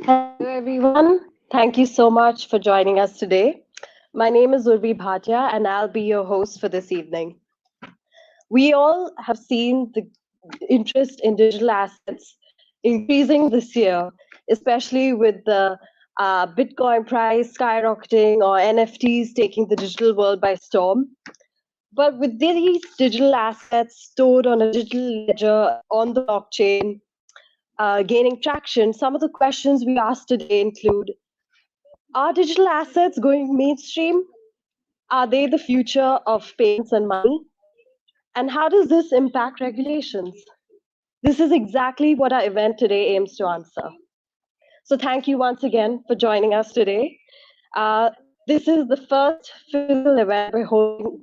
Hello, everyone. Thank you so much for joining us today. My name is Urvi Bhatia, and I'll be your host for this evening. We all have seen the interest in digital assets increasing this year, especially with the Bitcoin price skyrocketing or NFTs taking the digital world by storm. But with these digital assets stored on a digital ledger on the blockchain, gaining traction, some of the questions we asked today include: are digital assets going mainstream? Are they the future of payments and money? And how does this impact regulations? This is exactly what our event today aims to answer. So thank you once again for joining us today. Uh, this is the first physical event we're holding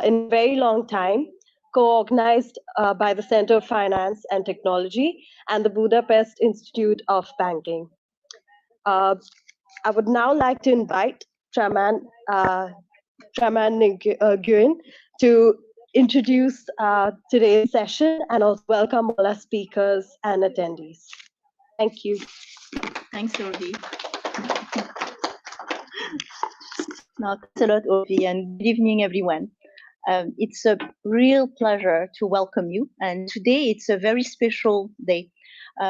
in a very long time, co-organized by the Center of Finance and Technology and the Budapest Institute of Banking. Uh, I would now like to invite Traman Nguyen to introduce today's session and also welcome all our speakers and attendees. Thank you. Thanks, Urvi. No, thanks a lot, Urvi, and good evening, everyone. It's a real pleasure to welcome you. And today it's a very special day.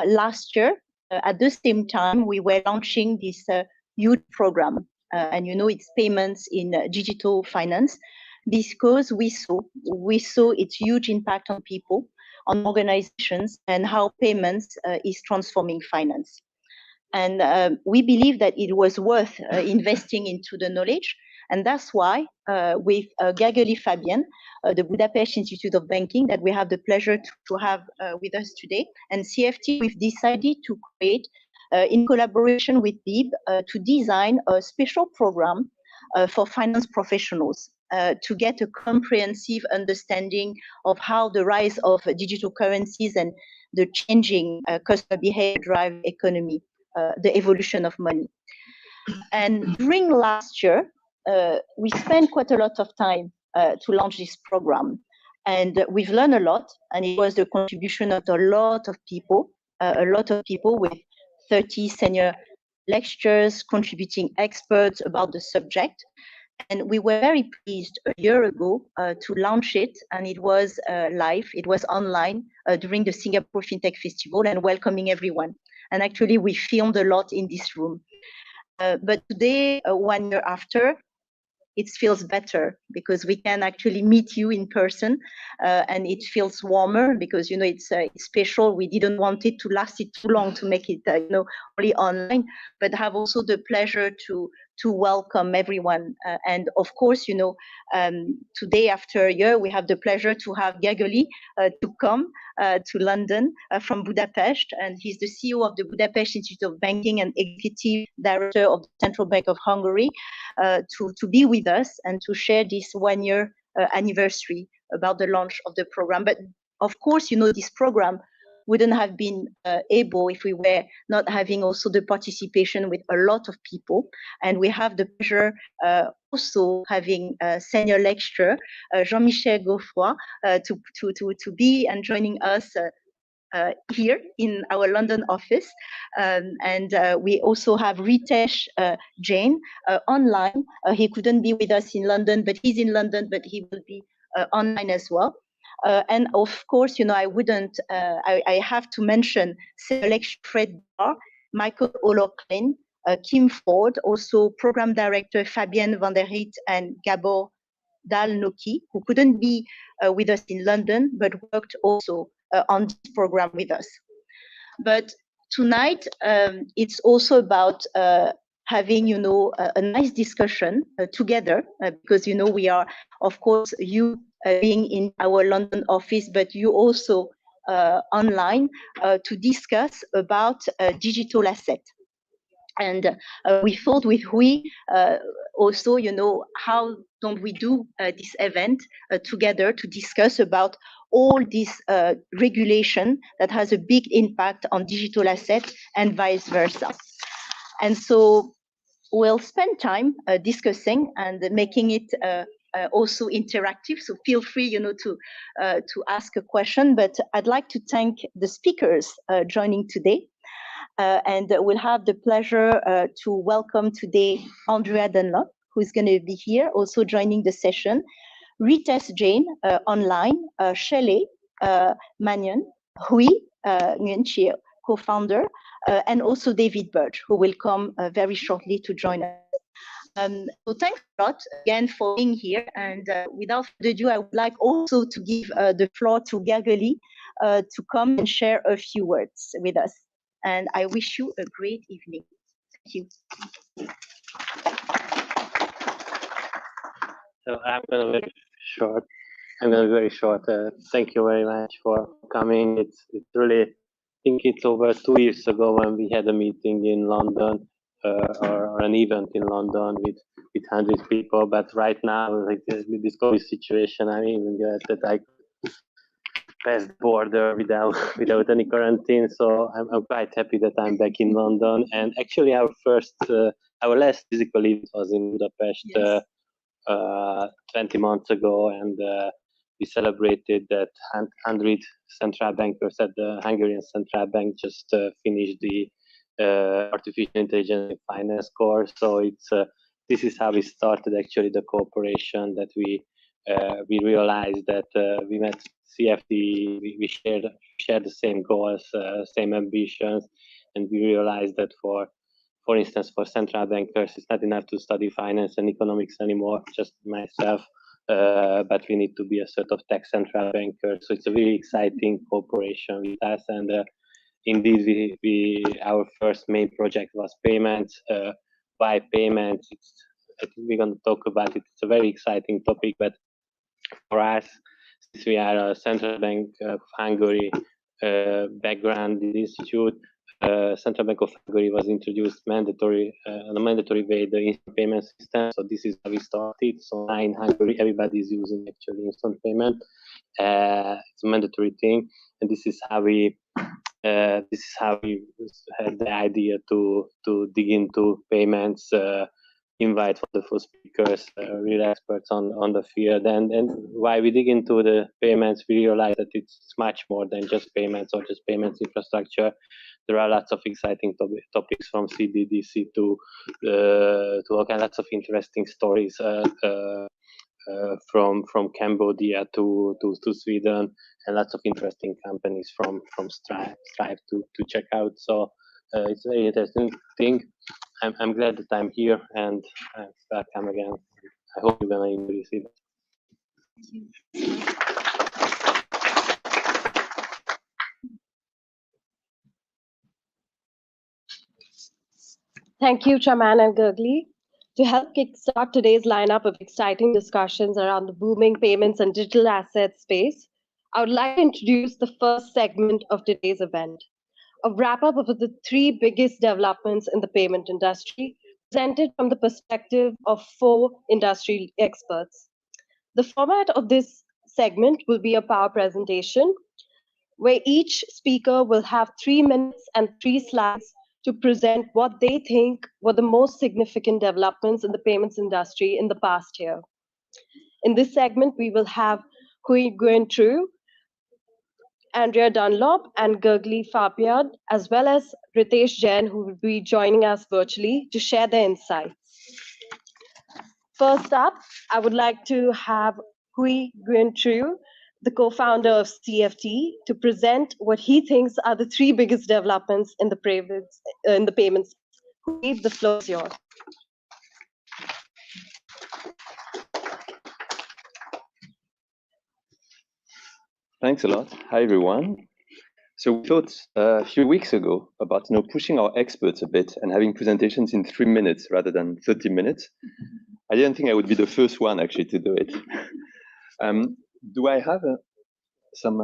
Last year, at the same time, we were launching this huge program. And you know, it's payments in digital finance, because we saw its huge impact on people, on organizations, and how payments is transforming finance. And we believe that it was worth investing into the knowledge. And that's why with Gergely Fabienne, the Budapest Institute of Banking, that we have the pleasure to have with us today, and CFTE, we've decided to create, in collaboration with BIB, to design a special program for finance professionals to get a comprehensive understanding of how the rise of digital currencies and the changing customer behavior drive economy. The evolution of money. And during last year, we spent quite a lot of time to launch this program. And we've learned a lot, and it was the contribution of a lot of people with 30 senior lecturers, contributing experts about the subject. And we were very pleased a year ago to launch it, and it was live, it was online during the Singapore FinTech Festival, and welcoming everyone. And actually, we filmed a lot in this room. But today, 1 year after, it feels better because we can actually meet you in person, and it feels warmer because, you know, it's special. We didn't want it to last it too long to make it, only online, but have also the pleasure to welcome everyone. And of course, today after a year, we have the pleasure to have Gergely to come to London from Budapest, and he's the CEO of the Budapest Institute of Banking and Executive Director of the Central Bank of Hungary, to be with us and to share this 1 year anniversary about the launch of the program. But of course, this program wouldn't have been able if we were not having also the participation with a lot of people. And we have the pleasure also having senior lecturer Jean-Michel Gaufroy to be and joining us here in our London office. And we also have Ritesh Jain online. He couldn't be with us in London, but he's in London, but he will be online as well. And of course, I have to mention Selection Fred Barr, Michael O'Loughlin, Kim Ford, also Program Director Fabienne van der Riet and Gabor Dalnoki, who couldn't be with us in London, but worked also on this program with us. But tonight, it's also about having, a nice discussion together, because, we are, of course, you being in our London office, but you also online to discuss about digital asset. And we thought with Hui also, how don't we do this event together to discuss about all this regulation that has a big impact on digital assets and vice versa. And so we'll spend time discussing and making it also interactive. So feel free, to ask a question. But I'd like to thank the speakers joining today. and we'll have the pleasure to welcome today Andrea Dunlop, who's going to be here, also joining the session, Ritesh Jain online, Shelley Manion, Hui Nguyen Chie, co-founder, and also David Birch, who will come very shortly to join us. So thanks a lot again for being here. And without further ado, I would like also to give the floor to Gergely to come and share a few words with us. And I wish you a great evening. Thank you. So I'm going to be short. Thank you very much for coming. It's really, I think it's over 2 years ago when we had a meeting in London or an event in London with 100 people. But right now, like with this COVID situation, I'm even glad that I pass the border without any quarantine. So I'm quite happy that I'm back in London. And actually, our last physical event was in Budapest. Yes. 20 months ago, and we celebrated that 100 central bankers at the Hungarian Central Bank just finished the artificial intelligence in finance course. So this is how we started actually the cooperation, that we realized that we met CFTE, we shared the same goals, same ambitions, and we realized that for instance, for central bankers, it's not enough to study finance and economics anymore, just myself, but we need to be a sort of tech central banker. So it's a really exciting cooperation with us. And indeed, our first main project was payments. Why payments? I think we're going to talk about it. It's a very exciting topic, but for us, since we are a central bank of Hungary background institute, Central Bank of Hungary was introduced in a mandatory way the instant payment system. So this is how we started. So now in Hungary, everybody is using actually instant payment. It's a mandatory thing, and this is how we had the idea to dig into payments. Invite wonderful speakers, real experts on the field, and why we dig into the payments, we realize that it's much more than just payments or just payments infrastructure. There are lots of exciting topics from CBDC to lots of interesting stories from Cambodia to Sweden, and lots of interesting companies from Stripe to check out. So it's a very interesting thing. I'm glad that I'm here, and welcome again. I hope you're going to enjoy this event. Thank you, Chaman and Gergely. To help kickstart today's lineup of exciting discussions around the booming payments and digital assets space, I would like to introduce the first segment of today's event, a wrap-up of the 3 biggest developments in the payment industry, presented from the perspective of 4 industry experts. The format of this segment will be a power presentation, where each speaker will have 3 minutes and 3 slides to present what they think were the most significant developments in the payments industry in the past year. In this segment, we will have Hui Nguyen Chie, Andrea Dunlop, and Gergely Fabiad, as well as Ritesh Jain, who will be joining us virtually to share their insights. First up, I would like to have Hui Nguyen Chie, the co-founder of CFTE, to present what he thinks are the 3 biggest developments in the payments. Hui, the floor is yours. Thanks a lot. Hi, everyone. So we thought a few weeks ago about pushing our experts a bit and having presentations in 3 minutes rather than 30 minutes. I didn't think I would be the first one actually to do it. Do I have some?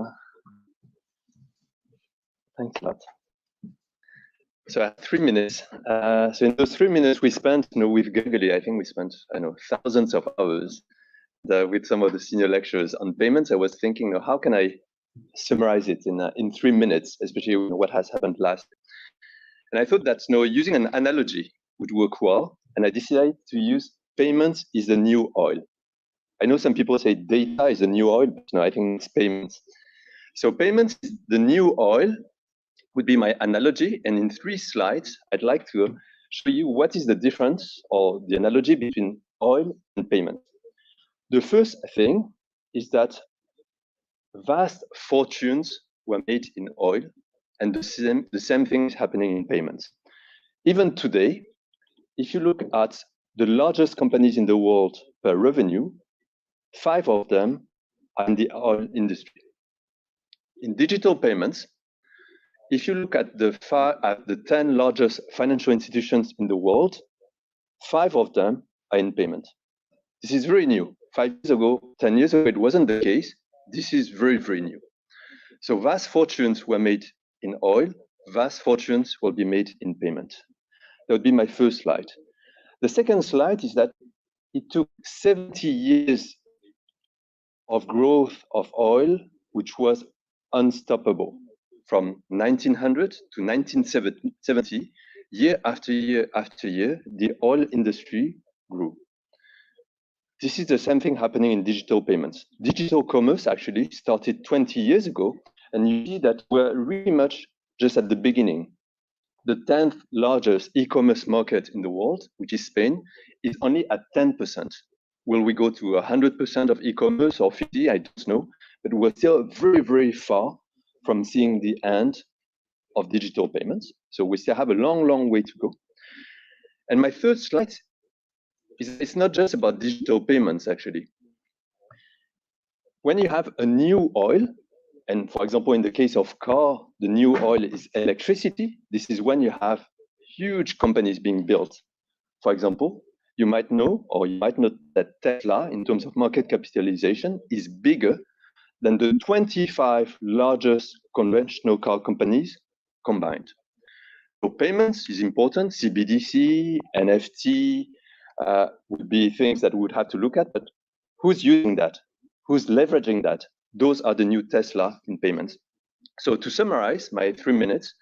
Thanks a lot. So I have 3 minutes. So in those 3 minutes we spent, with Gergely, I think we spent, thousands of hours with some of the senior lecturers on payments. I was thinking, how can I summarize it in 3 minutes, especially what has happened last. And I thought that using an analogy would work well, and I decided to use payments is the new oil. I know some people say data is the new oil, but no, I think it's payments. So payments is the new oil would be my analogy. And in 3 slides, I'd like to show you what is the difference or the analogy between oil and payment. The first thing is that vast fortunes were made in oil, and the same thing is happening in payments. Even today, if you look at the largest companies in the world per revenue, 5 of them are in the oil industry. In digital payments, if you look at the 10 largest financial institutions in the world, 5 of them are in payment. This is very new. 5 years ago, 10 years ago, it wasn't the case. This is very, very new. So vast fortunes were made in oil, vast fortunes will be made in payment. That would be my first slide. The second slide is that it took 70 years of growth of oil, which was unstoppable. From 1900 to 1970, year after year after year, the oil industry grew. This is the same thing happening in digital payments. Digital commerce actually started 20 years ago, and you see that we're really much just at the beginning. The 10th largest e-commerce market in the world, which is Spain, is only at 10%. Will we go to 100% of e-commerce or 50? I don't know, but we're still very, very far from seeing the end of digital payments. So we still have a long, long way to go. And my third slide is it's not just about digital payments, actually. When you have a new oil, and for example, in the case of car, the new oil is electricity. This is when you have huge companies being built. For example, you might know, or you might not, that Tesla, in terms of market capitalization, is bigger than the 25 largest conventional car companies combined. So payments is important. CBDC, NFT would be things that we would have to look at, but who's using that? Who's leveraging that? Those are the new Tesla in payments. So to summarize my 3 minutes,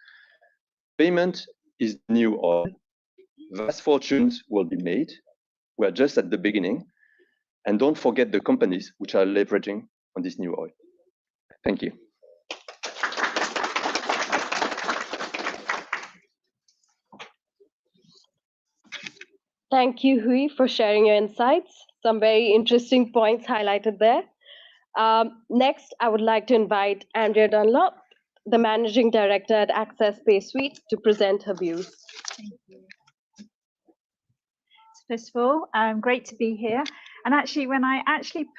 payment is new oil. Vast fortunes will be made. We're just at the beginning. And don't forget the companies which are leveraging on this new oil. Thank you. Thank you, Hui, for sharing your insights. Some very interesting points highlighted there. Next, I would like to invite Andrea Dunlop, the Managing Director at Access Pay Suite, to present her views. Thank you. First of all, great to be here. And actually, when I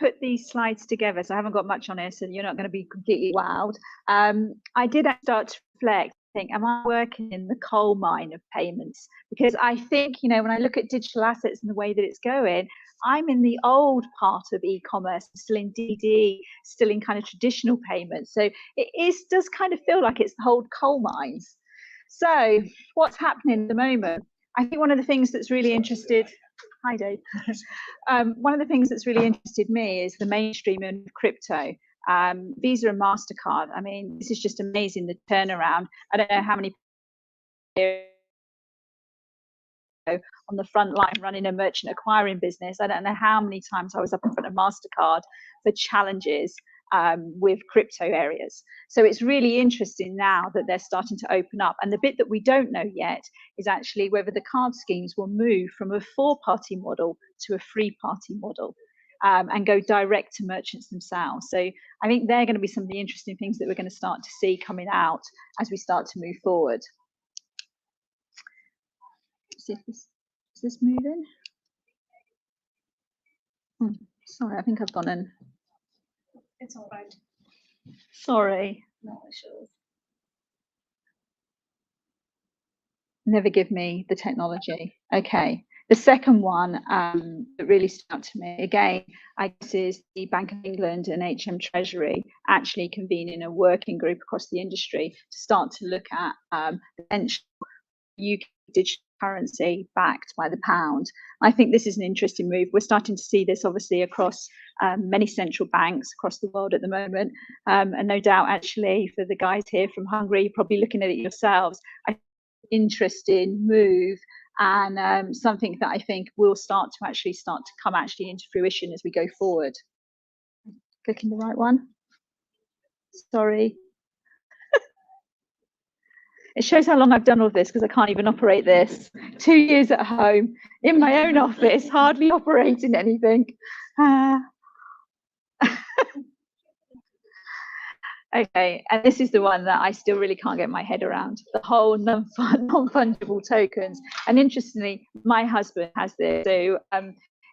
put these slides together, so I haven't got much on here, so you're not going to be completely wowed. I did start to reflect, think, am I working in the coal mine of payments? Because I think, you know, when I look at digital assets and the way that it's going, I'm in the old part of e-commerce, still in DD, still in kind of traditional payments. So it does kind of feel like it's the whole coal mines. So what's happening at the moment? I think one of the things that's really interested, hi Dave, one of the things that's really interested me is the mainstreaming of crypto. Visa and MasterCard, I mean, this is just amazing, the turnaround. I don't know how many on the front line running a merchant acquiring business. I don't know how many times I was up in front of MasterCard for challenges with crypto areas. So it's really interesting now that they're starting to open up. And the bit that we don't know yet is actually whether the card schemes will move from a 4-party model to a 3-party model and go direct to merchants themselves. So I think they're going to be some of the interesting things that we're going to start to see coming out as we start to move forward. Is this moving? Sorry, I think I've gone in. It's all right. Sorry. No issues. Never give me the technology. Okay. The second one that really stood out to me, again, I guess is the Bank of England and HM Treasury actually convening a working group across the industry to start to look at potential UK digital currency backed by the pound. I think this is an interesting move. We're starting to see this obviously across many central banks across the world at the moment. And no doubt actually for the guys here from Hungary, you're probably looking at it yourselves. Interesting move and something that I think will start to come into fruition as we go forward. Clicking the right one. Sorry. It shows how long I've done all this because I can't even operate this. 2 years at home, in my own office, hardly operating anything. Okay, and this is the one that I still really can't get my head around, the whole non-fungible tokens. And interestingly, my husband has this. So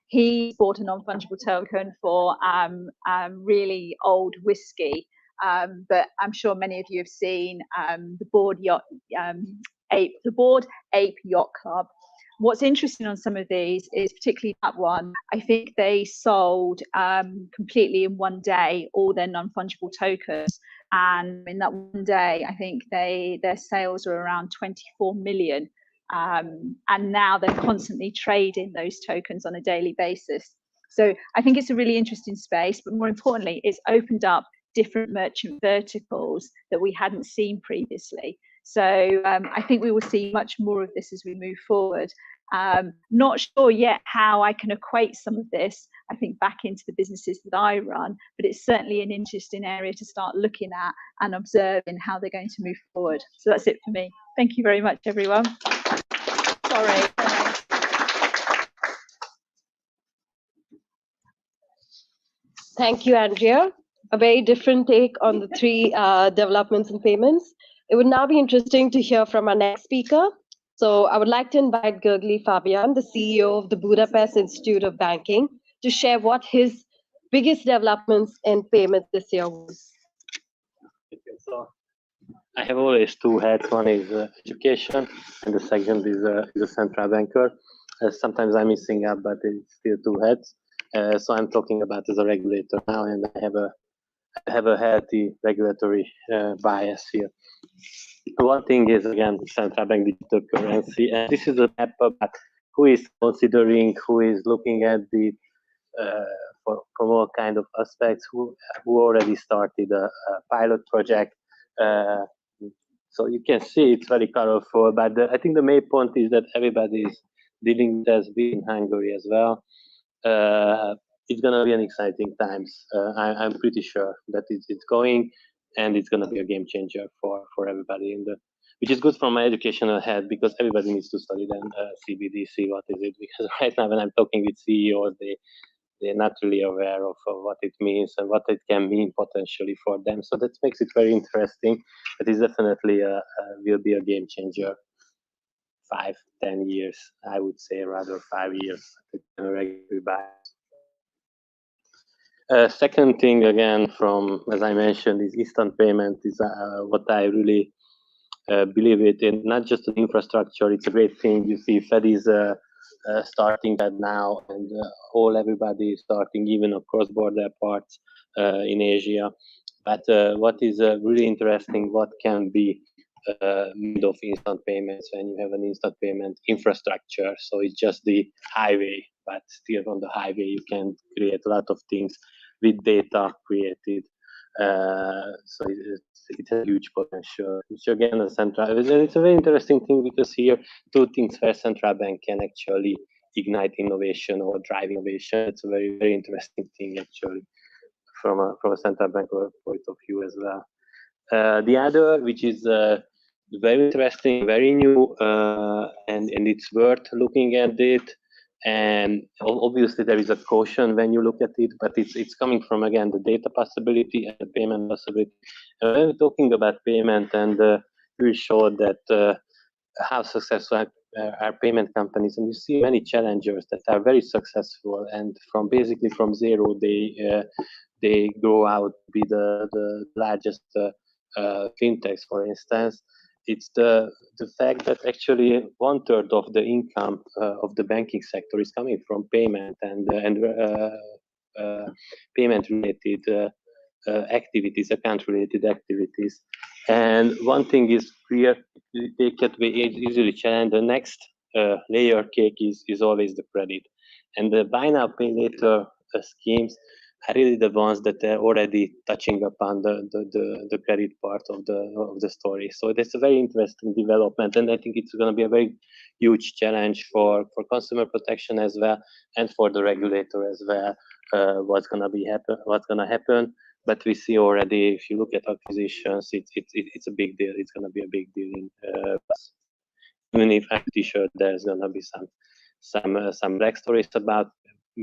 he bought a non-fungible token for really old whiskey. But I'm sure many of you have seen the Bored Ape Yacht Club. What's interesting on some of these is particularly that one, I think they sold completely in one day all their non-fungible tokens. And in that one day, I think their sales are around 24 million. And now they're constantly trading those tokens on a daily basis. So I think it's a really interesting space, but more importantly, it's opened up different merchant verticals that we hadn't seen previously. So I think we will see much more of this as we move forward. Not sure yet how I can equate some of this, I think, back into the businesses that I run, but it's certainly an interesting area to start looking at and observing how they're going to move forward. So that's it for me. Thank you very much, everyone. Sorry. Thank you, Andrea. A very different take on the three developments in payments. It would now be interesting to hear from our next speaker. So I would like to invite Gergely Fabian, the CEO of the Budapest Institute of Banking, to share what his biggest developments in payments this year was. So I have always two hats. One is education, and the second is a central banker. Sometimes I'm missing up, but it's still two hats. So I'm talking about as a regulator now, and I have a healthy regulatory bias here. One thing is, again, central bank digital currency, and this is a map about who is considering, who is looking at the from all kind of aspects, who already started a pilot project. So you can see it's very colorful, but I think the main point is that everybody is dealing with this in Hungary as well. It's going to be an exciting times. I'm pretty sure that it's going, and it's going to be a game changer for everybody which is good from my educational head, because everybody needs to study then CBDC. What is it? Because right now when I'm talking with CEOs, they're not really aware of what it means and what it can mean potentially for them. So that makes it very interesting. It is definitely will be a game changer. 5-10 years, I would say, rather 5 years. Second thing, again, from, as I mentioned, is instant payment is what I really believe it in. Not just an infrastructure, it's a great thing. You see Fed is starting that now, and everybody is starting, even of cross-border parts in Asia. But what is really interesting, what can be made of instant payments when you have an instant payment infrastructure. So it's just the highway, but still on the highway you can create a lot of things with data created. So it's a huge potential, which again, it's a very interesting thing, because here two things where central bank can actually ignite innovation or drive innovation. It's a very, very interesting thing actually from a central bank point of view as well. The other, which is very interesting, very new, and it's worth looking at it. And obviously there is a caution when you look at it, but it's coming from, again, the data possibility and the payment possibility. And when we're talking about payment, and we showed that how successful are payment companies, and you see many challengers that are very successful, and basically from zero they grow out to be the largest fintechs, for instance. It's the fact that actually 1/3 of the income of the banking sector is coming from payment and payment-related activities, account-related activities. And one thing is clear: they can be easily challenged. The next layer cake is always the credit, and the buy now pay later schemes are really the ones that are already touching upon the credit part of the story. So that's a very interesting development, and I think it's going to be a very huge challenge for consumer protection as well, and for the regulator as well. What's going to happen? but we see already, if you look at acquisitions, it's a big deal. It's going to be a big deal. Even if I'm pretty sure there's going to be some backstories about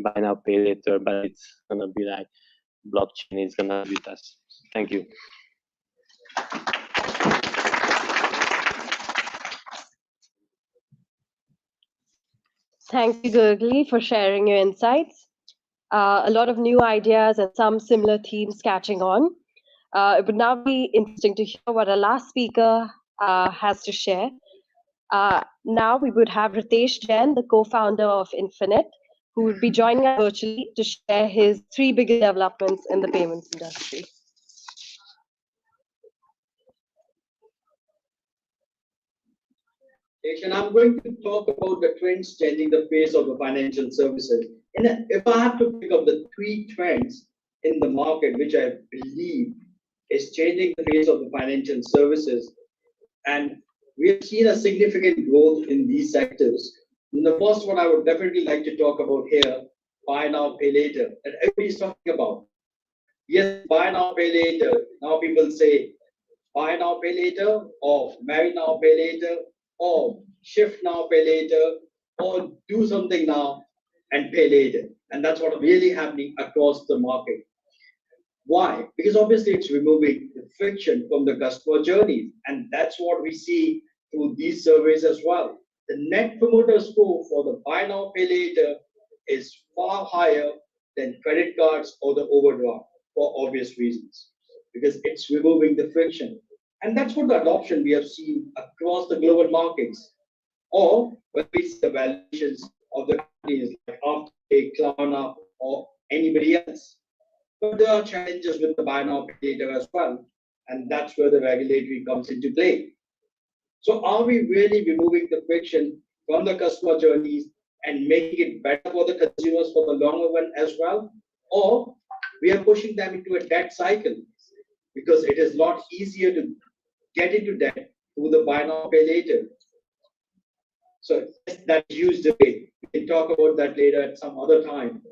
buy now, pay later, but it's going to be like blockchain is going to be with us. Thank you. Thank you, Gurgly, for sharing your insights. A lot of new ideas and some similar themes catching on. It would now be interesting to hear what our last speaker has to share. Now we would have Ritesh Jain, the co-founder of Infinite, who would be joining us virtually to share his 3 biggest developments in the payments industry. And I'm going to talk about the trends changing the face of the financial services. And if I have to pick up the 3 trends in the market, which I believe is changing the face of the financial services, and we have seen a significant growth in these sectors. And the first one I would definitely like to talk about here, buy now, pay later, that everybody's talking about. Yes, buy now, pay later. Now people say, buy now, pay later, or marry now, pay later, or shift now, pay later, or do something now and pay later. And that's what really happening across the market. Why? Because obviously it's removing the friction from the customer journey. And that's what we see through these surveys as well. The net promoter score for the buy now, pay later is far higher than credit cards or the overdraft for obvious reasons, because it's removing the friction. And that's what the adoption we have seen across the global markets. Or when we see the valuations of the companies like Afterpay, Klarna, or anybody else. But there are challenges with the buy now, pay later as well. And that's where the regulatory comes into play. So are we really removing the friction from the customer journeys and making it better for the consumers for the longer run as well? Or we are pushing them into a debt cycle because it is not easier to get into debt through the buy now, pay later. So that's used debate. We can talk about that later at some other time.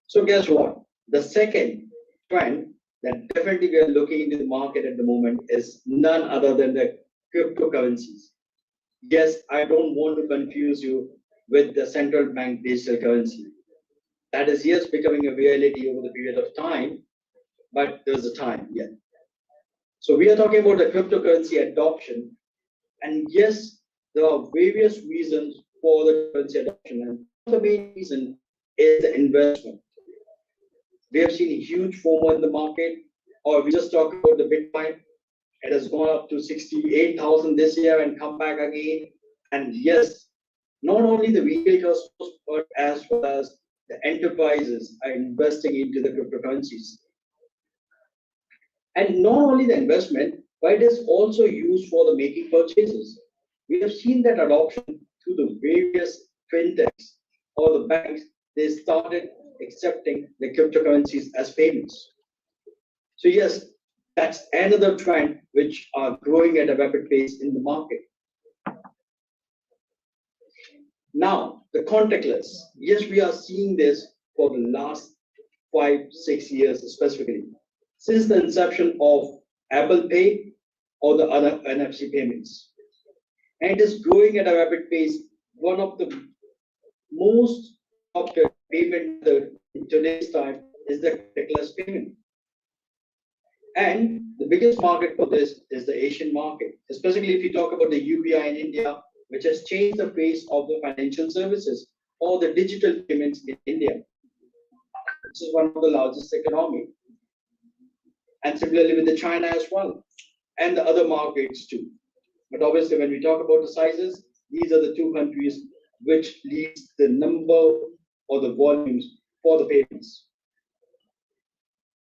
So guess what? The second trend that definitely we are looking into the market at the moment is none other than the cryptocurrencies. Yes, I don't want to confuse you with the central bank digital currency. That is, yes, becoming a reality over the period of time, but there's a time yet. So we are talking about the cryptocurrency adoption. And yes, there are various reasons for the currency adoption. And the main reason is the investment. We have seen a huge FOMO in the market, or we just talk about the Bitcoin. It has gone up to 68,000 this year and come back again. And yes, not only the retail customers, but as well as the enterprises are investing into the cryptocurrencies. And not only the investment, but it is also used for the making purchases. We have seen that adoption through the various fintechs or the banks. They started accepting the cryptocurrencies as payments. So yes, that's another trend which are growing at a rapid pace in the market. Now, the contactless. Yes, we are seeing this for the last 5-6 years specifically, since the inception of Apple Pay or the other NFC payments. And it is growing at a rapid pace. One of the most popular payment method in today's time is the contactless payment. And the biggest market for this is the Asian market, especially if you talk about the UPI in India, which has changed the face of the financial services or the digital payments in India. This is one of the largest economy. And similarly with the China as well, and the other markets too. But obviously when we talk about the sizes, these are the 2 countries which leads the number or the volumes for the payments.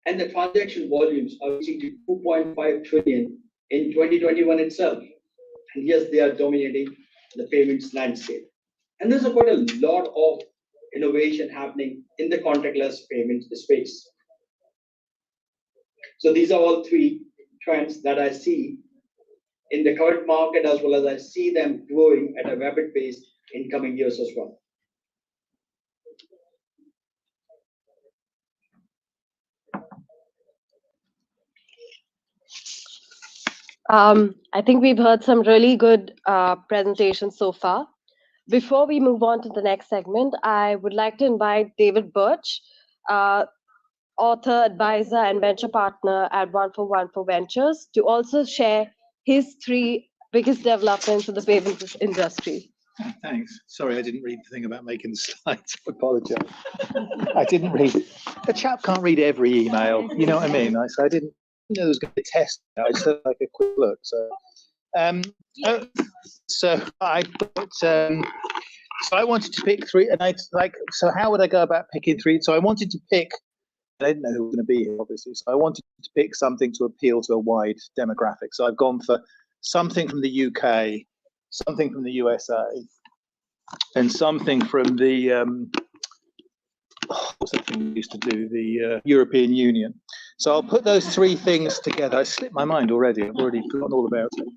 And the transaction volumes are reaching to 2.5 trillion in 2021 itself. And yes, they are dominating the payments landscape. And there's quite a lot of innovation happening in the contactless payment space. So these are all 3 trends that I see in the current market, as well as I see them growing at a rapid pace in coming years as well. I think we've heard some really good presentations so far. Before we move on to the next segment, I would like to invite David Birch, uh, author, advisor, and venture partner at 1414 Ventures, to also share his 3 biggest developments in the payments industry. Thanks. Sorry, I didn't read the thing about making the slides. I apologise. I didn't read. The chap can't read every email. You know what I mean? So I didn't know there was going to be a test. I just had like a quick look. So I put. So I wanted to pick 3, and I like. So how would I go about picking 3? So I wanted to pick. I didn't know who was going to be here, obviously. So I wanted to pick something to appeal to a wide demographic. So I've gone for something from the UK, something from the USA, and something from the what's that thing we used to do, the European Union. So I'll put those 3 things together. I slipped my mind already. I've already forgotten all about it.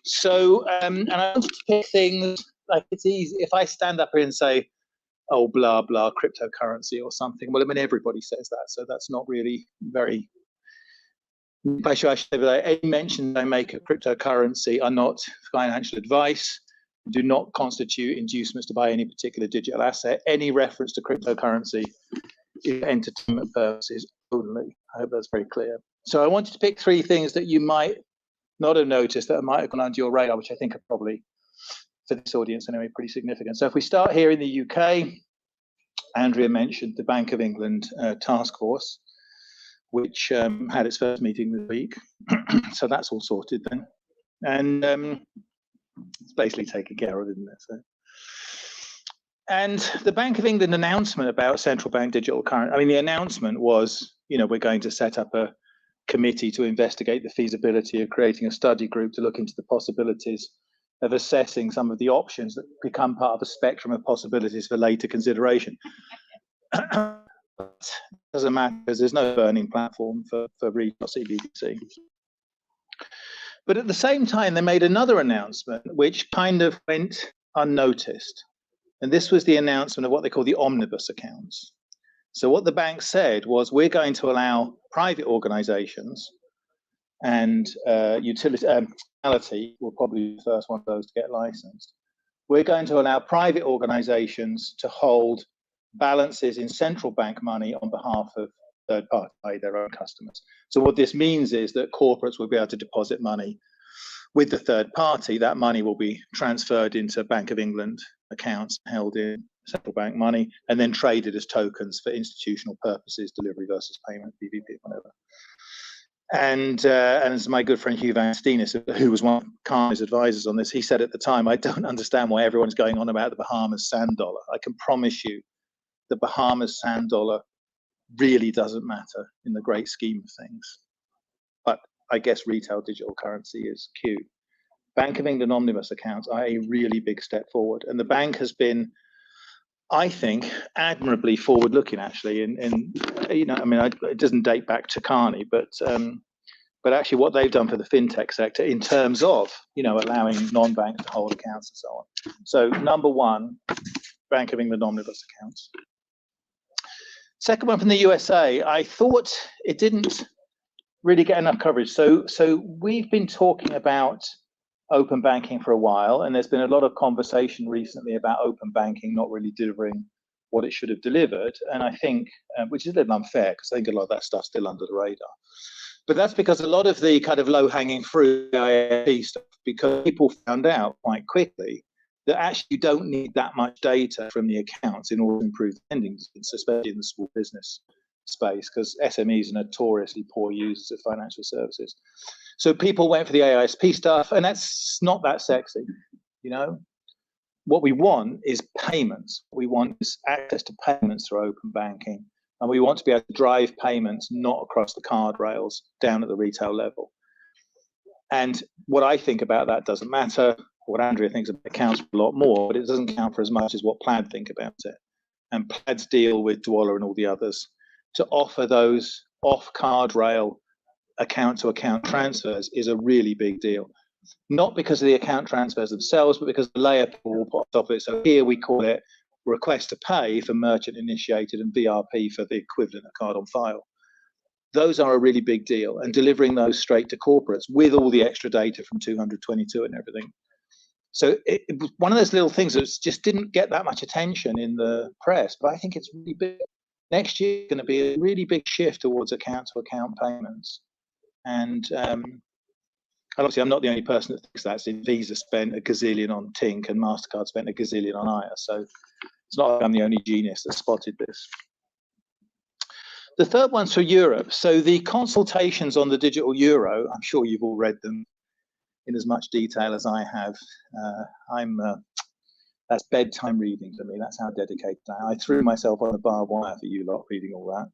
So and I wanted to pick things like, it's easy if I stand up here and say, oh, blah blah, cryptocurrency or something. Well, I mean, everybody says that, so that's not really very. I should say that any mention I make of cryptocurrency are not financial advice, do not constitute inducements to buy any particular digital asset. Any reference to cryptocurrency is entertainment purposes only. I hope that's very clear. So I wanted to pick 3 things that you might not have noticed, that might have gone under your radar, which I think are probably, for this audience anyway, pretty significant. So if we start here in the UK, Andrea mentioned the Bank of England task force, which had its first meeting this week. So that's all sorted then. And it's basically taken care of, isn't it? So. And the Bank of England announcement about central bank digital currency, I mean, the announcement was, you know, we're going to set up a committee to investigate the feasibility of creating a study group to look into the possibilities of assessing some of the options that become part of a spectrum of possibilities for later consideration. Doesn't matter, because there's no burning platform for retail CBDC. But at the same time, they made another announcement which kind of went unnoticed. And this was the announcement of what they call the omnibus accounts. So what the bank said was, we're going to allow private organizations, and utility will probably be the first one of those to get licensed. We're going to allow private organizations to hold balances in central bank money on behalf of third parties, their own customers. So what this means is that corporates will be able to deposit money with the third party. That money will be transferred into Bank of England accounts held in central bank money, and then traded as tokens for institutional purposes, delivery versus payment, BVP, whatever. And as my good friend Hugh Van Steenis, who was one of Carney's advisors on this, he said at the time, I don't understand why everyone's going on about the Bahamas sand dollar. I can promise you the Bahamas sand dollar really doesn't matter in the great scheme of things. But I guess retail digital currency is cute. Bank of England omnibus accounts are a really big step forward. And the bank has been, I think, admirably forward-looking, actually. And you know, I mean, it doesn't date back to Carney, but actually what they've done for the fintech sector in terms of, you know, allowing non-banks to hold accounts and so on. So number 1, Bank of England omnibus accounts. Second one from the USA, I thought it didn't really get enough coverage. So we've been talking about open banking for a while, and there's been a lot of conversation recently about open banking not really delivering what it should have delivered. And I think, which is a little unfair, because I think a lot of that stuff's still under the radar. But that's because a lot of the kind of low-hanging fruit IAP stuff, because people found out quite quickly that actually you don't need that much data from the accounts in order to improve lending, especially in the small business space, because SMEs are notoriously poor users of financial services. So people went for the AISP stuff, and that's not that sexy, you know. What we want is payments. What we want is access to payments through open banking, and we want to be able to drive payments not across the card rails, down at the retail level. And what I think about that doesn't matter. What Andrea thinks about it counts for a lot more, but it doesn't count for as much as what Plaid think about it. And Plaid's deal with Dwolla and all the others to offer those off-card rail account-to-account transfers is a really big deal. Not because of the account transfers themselves, but because the layer will put on top of it. So here we call it request to pay for merchant initiated and VRP for the equivalent of card on file. those are a really big deal, and delivering those straight to corporates with all the extra data from 222 and everything. So it was one of those little things that just didn't get that much attention in the press, but I think it's really big. Next year is going to be a really big shift towards account-to-account payments. And obviously, I'm not the only person that thinks that. So Visa spent a gazillion on Tink and MasterCard spent a gazillion on Aya. So it's not like I'm the only genius that spotted this. The third one's for Europe. So the consultations on the digital euro, I'm sure you've all read them in as much detail as I have. That's bedtime reading for me. That's how dedicated I am. I threw myself on the barbed wire for you lot reading all that.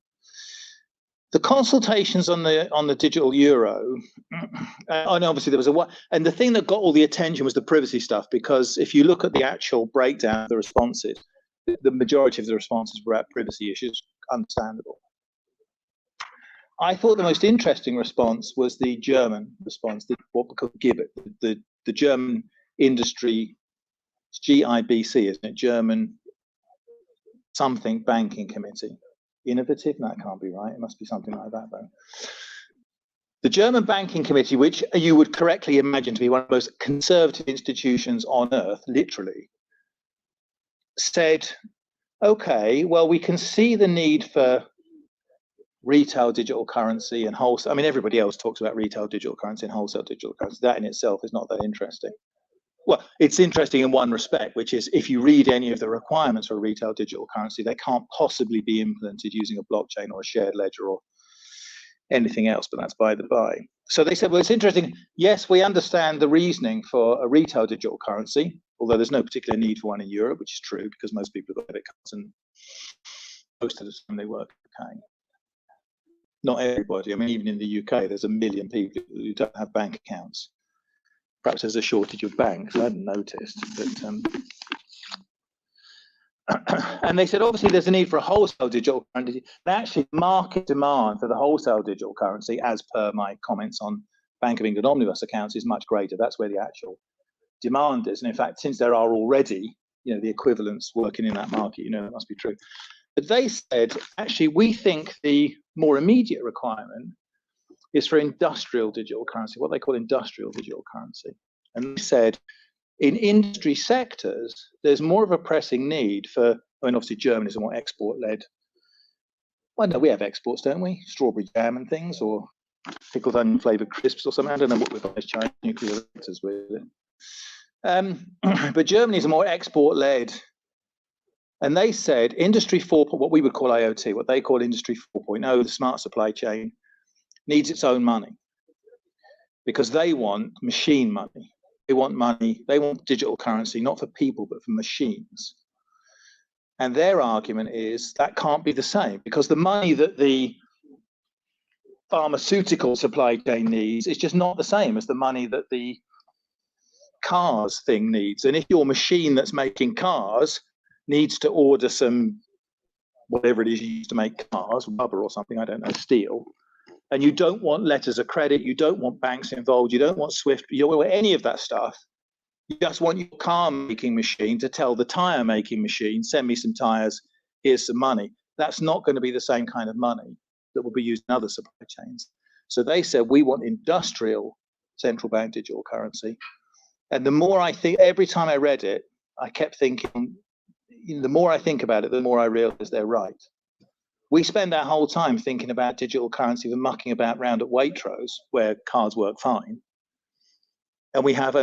The consultations on the digital euro, and obviously there was and the thing that got all the attention was the privacy stuff, because if you look at the actual breakdown of the responses, the majority of the responses were at privacy issues, understandable. I thought the most interesting response was the German response, what we call GIBET, the German industry, it's GIBC, isn't it? German something banking committee. Innovative? No, it can't be right. It must be something like that, though. The German Banking Committee, which you would correctly imagine to be one of the most conservative institutions on earth, literally, said, okay, well, we can see the need for retail digital currency and wholesale. I mean, everybody else talks about retail digital currency and wholesale digital currency. That in itself is not that interesting. Well, it's interesting in one respect, which is if you read any of the requirements for a retail digital currency, they can't possibly be implemented using a blockchain or a shared ledger or anything else, but that's by the by. So they said, well, it's interesting. Yes, we understand the reasoning for a retail digital currency, although there's no particular need for one in Europe, which is true because most people have got debit cards and most of the time they work okay. Not everybody. I mean, even in the UK, there's 1 million people who don't have bank accounts. Perhaps there's a shortage of banks. I hadn't noticed, but and they said obviously there's a need for a wholesale digital currency. And actually, market demand for the wholesale digital currency, as per my comments on Bank of England omnibus accounts, is much greater. That's where the actual demand is. And in fact, since there are already, the equivalents working in that market, it must be true. But they said actually we think the more immediate requirement is for industrial digital currency, what they call industrial digital currency. And they said in industry sectors, there's more of a pressing need for, I mean, obviously Germany is more export-led. Well, no, we have exports, don't we? Strawberry jam and things, or pickled onion flavoured crisps or something. I don't know what we've got as Chinese nuclear reactors with it. But Germany is more export-led. And they said industry 4, what we would call IoT, what they call industry 4.0, the smart supply chain, needs its own money because they want machine money. They want money, they want digital currency, not for people, but for machines. And their argument is that can't be the same because the money that the pharmaceutical supply chain needs is just not the same as the money that the cars thing needs. And if your machine that's making cars needs to order some, whatever it is you use to make cars, rubber or something, I don't know, steel, and you don't want letters of credit, you don't want banks involved, you don't want SWIFT, you don't want any of that stuff. You just want your car making machine to tell the tire making machine, send me some tires, here's some money. That's not going to be the same kind of money that will be used in other supply chains. So they said, we want industrial central bank digital currency. And the more I think, every time I read it, I kept thinking, the more I think about it, the more I realize they're right. We spend our whole time thinking about digital currency and mucking about round at Waitrose, where cards work fine. And we have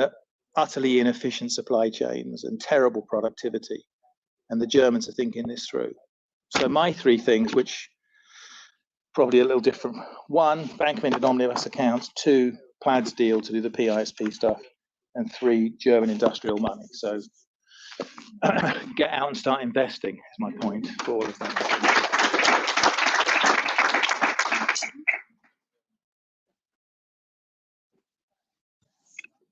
utterly inefficient supply chains and terrible productivity. And the Germans are thinking this through. So my 3 things, which probably a little different. 1, Bank of England omnibus accounts. 2, Plaid's deal to do the PISP stuff. And 3, German industrial money. So get out and start investing is my point for all of that.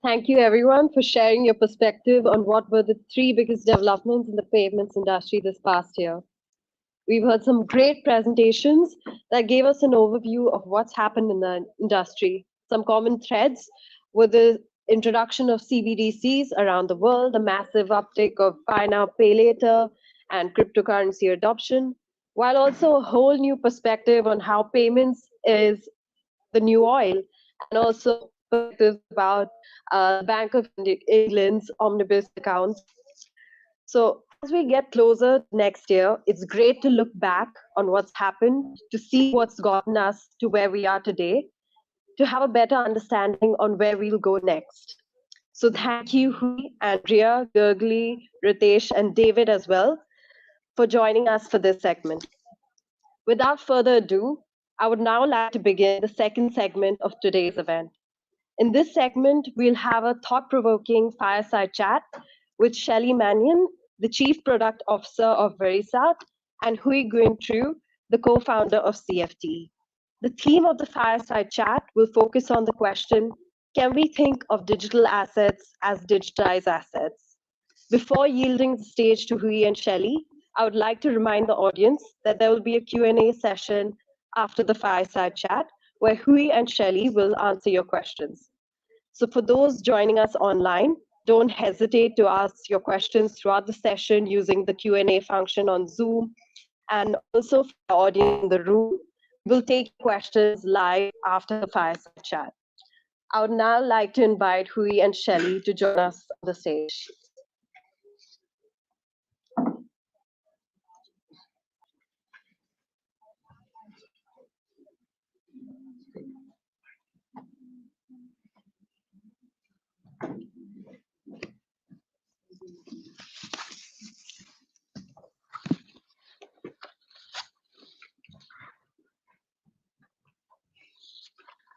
Thank you, everyone, for sharing your perspective on what were the 3 biggest developments in the payments industry this past year. We've heard some great presentations that gave us an overview of what's happened in the industry. Some common threads were the introduction of CBDCs around the world, the massive uptake of buy now, pay later, and cryptocurrency adoption, while also a whole new perspective on how payments is the new oil, and also perspectives about Bank of England's omnibus accounts. So as we get closer to next year, it's great to look back on what's happened, to see what's gotten us to where we are today, to have a better understanding on where we'll go next. So thank you, Hui, Andrea, Gurgly, Ritesh, and David as well for joining us for this segment. Without further ado, I would now like to begin the second segment of today's event. In this segment, we'll have a thought-provoking fireside chat with Shelley Mannion, the Chief Product Officer of Verisat, and Hui Nguyen Tru, the co-founder of CFTE. The theme of the fireside chat will focus on the question, can we think of digital assets as digitized assets? Before yielding the stage to Hui and Shelley, I would like to remind the audience that there will be a Q&A session after the fireside chat where Hui and Shelley will answer your questions. So for those joining us online, don't hesitate to ask your questions throughout the session using the Q&A function on Zoom. And also for the audience in the room, we'll take questions live after the fireside chat. I would now like to invite Hui and Shelley to join us on the stage.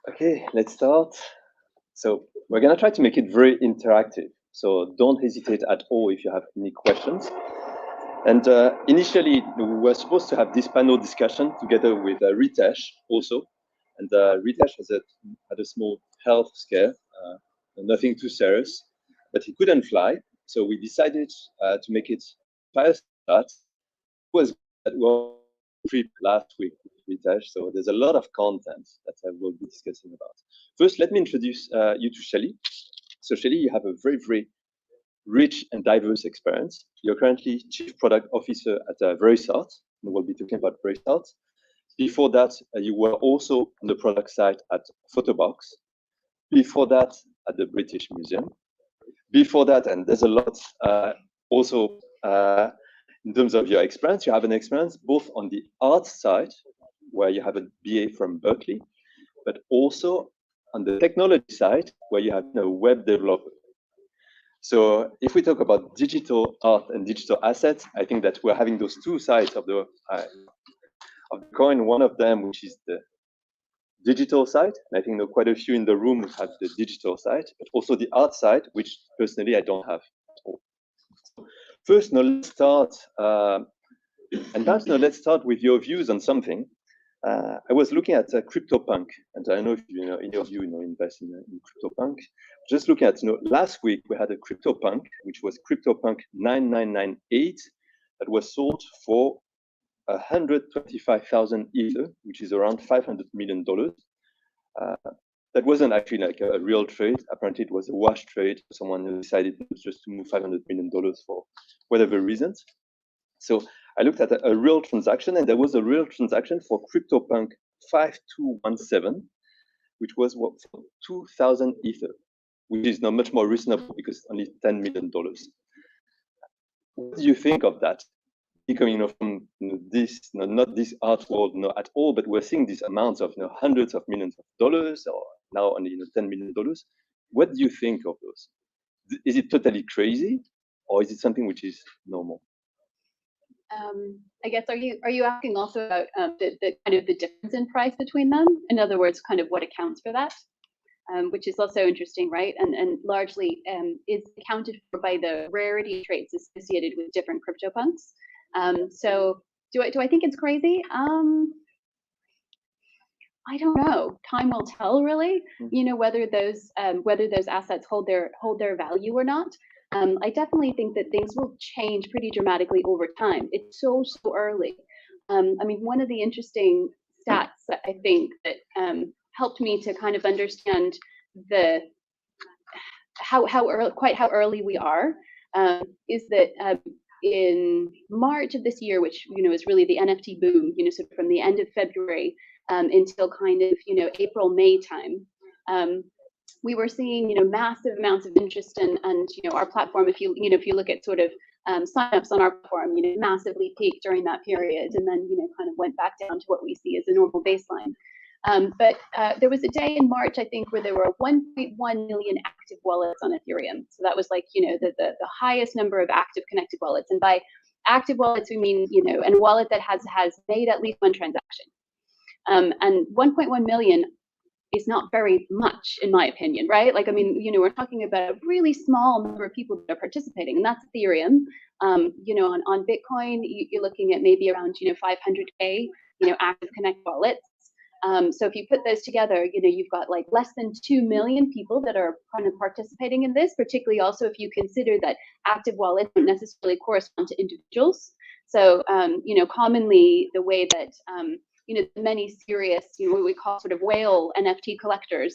Okay, let's start. So we're going to try to make it very interactive. So don't hesitate at all if you have any questions. And initially, we were supposed to have this panel discussion together with Ritesh also. And Ritesh had a small health scare, nothing too serious, but he couldn't fly. So we decided to make it fireside chat. It was trip last week with Ritesh, so there's a lot of content that I will be discussing about. First, let me introduce you to Shelley. So Shelley, you have a very, very rich and diverse experience. You're currently Chief Product Officer at Verisat, and we'll be talking about Verisat. Before that, you were also on the product side at Photobox. Before that, at the British Museum. Before that, and there's a lot also in terms of your experience, you have an experience both on the art side, where you have a BA from Berkeley, but also on the technology side, where you have a web developer. So if we talk about digital art and digital assets, I think that we're having those two sides of the coin. One of them, which is the digital side, and I think there are quite a few in the room who have the digital side, but also the art side, which personally I don't have at all. First, now let's start, let's start with your views on something. I was looking at CryptoPunk, and I know if you know any of you invest in CryptoPunk. Just looking at last week we had a CryptoPunk, which was CryptoPunk 9998, that was sold for 125,000 Ether, which is around $500 million. That wasn't actually like a real trade. Apparently, it was a wash trade. Someone who decided just to move $500 million for whatever reasons. So I looked at a real transaction, and there was a real transaction for CryptoPunk 5217, which was for 2,000 Ether, which is now much more reasonable because it's only $10 million. What do you think of that? Coming from this, not this art world at all, but we're seeing these amounts of hundreds of millions of dollars, or now only $10 million. What do you think of those? Is it totally crazy, or is it something which is normal? I guess are you asking also about the kind of the difference in price between them? In other words, kind of what accounts for that, which is also interesting, right? And largely is accounted for by the rarity traits associated with different CryptoPunks. So do I think it's crazy? I don't know. Time will tell, really. Whether those assets hold their value or not. I definitely think that things will change pretty dramatically over time. It's so early. I mean, one of the interesting stats that I think that helped me to kind of understand how early we are is that in March of this year, which is really the NFT boom, sort of from the end of February until kind of April, May time, we were seeing massive amounts of interest and our platform. If you look at sort of signups on our platform, massively peaked during that period, and then kind of went back down to what we see as a normal baseline. But there was a day in March, I think, where there were 1.1 million active wallets on Ethereum. So that was like, the highest number of active connected wallets. And by active wallets, we mean, a wallet that has made at least one transaction. And 1.1 million is not very much, in my opinion, right? Like, I mean, we're talking about a really small number of people that are participating, and that's Ethereum. On Bitcoin, you're looking at maybe around, 500K, active connect wallets. So if you put those together, you've got like less than 2 million people that are kind of participating in this, particularly also if you consider that active wallets don't necessarily correspond to individuals. So, commonly the way that, many serious, what we call sort of whale NFT collectors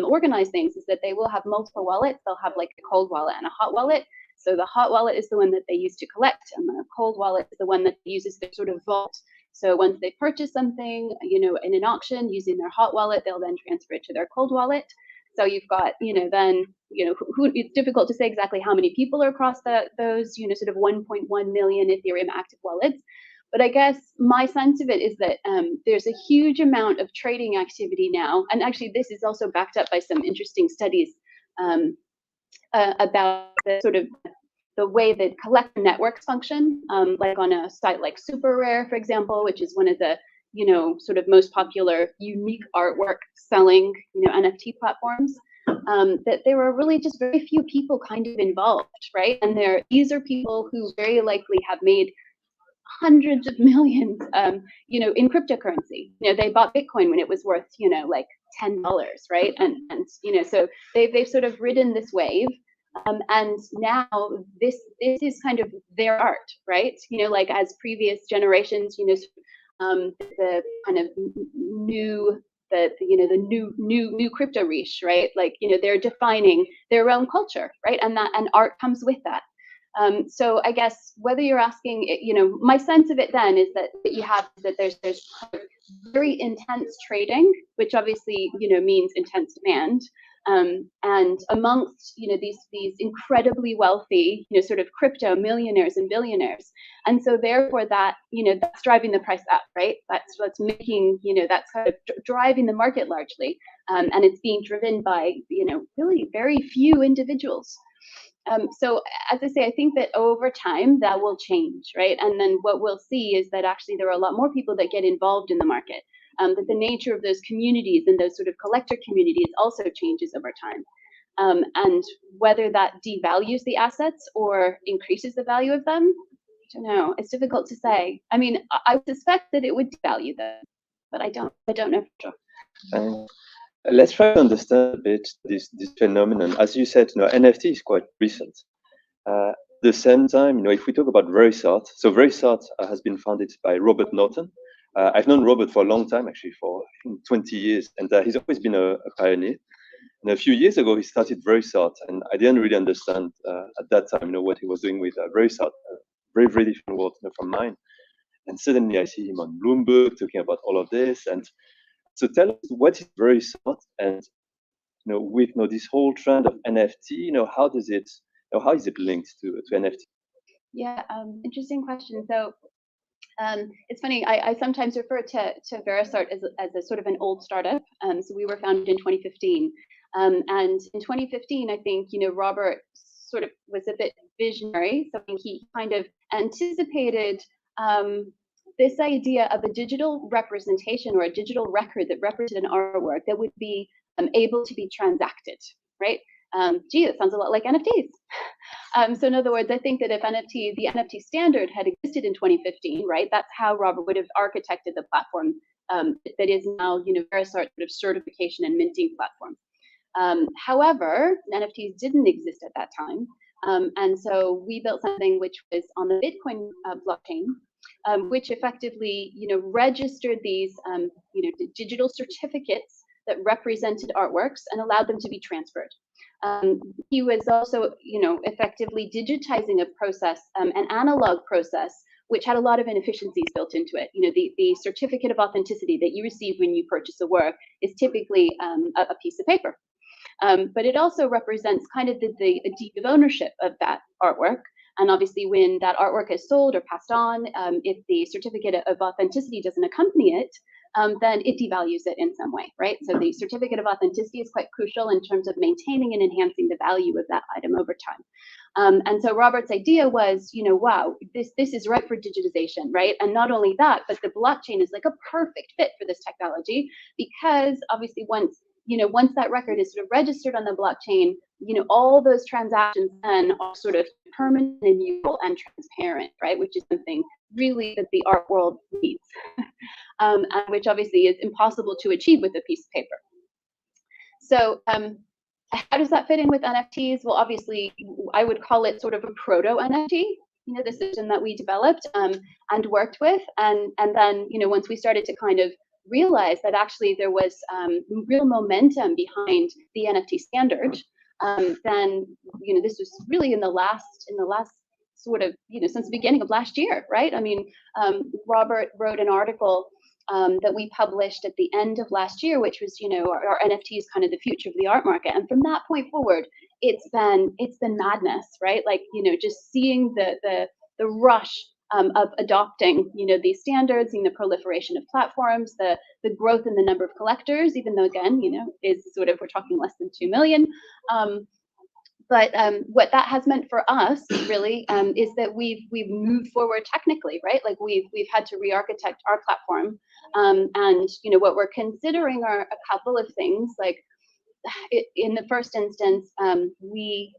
organize things is that they will have multiple wallets. They'll have like a cold wallet and a hot wallet. So the hot wallet is the one that they use to collect, and the cold wallet is the one that uses their sort of vault. So once they purchase something, in an auction using their hot wallet, they'll then transfer it to their cold wallet. So you've got, then, it's difficult to say exactly how many people are across those, sort of 1.1 million Ethereum active wallets. But I guess my sense of it is that there's a huge amount of trading activity now. And actually, this is also backed up by some interesting studies about the sort of the way that collector networks function, like on a site like Super Rare, for example, which is one of the, sort of most popular unique artwork selling, NFT platforms, that there were really just very few people kind of involved, right? And these are people who very likely have made hundreds of millions, in cryptocurrency. They bought Bitcoin when it was worth, like $10, right? And so they've sort of ridden this wave. And now this is kind of their art, right? Like as previous generations, the kind of new crypto riche, right? Like, they're defining their own culture, right? And art comes with that. So I guess whether you're asking, my sense of it then is that there's very intense trading, which obviously, means intense demand. And amongst, these incredibly wealthy, sort of crypto millionaires and billionaires. And so therefore that, that's driving the price up, right? That's what's making, that's kind of driving the market largely. And it's being driven by, really very few individuals. So as I say, I think that over time that will change, right? And then what we'll see is that actually there are a lot more people that get involved in the market, that the nature of those communities and those sort of collector communities also changes over time. And whether that devalues the assets or increases the value of them, I don't know. It's difficult to say. I mean, I suspect that it would devalue them, but I don't know for sure. Let's try to understand a bit this phenomenon. As you said, NFT is quite recent. At the same time, if we talk about Verisart, so Verisart has been founded by Robert Norton. I've known Robert for a long time, actually, for I think 20 years, and he's always been a pioneer. And a few years ago, he started Verisart, and I didn't really understand at that time, what he was doing with Verisart. Very, very different world from mine. And suddenly, I see him on Bloomberg talking about all of this. And so, tell us, what is Verisart, and with this whole trend of NFT, how is it linked to NFT? Yeah, interesting question. So. It's funny, I sometimes refer to Verisart as a sort of an old startup. So we were founded in 2015. And in 2015, I think, Robert sort of was a bit visionary. So he kind of anticipated this idea of a digital representation or a digital record that represented an artwork that would be able to be transacted, right? Gee, that sounds a lot like NFTs. So in other words, I think that if the NFT standard had existed in 2015, right, that's how Robert would have architected the platform that is now, Verisart's sort of certification and minting platform. However, NFTs didn't exist at that time. And so we built something which was on the Bitcoin blockchain, which effectively, registered these, digital certificates that represented artworks and allowed them to be transferred. he was also, effectively digitizing a process, an analog process, which had a lot of inefficiencies built into it. The certificate of authenticity that you receive when you purchase a work is typically a piece of paper. But it also represents kind of the deed of ownership of that artwork. And obviously, when that artwork is sold or passed on, if the certificate of authenticity doesn't accompany it, then it devalues it in some way, right? So the certificate of authenticity is quite crucial in terms of maintaining and enhancing the value of that item over time. And so Robert's idea was, wow, this is right for digitization, right? And not only that, but the blockchain is like a perfect fit for this technology, because obviously once that record is sort of registered on the blockchain, all those transactions then are sort of permanent and immutable and transparent, right? Which is something really that the art world needs, and which obviously is impossible to achieve with a piece of paper. So how does that fit in with NFTs? Well, obviously, I would call it sort of a proto-NFT, the system that we developed and worked with. And then, once we started to kind of realize that actually there was real momentum behind the NFT standard, then this was really in the last sort of since the beginning of last year, right? I mean, Robert wrote an article that we published at the end of last year, which was our NFT is kind of the future of the art market, and from that point forward, it's been madness, right? Like just seeing the rush of adopting these standards, the proliferation of platforms, the growth in the number of collectors, even though again is sort of, we're talking less than 2 million. But what that has meant for us really is that we've moved forward technically, right? Like we've had to re-architect our platform, and what we're considering are a couple of things. Like in the first instance, we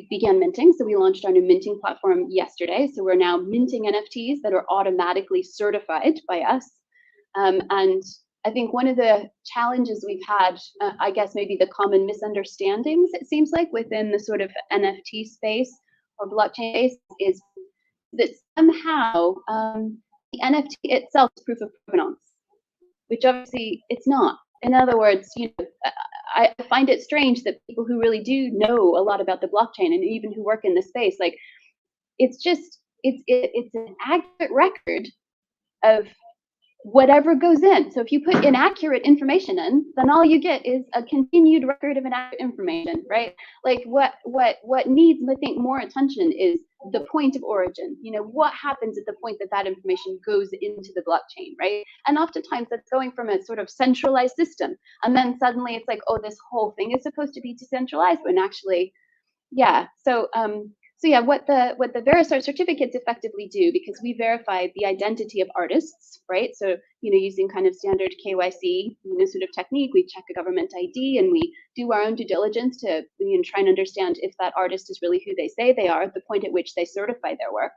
began minting, so we launched our new minting platform yesterday. So we're now minting NFTs that are automatically certified by us, and I think one of the challenges we've had, I guess maybe the common misunderstandings, it seems like, within the sort of NFT space or blockchain space is that somehow the NFT itself is proof of provenance, which obviously it's not. In other words, I find it strange that people who really do know a lot about the blockchain and even who work in the space, like it's an accurate record of whatever goes in. So if you put inaccurate information in, then all you get is a continued record of inaccurate information, right? Like what needs, I think, more attention is the point of origin. What happens at the point that information goes into the blockchain, right? And oftentimes that's going from a sort of centralized system, and then suddenly it's like, oh, this whole thing is supposed to be decentralized, when actually, yeah. So yeah, what the Veristar certificates effectively do, because we verify the identity of artists, right? So using kind of standard KYC sort of technique, we check a government ID and we do our own due diligence to try and understand if that artist is really who they say they are at the point at which they certify their work.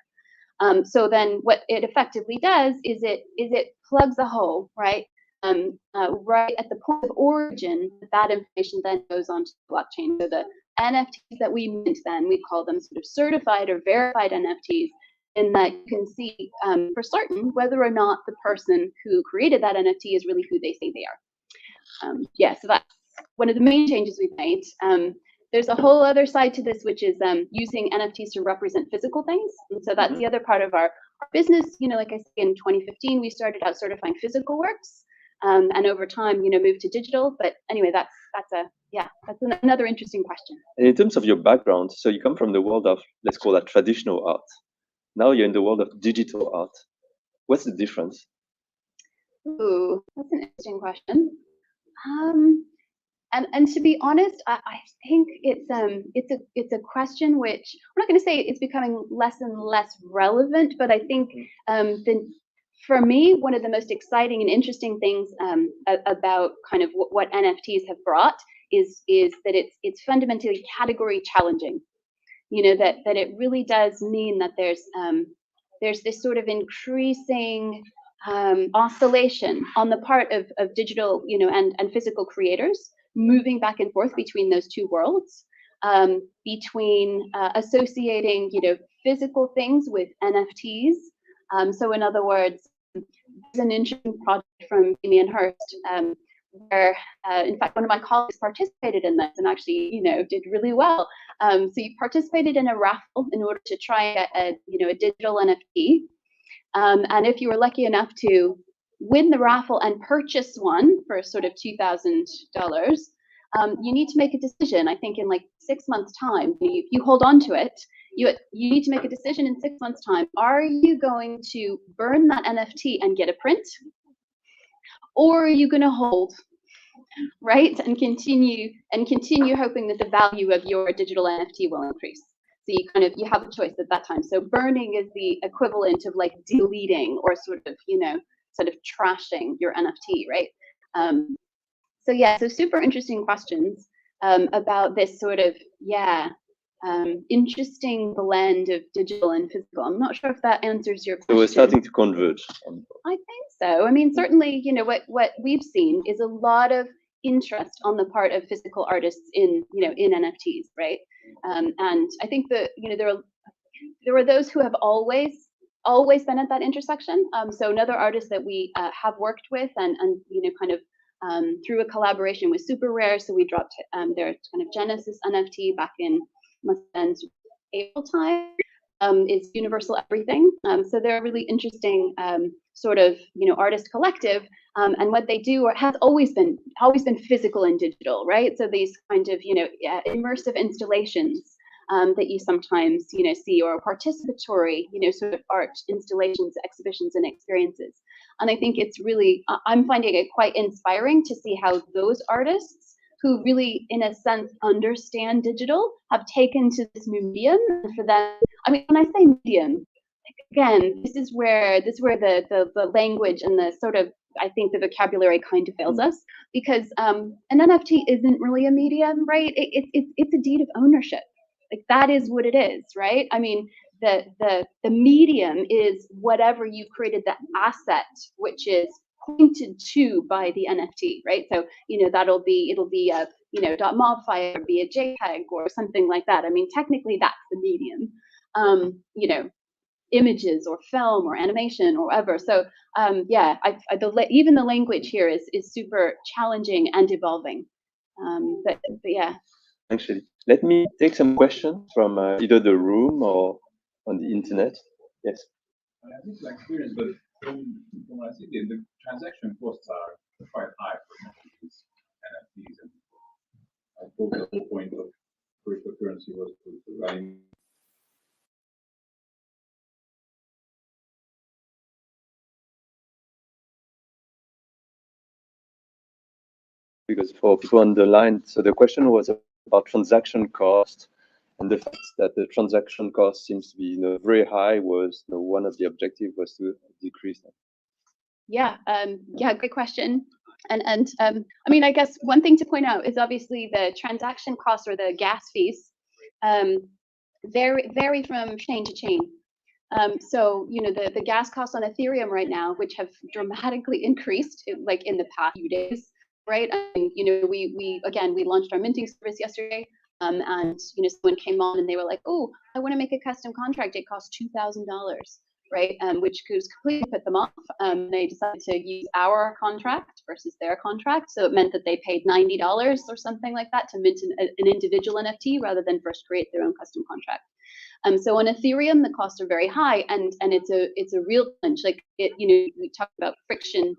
So then what it effectively does is it plugs a hole, right? Right at the point of origin, that information then goes onto the blockchain. So the NFTs that we mint, then we call them sort of certified or verified NFTs, in that you can see for certain whether or not the person who created that NFT is really who they say they are. Yeah, so that's one of the main changes we've made. There's a whole other side to this, which is using NFTs to represent physical things. And so that's the other part of our business. Like I say, in 2015, we started out certifying physical works, and over time, moved to digital. But anyway, that's another interesting question. And in terms of your background, so you come from the world of, let's call that traditional art. Now you're in the world of digital art. What's the difference? Ooh, that's an interesting question. And to be honest, I think it's a question which I'm not going to say it's becoming less and less relevant, but I think for me, one of the most exciting and interesting things about kind of what NFTs have brought is that it's fundamentally category challenging. That it really does mean that there's this sort of increasing oscillation on the part of digital, and physical creators, moving back and forth between those two worlds, between associating, physical things with NFTs. So in other words, there's an interesting project from Damien Hirst, where in fact one of my colleagues participated in this and actually did really well. So you participated in a raffle in order to try and get a digital NFT, and if you were lucky enough to win the raffle and purchase one for sort of $2,000, you need to make a decision. I think in like 6 months' time, you hold on to it. You need to make a decision in 6 months' time. Are you going to burn that NFT and get a print, or are you going to hold, right, and continue hoping that the value of your digital NFT will increase? So you have a choice at that time. So burning is the equivalent of like deleting or sort of trashing your NFT, right? So super interesting questions about this sort of interesting blend of digital and physical. I'm not sure if that answers your question. So we're starting to converge. I think so. I mean, certainly, what we've seen is a lot of interest on the part of physical artists in NFTs, right? And I think that there are those who have always been at that intersection. So another artist that we have worked with and through a collaboration with Super Rare, so we dropped their kind of Genesis NFT back in April time, is Universal Everything. So they're a really interesting sort of artist collective, and what they do has always been physical and digital, right? So these kind of immersive installations that you sometimes see, or participatory sort of art installations, exhibitions, and experiences. And I think it's really, I'm finding it quite inspiring to see how those artists who really, in a sense, understand digital have taken to this new medium. And for them, I mean, when I say medium, again, this is where the language and the sort of, I think the vocabulary kind of fails us, because an NFT isn't really a medium, right? It's a deed of ownership. Like that is what it is, right? I mean, the medium is whatever you created, the asset, which is pointed to by the NFT, right? So it'll be a .mov file, or be a JPEG or something like that. I mean, technically that's the medium. Images or film or animation or whatever. So even the language here is super challenging and evolving. But yeah. Actually, let me take some questions from either the room or on the internet. Yes. I think my experience, but from what I see, the transaction costs are quite high for these NFTs, and I thought the whole point of cryptocurrency was to run. Because for people on the line, so the question was about transaction cost, and the fact that the transaction cost seems to be very high was one of the objectives was to decrease that. Yeah, great question. And I mean, I guess one thing to point out is obviously the transaction costs, or the gas fees, vary from chain to chain. So the gas costs on Ethereum right now, which have dramatically increased like in the past few days, right? I mean, we launched our minting service yesterday, and someone came on and they were like, oh, I want to make a custom contract. It costs $2,000, right? Which could completely put them off. They decided to use our contract versus their contract, so it meant that they paid $90 or something like that to mint an individual NFT rather than first create their own custom contract. So on Ethereum, the costs are very high, and it's a real challenge. Like we talked about friction,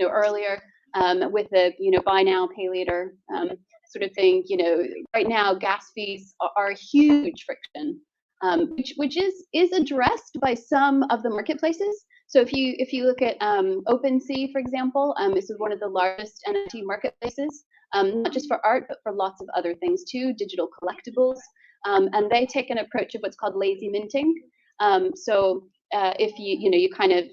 earlier, with the buy now, pay later sort of thing. Right now gas fees are a huge friction, which is addressed by some of the marketplaces. So if you look at OpenSea, for example, this is one of the largest NFT marketplaces, not just for art, but for lots of other things too, digital collectibles. And they take an approach of what's called lazy minting. So if you kind of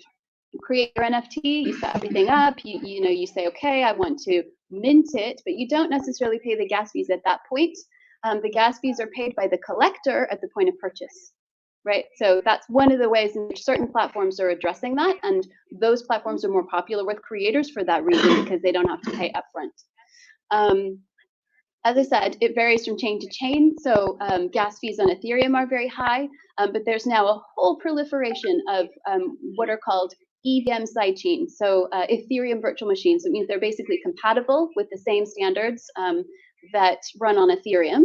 create your NFT, you set everything up, you say, okay, I want to mint it, but you don't necessarily pay the gas fees at that point. The gas fees are paid by the collector at the point of purchase, right? So that's one of the ways in which certain platforms are addressing that, and those platforms are more popular with creators for that reason, because they don't have to pay upfront. As I said, it varies from chain to chain. So gas fees on Ethereum are very high, but there's now a whole proliferation of what are called EVM sidechain, so Ethereum virtual machines. It means they're basically compatible with the same standards that run on Ethereum.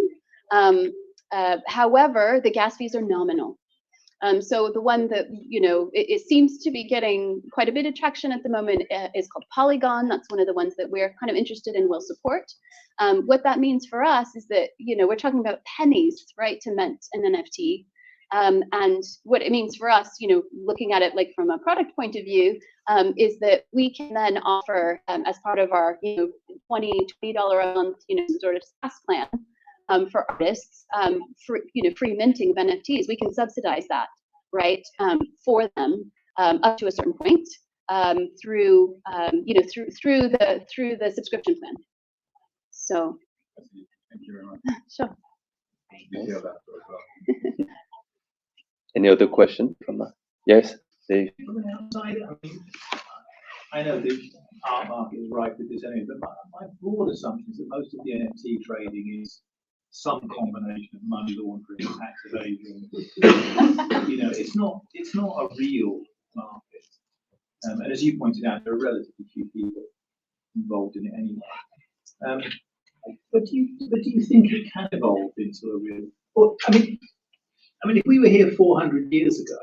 However, the gas fees are nominal. So the one that, it seems to be getting quite a bit of traction at the moment is called Polygon. That's one of the ones that we're kind of interested in, will support. What that means for us is that, we're talking about pennies, right, to mint an NFT. And what it means for us, looking at it like from a product point of view, is that we can then offer as part of our, $20 a month, sort of SaaS plan, for artists, free minting of NFTs, we can subsidize that, right, for them up to a certain point through the subscription plan. So. Thank you very much. Sure. Any other question from yes, Dave? From the outside, I know the art market is ripe with this anyway, but my broad assumption is that most of the NFT trading is some combination of money laundering and tax evasion. It's not a real market. And as you pointed out, there are relatively few people involved in it anyway. But do you think it can evolve into a real? Or, I mean, if we were here 400 years ago,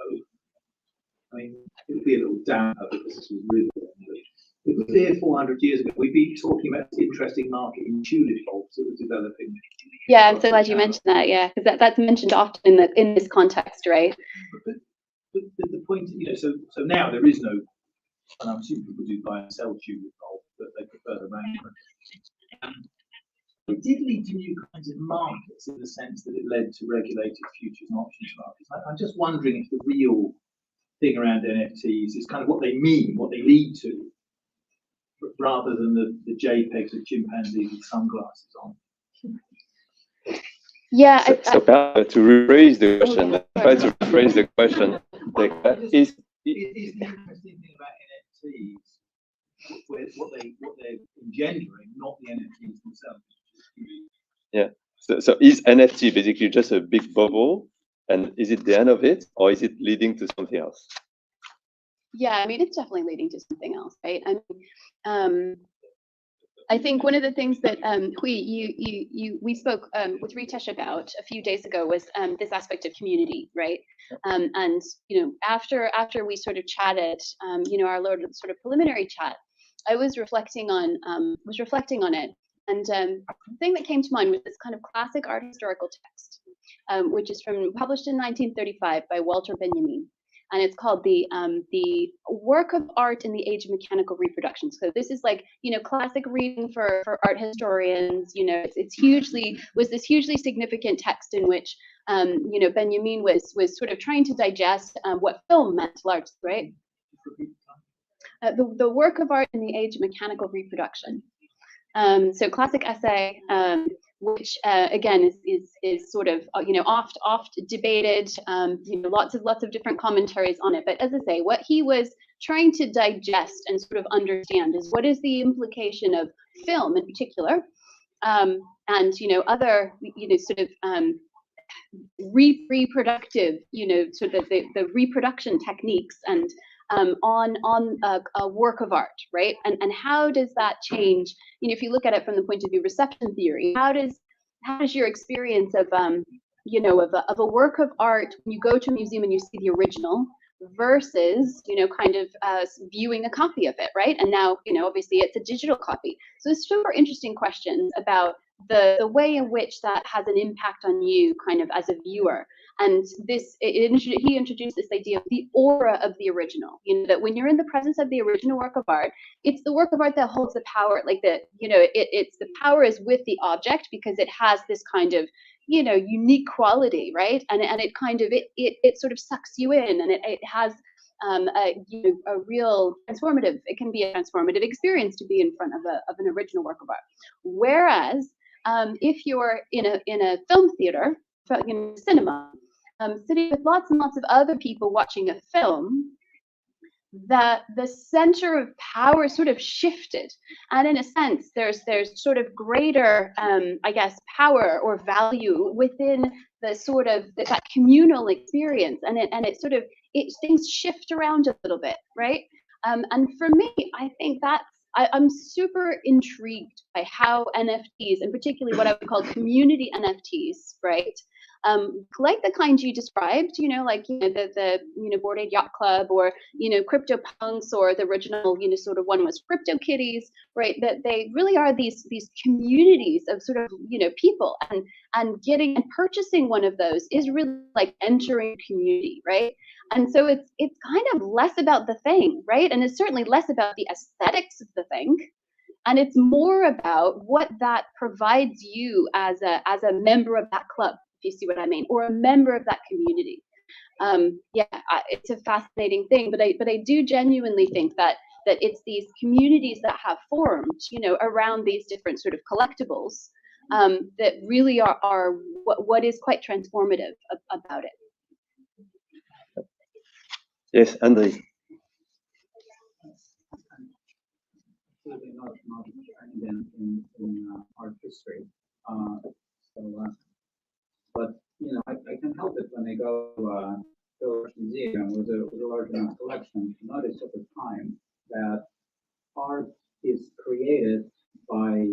it would be a little damper because this was really. If we were here 400 years ago, we'd be talking about this interesting market in tulip bulbs that was developing. Yeah, I'm so glad you mentioned that. Yeah, because that's mentioned often in this context, right? But the point, so now there is no, and I'm assuming people do buy and sell tulip bulbs, but they prefer the management. It did lead to new kinds of markets in the sense that it led to regulated futures and options markets. I'm just wondering if the real thing around NFTs is kind of what they mean, what they lead to, rather than the JPEGs of chimpanzees with sunglasses on. Yeah. So to rephrase the question, try to rephrase the question. Is the interesting thing about NFTs what they're engendering, not the NFTs themselves. Yeah. So is NFT basically just a big bubble, and is it the end of it, or is it leading to something else? Yeah, it's definitely leading to something else, right? I think one of the things that we spoke with Ritesh about a few days ago was this aspect of community, right? And after we sort of chatted, our sort of preliminary chat, I was reflecting on it, and the thing that came to mind was this kind of classic art historical text, which is published in 1935 by Walter Benjamin. And it's called the Work of Art in the Age of Mechanical Reproduction. So this is like, classic reading for art historians. Was this hugely significant text in which, Benjamin was sort of trying to digest what film meant largely, right? The Work of Art in the Age of Mechanical Reproduction. So classic essay, which again is sort of oft debated, lots of different commentaries on it. But as I say, what he was trying to digest and sort of understand is what is the implication of film in particular, and other sort of reproductive, sort of the reproduction techniques and on a work of art, right? And how does that change? If you look at it from the point of view reception theory, how does your experience of of a work of art when you go to a museum and you see the original versus kind of viewing a copy of it, right? And now obviously it's a digital copy. So it's super interesting questions about the way in which that has an impact on you kind of as a viewer. And he introduced this idea of the aura of the original, that when you're in the presence of the original work of art, it's the work of art that holds the power, like it's the power is with the object because it has this kind of, unique quality, right? And it kind of, it sort of sucks you in, and it has a real transformative, it can be a transformative experience to be in front of an original work of art. Whereas if you're in a film theater, cinema, sitting with lots and lots of other people watching a film, that the center of power sort of shifted, and in a sense there's sort of greater I guess power or value within the sort of that communal experience, and it sort of things shift around a little bit, right? And for me, I think I'm super intrigued by how NFTs, and particularly what I would call community NFTs, right? Like the kind you described, like the Bored Ape Yacht Club, or CryptoPunks, or the original sort of one was CryptoKitties, right? That they really are these communities of sort of people, and getting and purchasing one of those is really like entering community, right? And so it's kind of less about the thing, right? And it's certainly less about the aesthetics of the thing, and it's more about what that provides you as a member of that club, if you see what I mean, or a member of that community. It's a fascinating thing, but I do genuinely think that it's these communities that have formed, around these different sort of collectibles, that really are what is quite transformative about it. Yes, Andre. Absolutely not in art history. But I can help it when I go to a museum with a large enough collection to notice over time that art is created by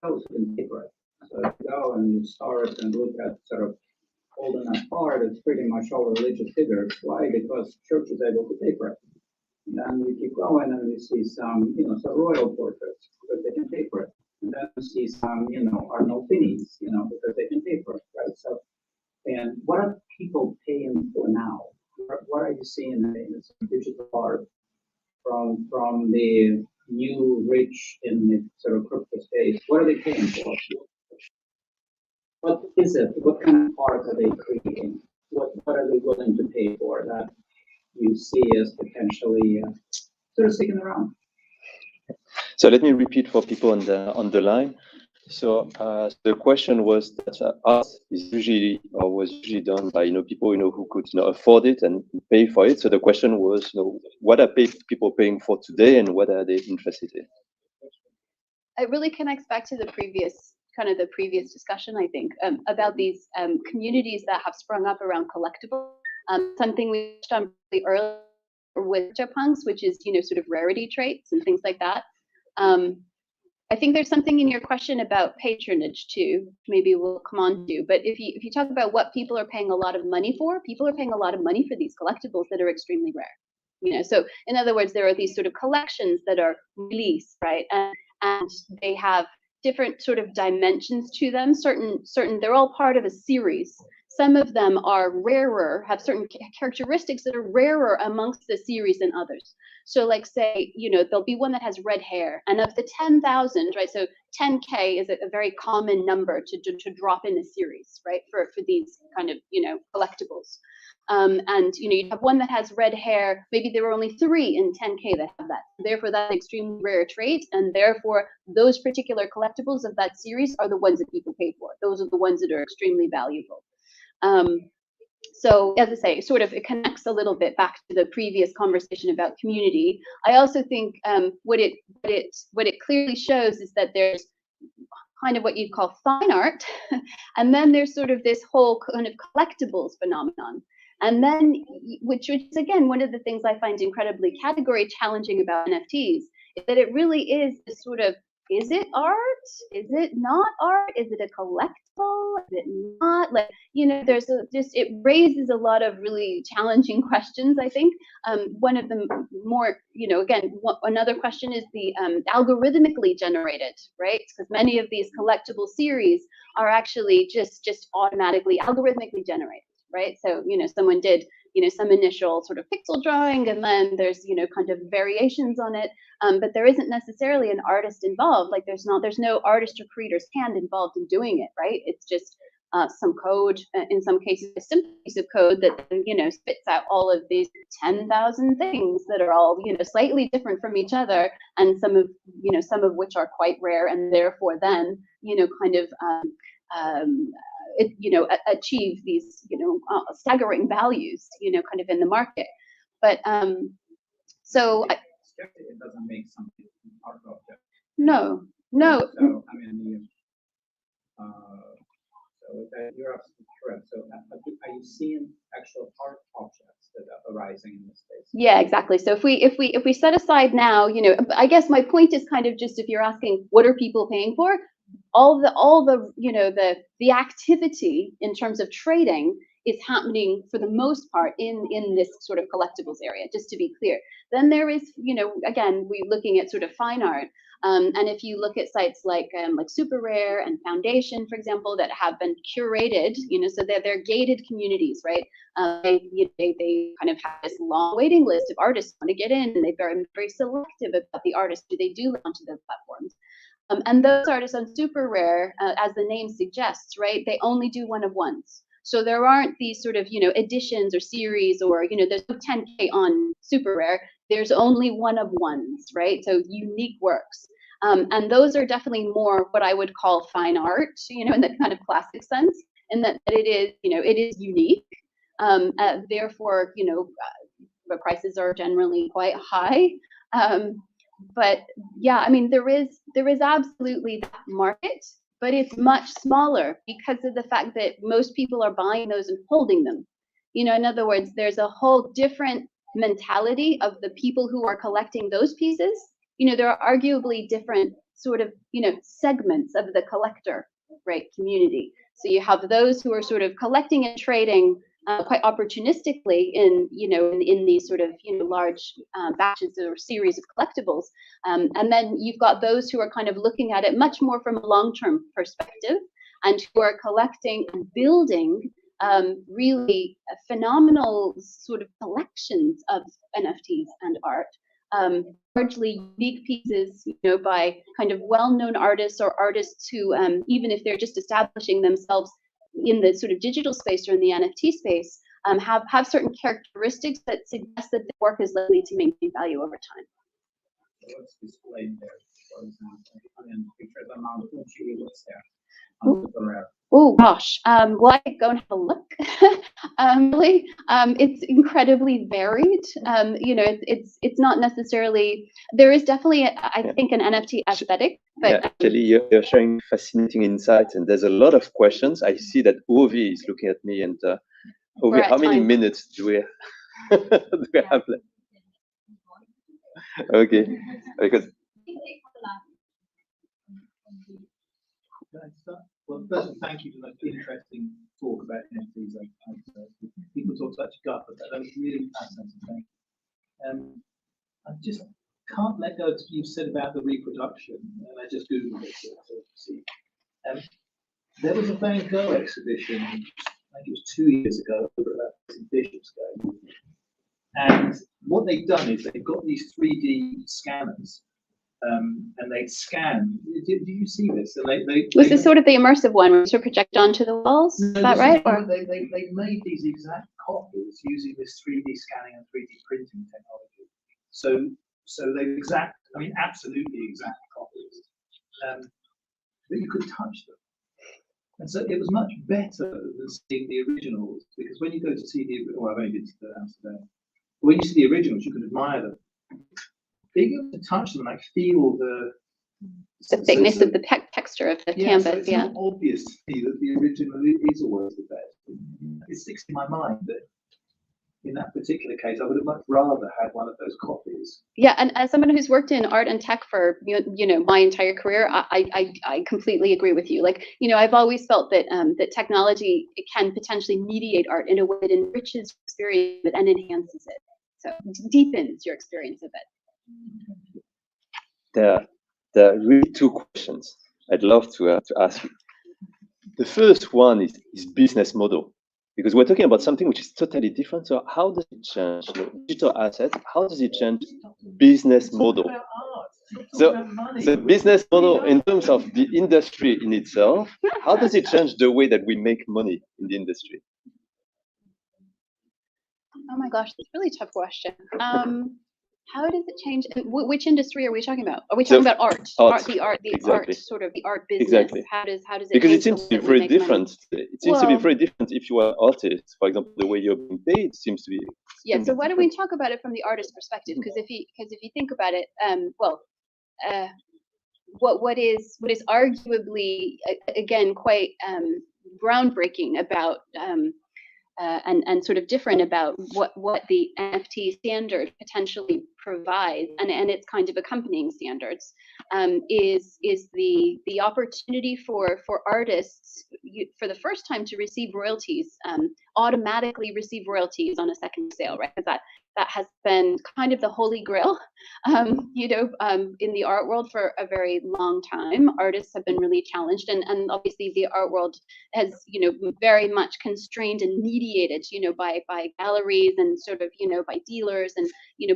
those who can paper it. So if you go and you start and look at sort of old enough art, it's pretty much all religious figures. Why? Because church is able to paper it. And then we keep going and we see some, some royal portraits because they can paper it. And then we see some, Arnolfinis, because they can paper it, right? So, and what are people paying for now? What are you seeing in digital art from the new rich in the sort of crypto space? What are they paying for? What is it? What kind of art are they creating? What are they willing to pay for that you see as potentially sort of sticking around? So let me repeat for people on the line. So the question was that art is usually or was usually done by people who could afford it and pay for it. So the question was, what are people paying for today, and what are they interested in? It really connects back to the previous discussion, I think, about these communities that have sprung up around collectibles. Something we touched on really earlier with CryptoPunks, which is sort of rarity traits and things like that. I think there's something in your question about patronage too, maybe we'll come on to. But if you talk about what people are paying a lot of money for, people are paying a lot of money for these collectibles that are extremely rare. So in other words, there are these sort of collections that are released, right? And they have different sort of dimensions to them. Certain they're all part of a series. Some of them are rarer, have certain characteristics that are rarer amongst the series than others. So like say, there'll be one that has red hair, and of the 10,000, right? So 10K is a very common number to drop in a series, right? For these kind of, collectibles. And you have one that has red hair, maybe there were only 3 in 10K that have that. Therefore, that's an extremely rare trait, and therefore those particular collectibles of that series are the ones that people pay for. Those are the ones that are extremely valuable. So as I say, sort of it connects a little bit back to the previous conversation about community. I also think what it clearly shows is that there's kind of what you'd call fine art, and then there's sort of this whole kind of collectibles phenomenon. And then, which is again one of the things I find incredibly category challenging about NFTs, is that it really is this sort of, is it art? Is it not art? Is it a collectible? Is it not? Like, there's it raises a lot of really challenging questions, I think. One of them more, again, another question is the algorithmically generated, right? Because many of these collectible series are actually just automatically algorithmically generated, right? So, someone did, some initial sort of pixel drawing, and then there's, kind of variations on it. But there isn't necessarily an artist involved. Like there's no artist or creator's hand involved in doing it, right? It's just some code, in some cases, a simple piece of code that spits out all of these 10,000 things that are all slightly different from each other, and some of which are quite rare, and therefore then kind of achieve these staggering values kind of in the market. But so. It doesn't make something art object. No. So I mean, you're absolutely correct. So are you seeing actual art objects that are arising in this space? Yeah, exactly. So if we set aside now, I guess my point is kind of just, if you're asking what are people paying for, all the the activity in terms of trading is happening for the most part in this sort of collectibles area, just to be clear. Then there is, again, we're looking at sort of fine art. And if you look at sites like Super Rare and Foundation, for example, that have been curated, so they're gated communities, right? They kind of have this long waiting list of artists who want to get in, and they're very, very selective about the artists who they do onto the platforms. And those artists on Super Rare, as the name suggests, right, they only do one of ones. So there aren't these sort of, editions or series, or, there's no 10K on Super Rare. There's only one of ones, right? So unique works. And those are definitely more what I would call fine art, in that kind of classic sense, in that it is, it is unique. Therefore, the prices are generally quite high. But yeah, I mean, there is absolutely that market, but it's much smaller because of the fact that most people are buying those and holding them. In other words, there's a whole different mentality of the people who are collecting those pieces. There are arguably different sort of, segments of the collector, right, community. So you have those who are sort of collecting and trading quite opportunistically in these sort of large batches or series of collectibles, and then you've got those who are kind of looking at it much more from a long-term perspective, and who are collecting and building really phenomenal sort of collections of NFTs and art, largely unique pieces, by kind of well-known artists, or artists who, even if they're just establishing themselves in the sort of digital space or in the NFT space, have certain characteristics that suggest that the work is likely to maintain value over time. So what's displayed there, for example? And picture the amount of what's there. Oh gosh, well, I could go and have a look. Really, it's incredibly varied. It's not necessarily. There is definitely, I think, an NFT aesthetic. But yeah, actually, you're sharing fascinating insights, and there's a lot of questions. I see that Ovi is looking at me, and Ovi, how many minutes do we have left? Okay, because. Well, first of all, thank you for that interesting talk about NFTs. People talk such guff, but that was really fascinating. Thank you. I just can't let go of what you said about the reproduction, and I just Googled it to see. There was a Van Gogh exhibition, I think it was 2 years ago, over at Bishopsgate. And what they've done is they've got these 3D scanners. And they scan. Do you see this? And was this sort of the immersive one, where you sort of project onto the walls? Is that right? Or they made these exact copies using this 3D scanning and 3D printing technology. So they absolutely exact copies. But you could touch them. And so it was much better than seeing the originals, because when you go to see I've only been to Amsterdam. When you see the originals, you can admire them. Being able to touch them, feel the thickness of the texture of the canvas. So it's not obvious to me that the original is always the best. It sticks in my mind that in that particular case, I would have much rather had one of those copies. Yeah, and as someone who's worked in art and tech for my entire career, I completely agree with you. I've always felt that that technology can potentially mediate art in a way that enriches your experience and enhances it. So it deepens your experience of it. There are really two questions I'd love to ask you. The first one is business model, because we're talking about something which is totally different. So how does it change digital assets? How does it change business model? So the business model in terms of the industry in itself, how does it change the way that we make money in the industry? Oh my gosh, that's a really tough question. How does it change? Which industry are we talking about? Are we talking about art? The art business. Exactly. How does it? Because it seems to be very different. It seems to be very different if you are an artist. For example, the way you're being paid seems to be. Yeah. So why don't we talk about it from the artist perspective? Because if you think about it, what is arguably again quite groundbreaking about and sort of different about what the NFT standard potentially provides, and its kind of accompanying standards, is the opportunity for artists for the first time to receive royalties, automatically receive royalties on a second sale, right? Because that has been kind of the holy grail, in the art world for a very long time. Artists have been really challenged, and obviously the art world has, very much constrained and mediated, by galleries and sort of, by dealers and,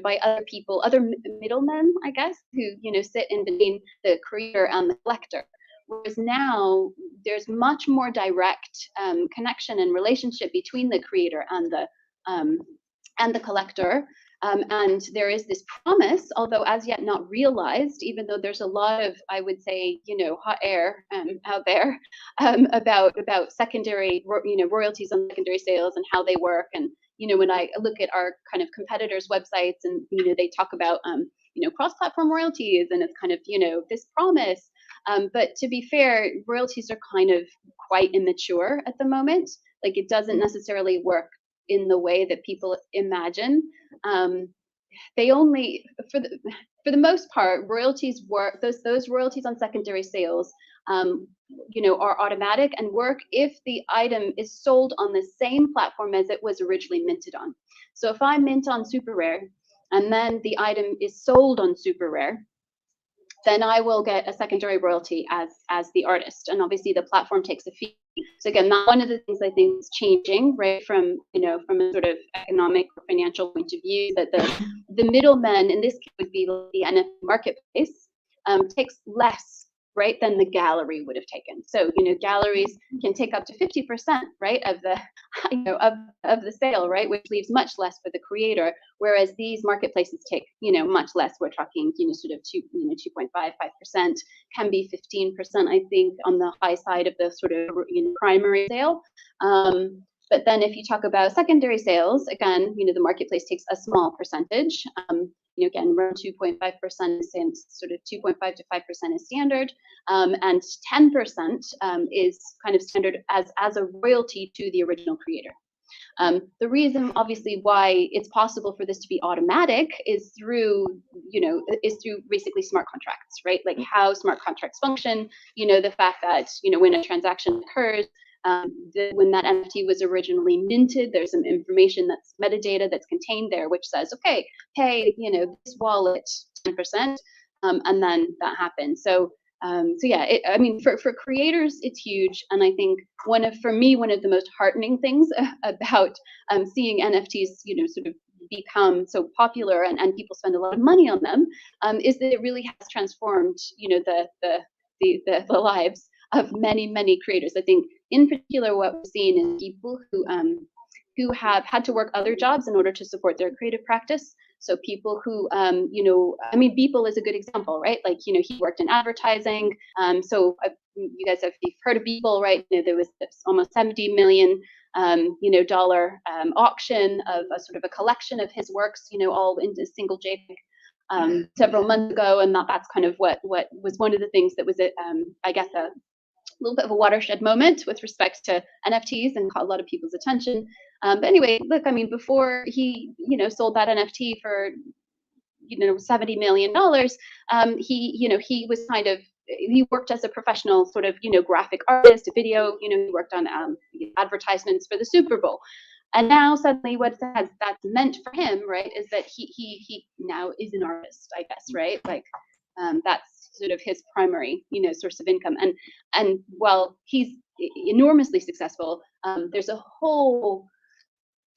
by other people, other middlemen, I guess, who, sit in between the creator and the collector. Whereas now there's much more direct connection and relationship between the creator and the collector. And there is this promise, although as yet not realized, even though there's a lot of, I would say, hot air out there about secondary, royalties on secondary sales and how they work. And, when I look at our kind of competitors' websites and, they talk about, cross-platform royalties, and it's kind of, this promise. But to be fair, royalties are kind of quite immature at the moment. Like, it doesn't necessarily work in the way that people imagine. They only, for the most part, royalties work. Those royalties on secondary sales, are automatic and work if the item is sold on the same platform as it was originally minted on. So if I mint on Super Rare, and then the item is sold on Super Rare, then I will get a secondary royalty as the artist, and obviously the platform takes a fee. So again, that's one of the things I think is changing, right, from from a sort of economic or financial point of view, that the middleman, in this case would be the NFT marketplace, takes less, right, than the gallery would have taken. So galleries can take up to 50%, right, of the of the sale, right, which leaves much less for the creator. Whereas these marketplaces take much less. We're talking sort of 2.5%, can be 15%, I think, on the high side of the sort of primary sale. But then if you talk about secondary sales, again, the marketplace takes a small percentage. Again, around 2.5% is sort of 2.5 to 5% is standard, and 10% is kind of standard as a royalty to the original creator. The reason, obviously, why it's possible for this to be automatic is through basically smart contracts, right? Like how smart contracts function. The fact that when a transaction occurs, when that NFT was originally minted, there's some information that's metadata that's contained there, which says, okay, pay this wallet 10%, and then that happens. So yeah, I mean, for creators, it's huge, and I think one of the most heartening things about seeing NFTs, sort of become so popular and people spend a lot of money on them, is that it really has transformed, the lives of many creators. I think in particular what we've seen is people who have had to work other jobs in order to support their creative practice. So people who, I mean, Beeple is a good example, right? Like, he worked in advertising. So you guys have heard of Beeple, right? There was this almost $70 million, dollar auction of a sort of a collection of his works, all into a single JPEG several months ago. And that's kind of what was one of the things that was, I guess, a little bit of a watershed moment with respect to NFTs and caught a lot of people's attention. But anyway, look, I mean, before he, sold that NFT for, $70 million, he was kind of, he worked as a professional sort of, graphic artist, a video, he worked on advertisements for the Super Bowl. And now suddenly what that's meant for him, right, is that he now is an artist, I guess, right? Like, that's sort of his primary, source of income. And while he's enormously successful, there's a whole,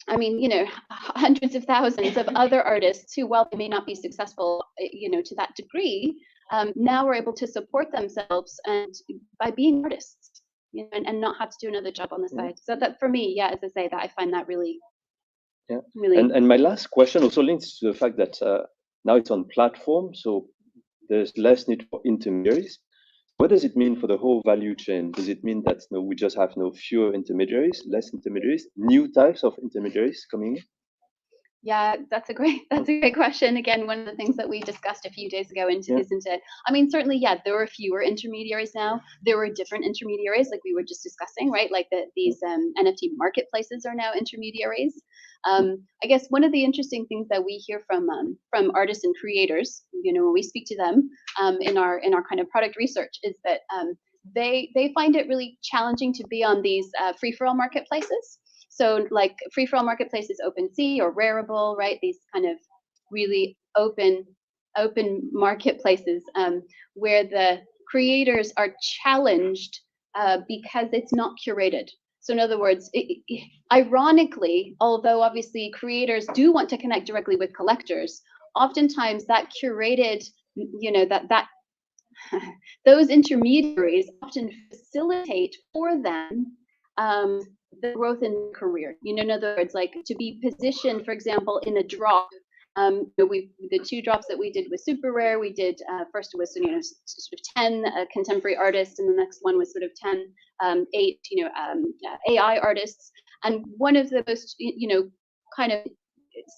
I mean, hundreds of thousands of other artists who, while they may not be successful, to that degree, now are able to support themselves and by being artists, and not have to do another job on the side. So that, for me, yeah, as I say, that I find that really, really. And my last question also links to the fact that now it's on platform, so there's less need for intermediaries. What does it mean for the whole value chain? Does it mean that we just have fewer intermediaries, less intermediaries, new types of intermediaries coming in? Yeah, that's a great question. Again, one of the things that we discussed a few days ago, isn't it? I mean, certainly, yeah, there are fewer intermediaries now. There were different intermediaries, like we were just discussing, right? Like these NFT marketplaces are now intermediaries. I guess one of the interesting things that we hear from artists and creators, when we speak to them in our kind of product research, is that they find it really challenging to be on these free-for-all marketplaces. So like free-for-all marketplaces, OpenSea or Rarible, right? These kind of really open marketplaces where the creators are challenged because it's not curated. So in other words, ironically, although obviously creators do want to connect directly with collectors, oftentimes that curated, that those intermediaries often facilitate for them the growth in their career. In other words, like to be positioned, for example, in a drop. The 2 drops that we did with Super Rare, we did first was sort of 10 contemporary artists, and the next one was sort of 10 8 AI artists. And one of the most kind of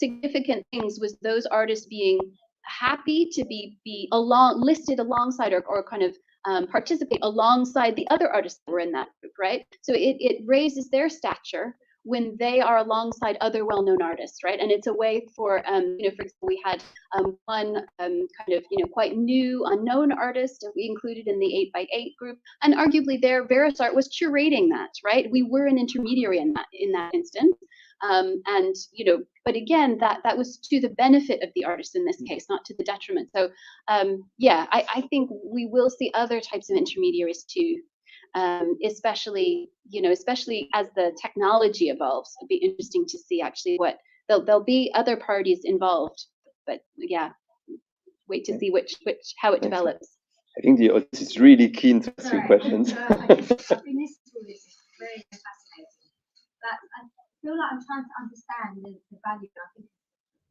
significant things was those artists being happy to be listed alongside or kind of participate alongside the other artists that were in that group, right? So it raises their stature when they are alongside other well-known artists, right? And it's a way for, for example, we had one kind of, quite new, unknown artist that we included in the 8x8 group, and arguably their Verisart was curating that, right? We were an intermediary in that instance. And but again, that was to the benefit of the artist in this case, not to the detriment. So yeah, I think we will see other types of intermediaries too, especially as the technology evolves. It'll be interesting to see actually what there'll be other parties involved. But yeah, wait to see how it develops. I think the audience is really keen to ask you questions. I think this is very fascinating. But I feel like I'm trying to understand the value, I think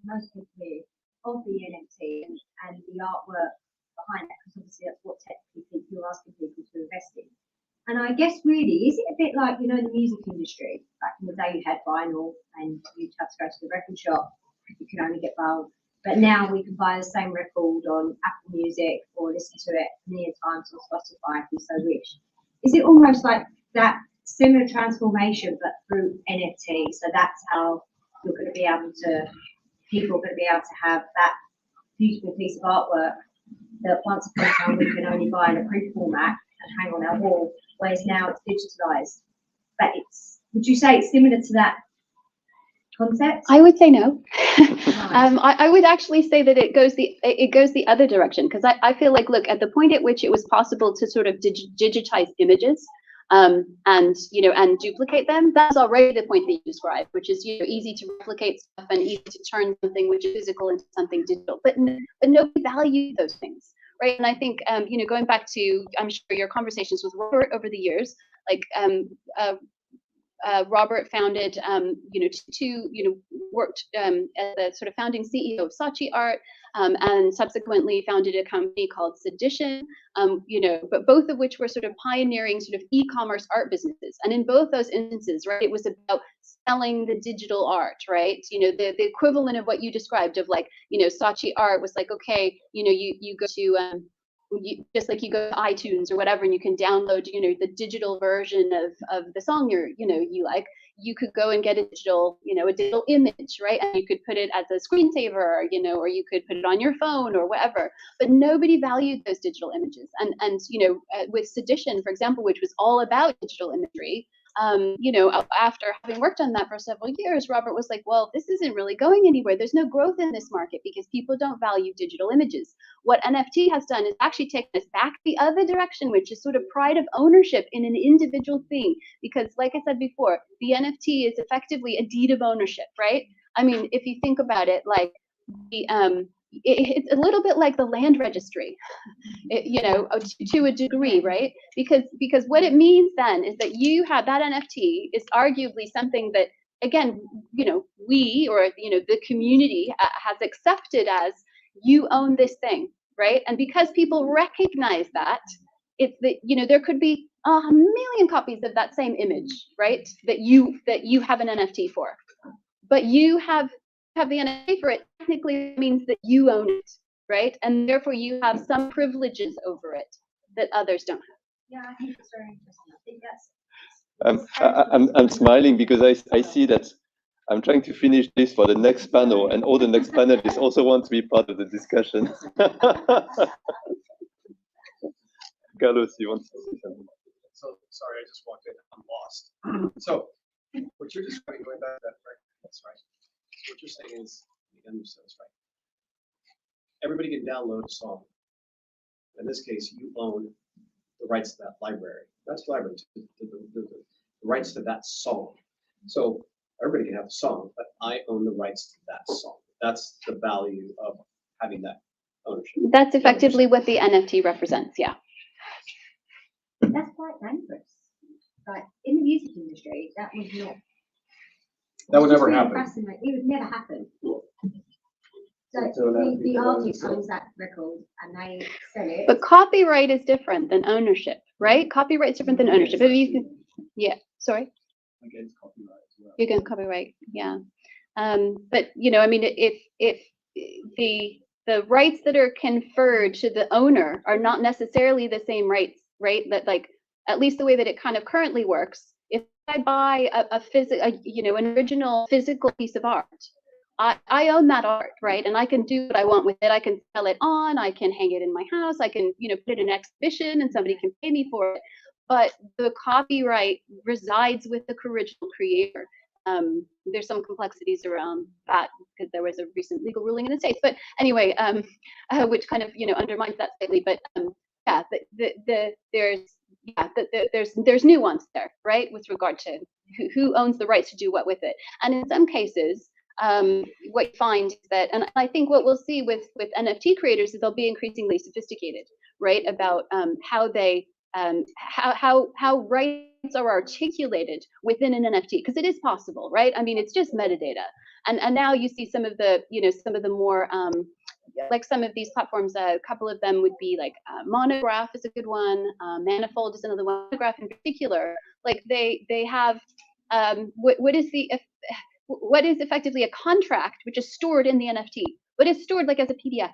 most people here, of the NFT and the artwork behind it, because obviously that's what technically you're asking people to invest in. And I guess really, is it a bit like, the music industry? Back in the day you had vinyl and you'd have to go to the record shop, you could only get vinyl. But now we can buy the same record on Apple Music or listen to it many times on Spotify if we so wish. Is it almost like that similar transformation but through NFT? So that's how you're going to be able to, people are going to be able to have that beautiful piece of artwork that once upon a time we can only buy in a print format and hang on our wall, whereas now it's digitalized. But would you say it's similar to that concept? I would say no. I would actually say that it goes the other direction, because I feel like, look, at the point at which it was possible to sort of digitize images and duplicate them, that's already the point that you described, which is easy to replicate stuff and easy to turn something which is physical into something digital. But nobody valued those things, right? And I think going back to, I'm sure, your conversations with Robert over the years, like Robert founded, worked as the sort of founding CEO of Saatchi Art, and subsequently founded a company called Sedition, but both of which were sort of pioneering sort of e-commerce art businesses. And in both those instances, right, it was about selling the digital art, right? The equivalent of what you described of like, Saatchi Art was like, okay, you go to, just like you go to iTunes or whatever, and you can download, the digital version of the song you like. You could go and get a digital image, right? And you could put it as a screensaver, or you could put it on your phone or whatever. But nobody valued those digital images. And with Sedition, for example, which was all about digital imagery, after having worked on that for several years, Robert was like, well, this isn't really going anywhere. There's no growth in this market because people don't value digital images. What NFT has done is actually taken us back the other direction, which is sort of pride of ownership in an individual thing. Because like I said before, the NFT is effectively a deed of ownership, right? I mean, if you think about it, like it's a little bit like the land registry, to a degree, right? Because what it means then is that you have that NFT is arguably something that, again, we or the community has accepted as you own this thing, right? And because people recognize that, it's that there could be 1,000,000 copies of that same image, right? That you have an NFT for, but you have have the NFT for it, technically means that you own it, right? And therefore you have some privileges over it that others don't have. Yeah, I think it's very interesting. I think that's. I'm smiling because I see that I'm trying to finish this for the next panel, and all the next panelists also want to be part of the discussion. Carlos, you want to say something? So sorry, I just walked in. I'm lost. So what you're describing, going back to that, right? That's right. What you're saying is, again, you said this right. Everybody can download a song. In this case, you own the rights to that library. That's library, the rights to that song. So everybody can have a song, but I own the rights to that song. That's the value of having that ownership. That's effectively what the NFT represents, yeah. That's quite dangerous. Like in the music industry, that would not. That would never happen. It would never happen. So the artist owns that record and they sell it. But copyright is different than ownership, right? Copyright is different than ownership. If you can, yeah, sorry. Against copyright as well. You're against copyright, yeah. But you know, I mean, if the rights that are conferred to the owner are not necessarily the same rights, right? That like at least the way that it kind of currently works. If I buy an original physical piece of art, I own that art, right? And I can do what I want with it. I can sell it on, I can hang it in my house, I can, put it in an exhibition and somebody can pay me for it. But the copyright resides with the original creator. There's some complexities around that because there was a recent legal ruling in the States. But anyway, which kind of, undermines that slightly. But yeah, there's nuance there, right? With regard to who owns the rights to do what with it. And in some cases, what you find is that, and I think what we'll see with NFT creators is they'll be increasingly sophisticated, right, about how they how rights are articulated within an NFT, because it is possible, right? I mean, it's just metadata, and now you see some of the some of the more like some of these platforms. A couple of them would be like Monograph is a good one. Manifold is another one. Monograph in particular, like they have what is effectively a contract which is stored in the NFT, but it's stored like as a PDF,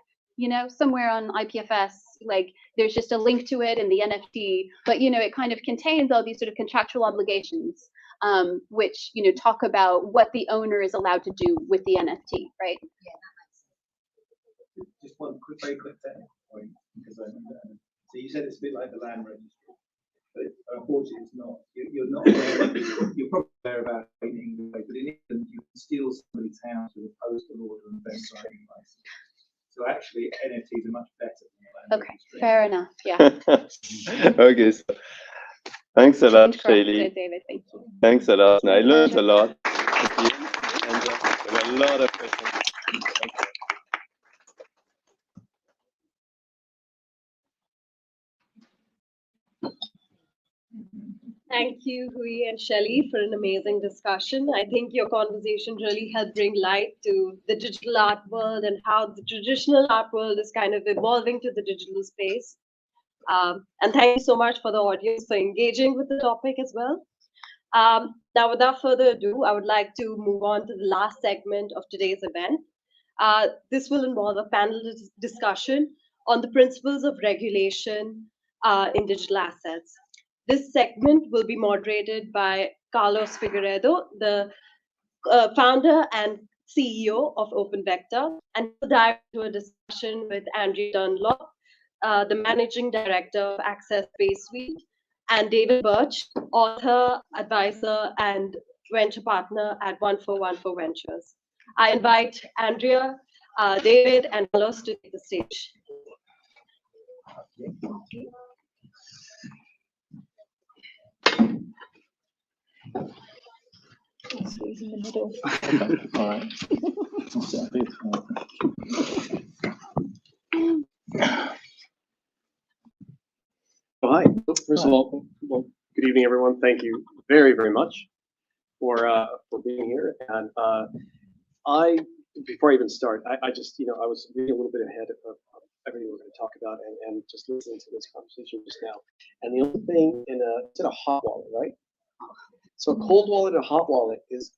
somewhere on IPFS, like there's just a link to it in the NFT, but it kind of contains all these sort of contractual obligations, which talk about what the owner is allowed to do with the NFT, right? Yeah. Just one very quick technical point, because so you said it's a bit like the land registry. But unfortunately, it's not. You're not aware, you're probably aware about it in England, but in England, you can steal somebody's house with a postal order and then driving license. So actually, NFTs are much better than the land registry. Fair enough. Yeah. Okay, so thanks a lot, Correct, Shaylee. David. Thank you. Thanks a lot. I learned a lot. Thank you. And there were a lot of questions. Thank you. Thank you, Hui and Shelley, for an amazing discussion. I think your conversation really helped bring light to the digital art world and how the traditional art world is kind of evolving to the digital space. And thank you so much for the audience for engaging with the topic as well. Now, without further ado, I would like to move on to the last segment of today's event. This will involve a panel discussion on the principles of regulation in digital assets. This segment will be moderated by Carlos Figueiredo, the founder and CEO of OpenVector, and we'll dive into a discussion with Andrea Dunlop, the managing director of Access Space Suite, and David Birch, author, advisor, and venture partner at 1414 Ventures. I invite Andrea, David, and Carlos to take the stage. In the middle. Okay, all right. Well, hi. First of all, good evening, everyone. Thank you very, very much for being here. And before I even start, I just, I was really a little bit ahead of everything we're going to talk about and just listening to this conversation just now. And the only thing it's in a hot wallet, right? So a cold wallet and a hot wallet is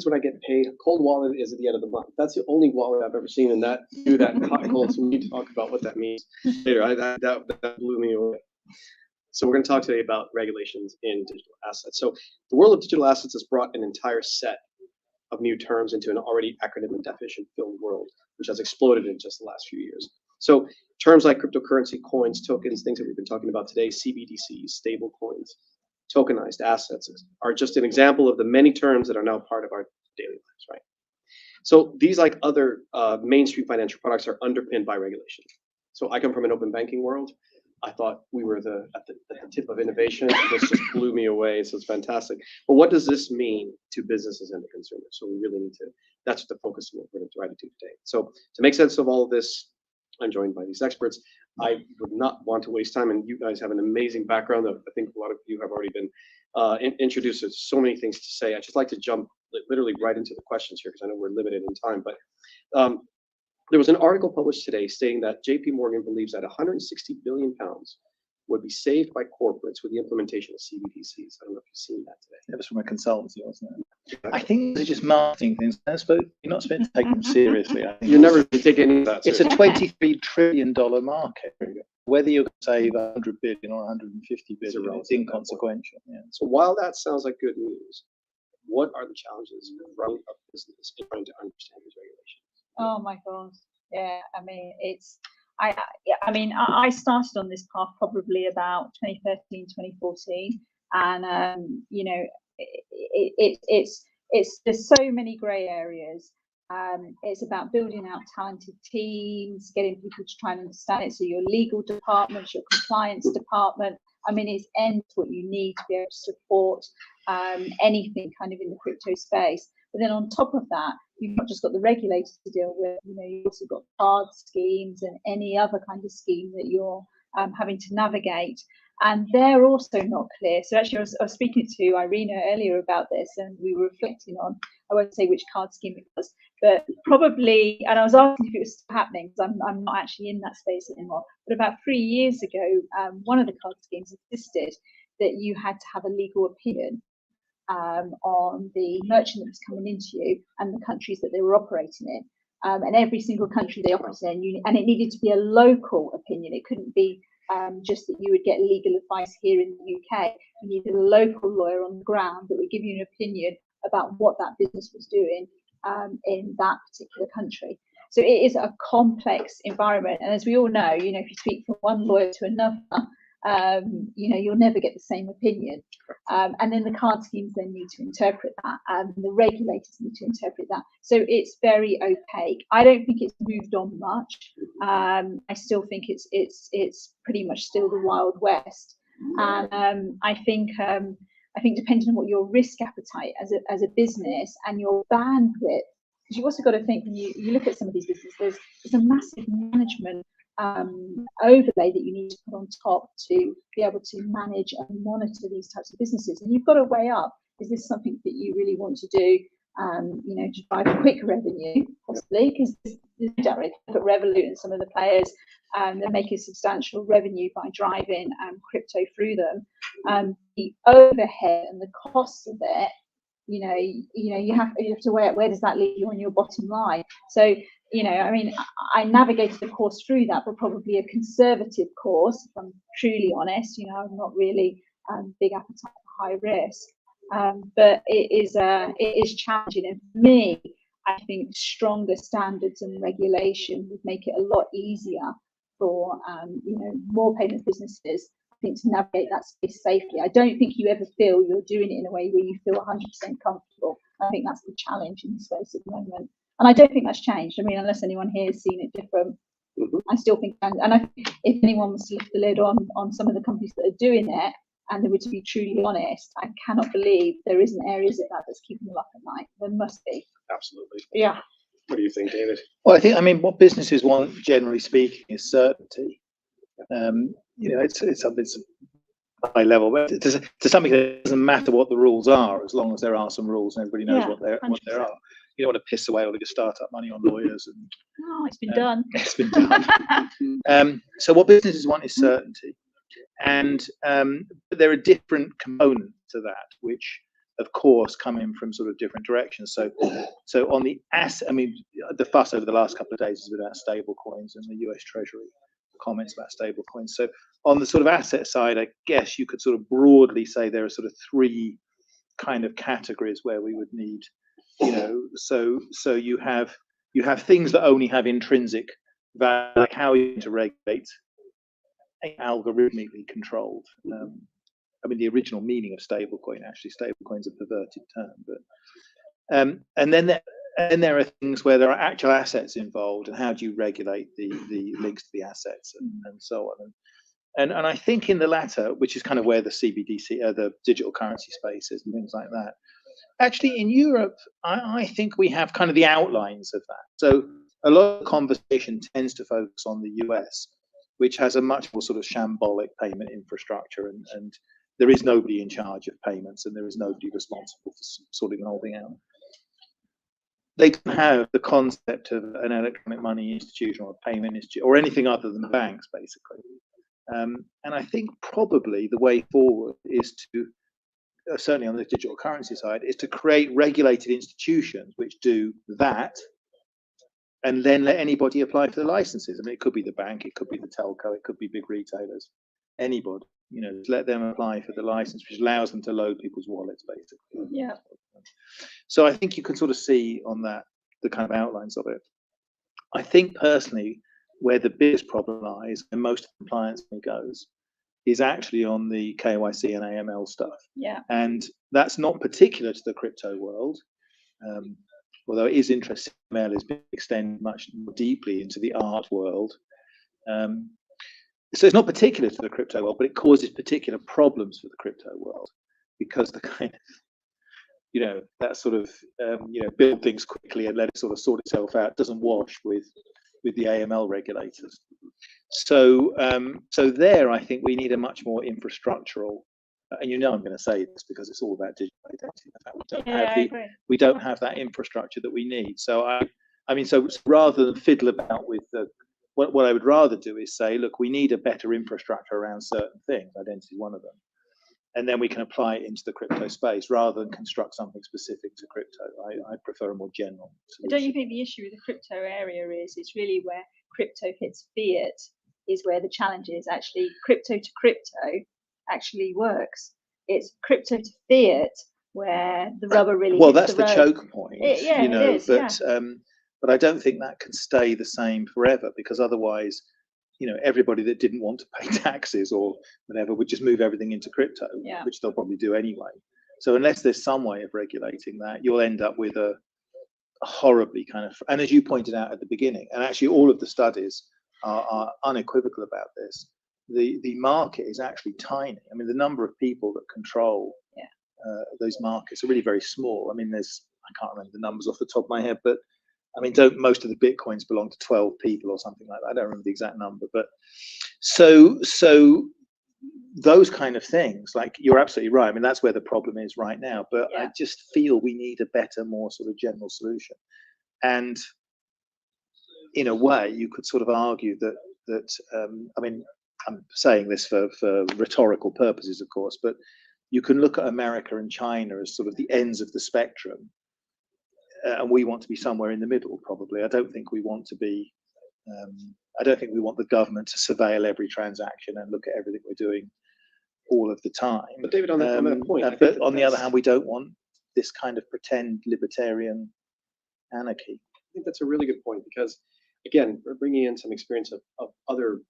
when I get paid. A cold wallet is at the end of the month. That's the only wallet I've ever seen in that do that hot and cold. So we need to talk about what that means later. That blew me away. So we're going to talk today about regulations in digital assets. So the world of digital assets has brought an entire set of new terms into an already acronym and definition-filled world, which has exploded in just the last few years. So terms like cryptocurrency, coins, tokens, things that we've been talking about today, CBDCs, stable coins, tokenized assets are just an example of the many terms that are now part of our daily lives, right? So these, like other mainstream financial products, are underpinned by regulation. So I come from an open banking world. I thought we were at the tip of innovation. This just blew me away. So it's fantastic. But what does this mean to businesses and the consumers? So we really need to, that's the focus of what we're going to try to do today. So to make sense of all of this, I'm joined by these experts. I would not want to waste time, and you guys have an amazing background that I think a lot of you have already been introduced. There's so many things to say. I'd just like to jump literally right into the questions here because I know we're limited in time. But there was an article published today stating that JP Morgan believes that 160 billion pounds would be saved by corporates with the implementation of CBDCs. I don't know if you've seen that today. That was from a consultancy, wasn't it? I think these are just marketing things. You're not supposed to take them seriously. I think you never take any of that seriously. It's a $23 trillion market. Whether you're going to save 100 billion or 150 billion, it's inconsequential. Yeah. So while that sounds like good news, what are the challenges of running a business and trying to understand these regulations? Oh my God. Yeah. I mean, I started on this path probably about 2013, 2014. And, you know, there's so many gray areas. It's about building out talented teams, getting people to try and understand it. So your legal department, your compliance department, I mean, it's what you need to be able to support anything kind of in the crypto space. But then on top of that, you've not just got the regulators to deal with, you know, you've also got card schemes and any other kind of scheme that you're having to navigate. And they're also not clear. So actually, I was speaking to Irina earlier about this, and we were reflecting on, I won't say which card scheme it was, but probably, and I was asking if it was still happening, because I'm not actually in that space anymore. But about 3 years ago, one of the card schemes insisted that you had to have a legal opinion on the merchant that was coming into you and the countries that they were operating in. And every single country they operated in, and it needed to be a local opinion. It couldn't be just that you would get legal advice here in the UK. You needed a local lawyer on the ground that would give you an opinion about what that business was doing in that particular country. So it is a complex environment. And as we all know, you know, if you speak from one lawyer to another, you know, you'll never get the same opinion. And then the card schemes then need to interpret that, and the regulators need to interpret that. So it's very opaque. I don't think it's moved on much. I still think it's pretty much still the Wild West. And I think depending on what your risk appetite as a business and your bandwidth, because you've also got to think when you look at some of these businesses, there's a massive management overlay that you need to put on top to be able to manage and monitor these types of businesses. And you've got to weigh up, is this something that you really want to do, you know, to drive a quick revenue, possibly, because there's no doubt at Revolut and some of the players, they're making substantial revenue by driving crypto through them. The overhead and the costs of it, you have to weigh up, where does that leave you on your bottom line? So, you know, I mean, I navigated a course through that, but probably a conservative course, if I'm truly honest. You know, I'm not really big appetite for high risk, but it is challenging. And for me, I think stronger standards and regulation would make it a lot easier for you know, more payment businesses, I think, to navigate that space safely. I don't think you ever feel you're doing it in a way where you feel 100% comfortable. I think that's the challenge in the space at the moment. And I don't think that's changed. I mean, unless anyone here has seen it different, I still think, and I think if anyone was to lift the lid on some of the companies that are doing it, and they were to be truly honest, I cannot believe there isn't areas of that that's keeping them up at night. There must be. Absolutely. Yeah. What do you think, David? Well, I mean, what businesses want, generally speaking, is certainty. You know, it's something that's high level, but to some extent, it doesn't matter what the rules are, as long as there are some rules and everybody knows what there are. You don't want to piss away all of your startup money on lawyers. And no, it's been done. It's been done. So what businesses want is certainty, and there are different components to that, which of course, come in from sort of different directions. So on the asset, I mean, the fuss over the last couple of days has been about stable coins and the US Treasury comments about stable coins. So on the sort of asset side, I guess you could sort of broadly say there are sort of three kind of categories where we would need, so you have things that only have intrinsic value, like how you to regulate algorithmically controlled. I mean, the original meaning of stablecoin, actually, stablecoin's a perverted term, but and then there are things where there are actual assets involved, and how do you regulate the links to the assets and so on. And I think in the latter, which is kind of where the CBDC, the digital currency space is, and things like that. Actually, in Europe, I think we have kind of the outlines of that. So a lot of conversation tends to focus on the US, which has a much more sort of shambolic payment infrastructure, and there is nobody in charge of payments, and there is nobody responsible for sorting the whole thing out. They don't have the concept of an electronic money institution or a payment institution or anything other than banks, basically. And I think probably the way forward is to, certainly on the digital currency side, is to create regulated institutions which do that, and then let anybody apply for the licenses. I mean, it could be the bank, it could be the telco, it could be big retailers, anybody. Just let them apply for the license, which allows them to load people's wallets, basically. Yeah. So I think you can sort of see on that the kind of outlines of it. I think personally, where the biggest problem lies, and most compliance goes, is actually on the KYC and AML stuff. Yeah. And that's not particular to the crypto world, although it is interesting. AML has been extended much more deeply into the art world. So it's not particular to the crypto world, but it causes particular problems for the crypto world, because the kind of, that sort of, build things quickly and let it sort of sort itself out doesn't wash with the AML regulators. So there, I think we need a much more infrastructural, and I'm going to say this because it's all about digital identity. In fact, we don't have that infrastructure that we need. So I mean, so rather than fiddle about with what I would rather do is say, look, we need a better infrastructure around certain things. Identity is one of them. And then we can apply it into the crypto space rather than construct something specific to crypto. I prefer a more general solution. Don't you think the issue with the crypto area is it's really where crypto hits fiat is where the challenge is? Actually, crypto to crypto actually works. It's crypto to fiat where the rubber really hits that's the choke point. It is, but I don't think that can stay the same forever, because otherwise, everybody that didn't want to pay taxes or whatever would just move everything into crypto, which they'll probably do anyway. So unless there's some way of regulating that, you'll end up with a horribly kind of, and as you pointed out at the beginning, and actually all of the studies are unequivocal about this, the market is actually tiny. I mean, the number of people that control those markets are really very small. I mean, I can't remember the numbers off the top of my head, but I mean, don't most of the Bitcoins belong to 12 people or something like that? I don't remember the exact number, but so those kind of things, like, you're absolutely right. I mean, that's where the problem is right now, but I just feel we need a better, more sort of general solution. And in a way, you could sort of argue that I mean, I'm saying this for rhetorical purposes, of course, but you can look at America and China as sort of the ends of the spectrum. And we want to be somewhere in the middle, probably. I don't think we want to be. I don't think we want the government to surveil every transaction and look at everything we're doing all of the time. But David, on that point, but on the other hand, we don't want this kind of pretend libertarian anarchy. I think that's a really good point, because, again, we're bringing in some experience of other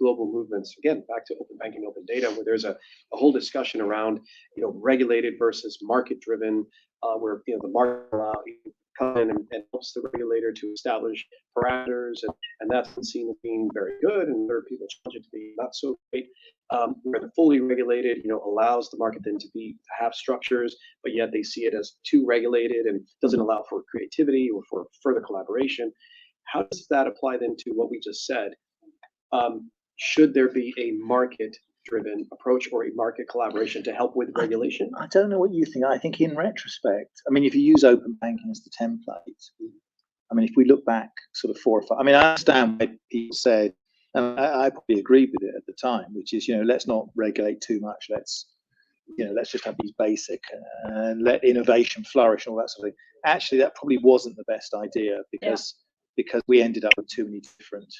global movements. Again, back to open banking, open data, where there's a whole discussion around regulated versus market-driven, where the market allows you to come in and helps the regulator to establish parameters, and that's been seen as being very good, and there are people challenge it to be not so great. Where the fully regulated allows the market then to have structures, but yet they see it as too regulated and doesn't allow for creativity or for further collaboration. How does that apply then to what we just said? Should there be a market-driven approach or a market collaboration to help with regulation? I don't know what you think. I think in retrospect, I mean, if you use open banking as the template, I mean, if we look back sort of 4 or 5, I mean, I understand why people said, and I probably agreed with it at the time, which is, let's not regulate too much. Let's let's just have these basic and let innovation flourish and all that sort of thing. Actually, that probably wasn't the best idea because we ended up with too many different,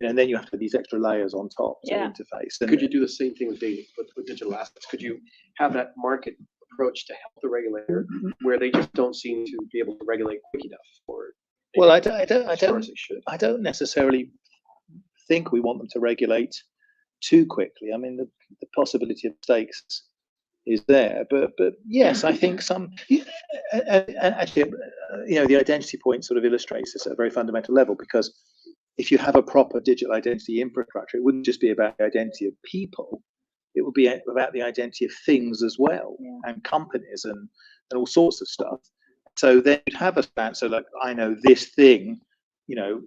and then you have to have these extra layers on top to interface. And could you do the same thing with data, with digital assets? Could you have that market approach to help the regulator where they just don't seem to be able to regulate quick enough? Well, I don't necessarily think we want them to regulate too quickly. I mean, the possibility of mistakes is there, but yes, I think some. Actually, the identity point sort of illustrates this at a very fundamental level, because if you have a proper digital identity infrastructure, it wouldn't just be about the identity of people; it would be about the identity of things as well, and companies and all sorts of stuff. So then you'd have a span. So like, I know this thing,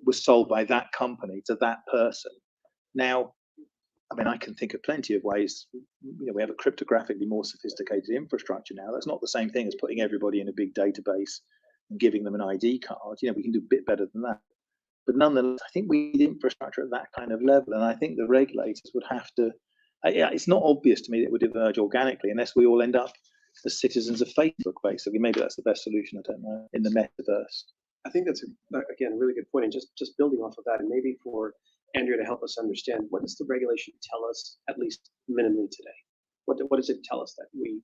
was sold by that company to that person. Now, I mean, I can think of plenty of ways. We have a cryptographically more sophisticated infrastructure now. That's not the same thing as putting everybody in a big database and giving them an ID card. We can do a bit better than that. But nonetheless, I think we need infrastructure at that kind of level. And I think the regulators would have to, it's not obvious to me that it would diverge organically unless we all end up as citizens of Facebook, basically. Maybe that's the best solution, I don't know, in the metaverse. I think that's, again, a really good point. And just building off of that, and maybe for Andrea to help us understand, what does the regulation tell us, at least minimally today? What does it tell us that we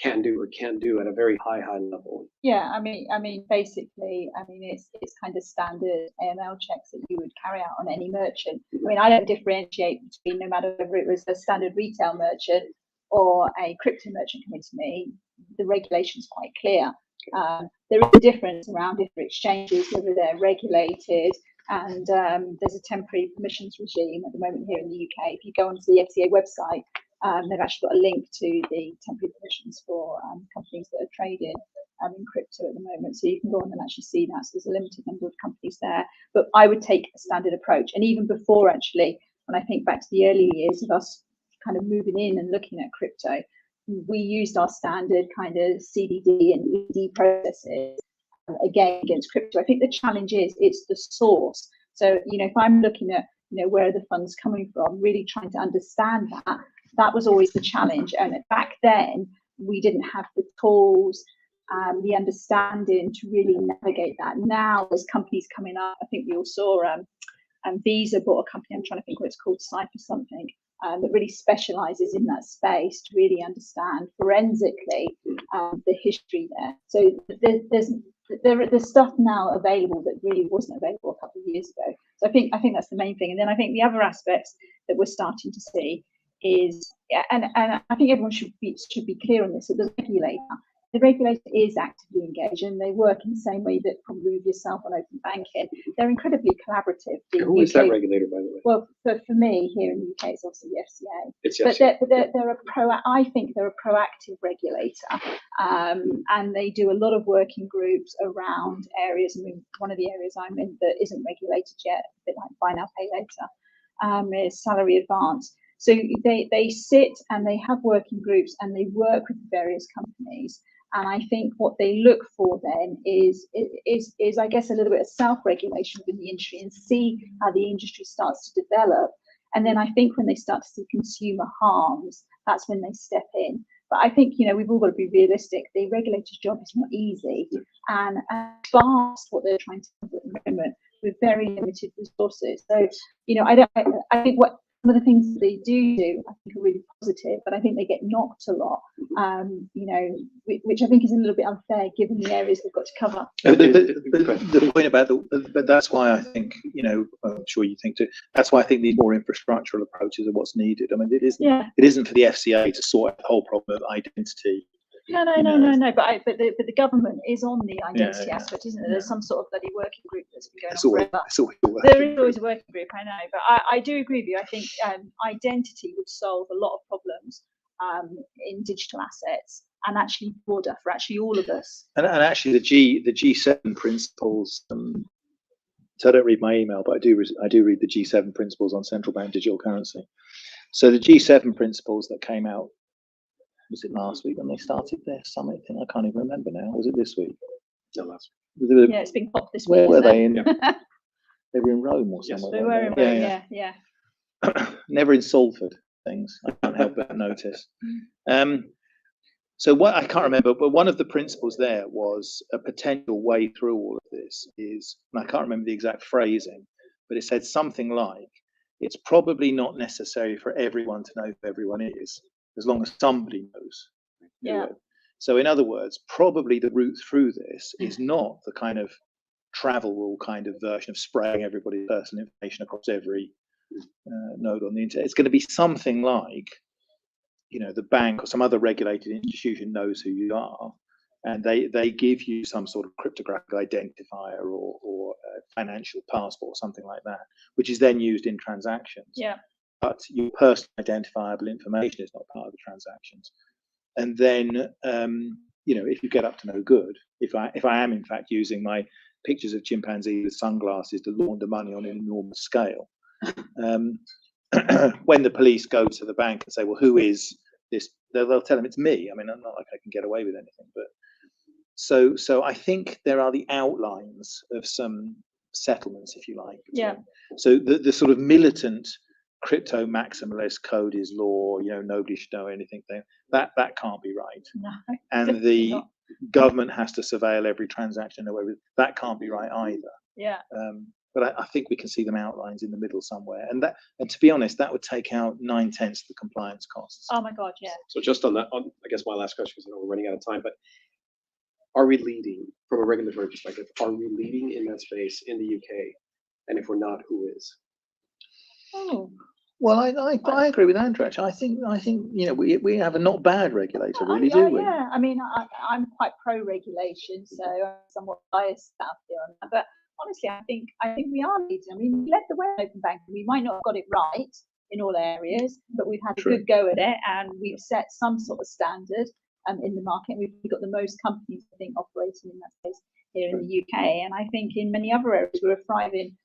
can do or can do at a very high level? Yeah, I mean, basically, it's kind of standard AML checks that you would carry out on any merchant. I mean, I don't differentiate between, no matter whether it was a standard retail merchant or a crypto merchant coming to me, the regulation's quite clear. There is a difference around different exchanges, whether they're regulated, and there's a temporary permissions regime at the moment here in the UK. If you go onto the FCA website, they've actually got a link to the temporary permissions for companies that are trading in crypto at the moment. So you can go on and actually see that. So there's a limited number of companies there. But I would take a standard approach. And even before, actually, when I think back to the early years of us kind of moving in and looking at crypto, we used our standard kind of CDD and ED processes again against crypto. I think the challenge is it's the source. So, if I'm looking at, where are the funds coming from, really trying to understand that was always the challenge. And back then, we didn't have the tools, the understanding to really navigate that. Now, there's companies coming up. I think we all saw Visa bought a company, I'm trying to think what it's called, Cypher something, that really specializes in that space to really understand forensically the history there. So there's stuff now available that really wasn't available a couple of years ago. So I think that's the main thing. And then I think the other aspects that we're starting to see is, and I think everyone should be clear on this, that the regulator is actively engaged, and they work in the same way that probably with yourself on open banking. They're incredibly collaborative. Who is that regulator, by the way? Well, for me here in the UK, it's obviously the FCA. It's the FCA. But I think they're a proactive regulator, and they do a lot of working groups around areas. I mean, one of the areas I'm in that isn't regulated yet, a bit like buy now, pay later, is salary advance. So they sit and they have working groups and they work with various companies. And I think what they look for then is I guess a little bit of self-regulation within the industry and see how the industry starts to develop. And then I think when they start to see consumer harms, that's when they step in. But I think, we've all got to be realistic. The regulator's job is not easy, and vast what they're trying to do at the moment with very limited resources. So, I think what some of the things that they do, I think, are really positive, but I think they get knocked a lot, which I think is a little bit unfair given the areas they've got to cover. The point about but that's why I think, I'm sure you think too, that's why I think these more infrastructural approaches are what's needed. I mean, it isn't for the FCA to sort out the whole problem of identity. No. But the government is on the identity aspect, isn't it? There's some sort of bloody working group that's been going on forever. There is always a working group, I know. But I do agree with you. I think identity would solve a lot of problems in digital assets, and actually broader for actually all of us. And actually, the G7 principles. So I don't read my email, but I do read the G7 principles on central bank digital currency. So the G7 principles that came out. Was it last week when they started their summit thing? I can't even remember now. Was it this week? No, last week. Yeah, it's been popped this Where week. were they? They were in Rome or somewhere. Yes, they were in Rome, yeah. Never in Salford, things. I can't help but notice. So what I can't remember, but one of the principles there was a potential way through all of this is, and I can't remember the exact phrasing, but it said something like, it's probably not necessary for everyone to know who everyone is, as long as somebody knows. Yeah. So in other words, probably the route through this is not the kind of travel rule kind of version of spraying everybody's personal information across every node on the internet. It's going to be something like, the bank or some other regulated institution knows who you are, and they give you some sort of cryptographic identifier or financial passport or something like that, which is then used in transactions. Yeah. But your personal identifiable information is not part of the transactions. And then, if you get up to no good, if I am in fact using my pictures of chimpanzees with sunglasses to launder money on an enormous scale, when the police go to the bank and say, well, who is this? They'll tell them it's me. I mean, I'm not like I can get away with anything, but so I think there are the outlines of some settlements, if you like. Yeah. So the sort of militant crypto maximalist code is law, nobody should know anything there. That can't be right. No, and the government has to surveil every transaction. That can't be right either. Yeah. But I think we can see them outlines in the middle somewhere. And to be honest, that would take out 9/10 of the compliance costs. Oh my God, yeah. So just on that, I guess my last question, because we're running out of time, but are we leading from a regulatory perspective? Are we leading in that space in the UK? And if we're not, who is? Oh. Well, I agree with Andrew. Actually, I think we have a not bad regulator, really, do we? Yeah, I mean, I'm quite pro-regulation, so I'm somewhat biased out there on that. But honestly, I think we are leading. I mean, we led the way on open banking. We might not have got it right in all areas, but we've had a good go at it, and we've set some sort of standard in the market. We've got the most companies, I think, operating in that space here in the UK, and I think in many other areas we're a thriving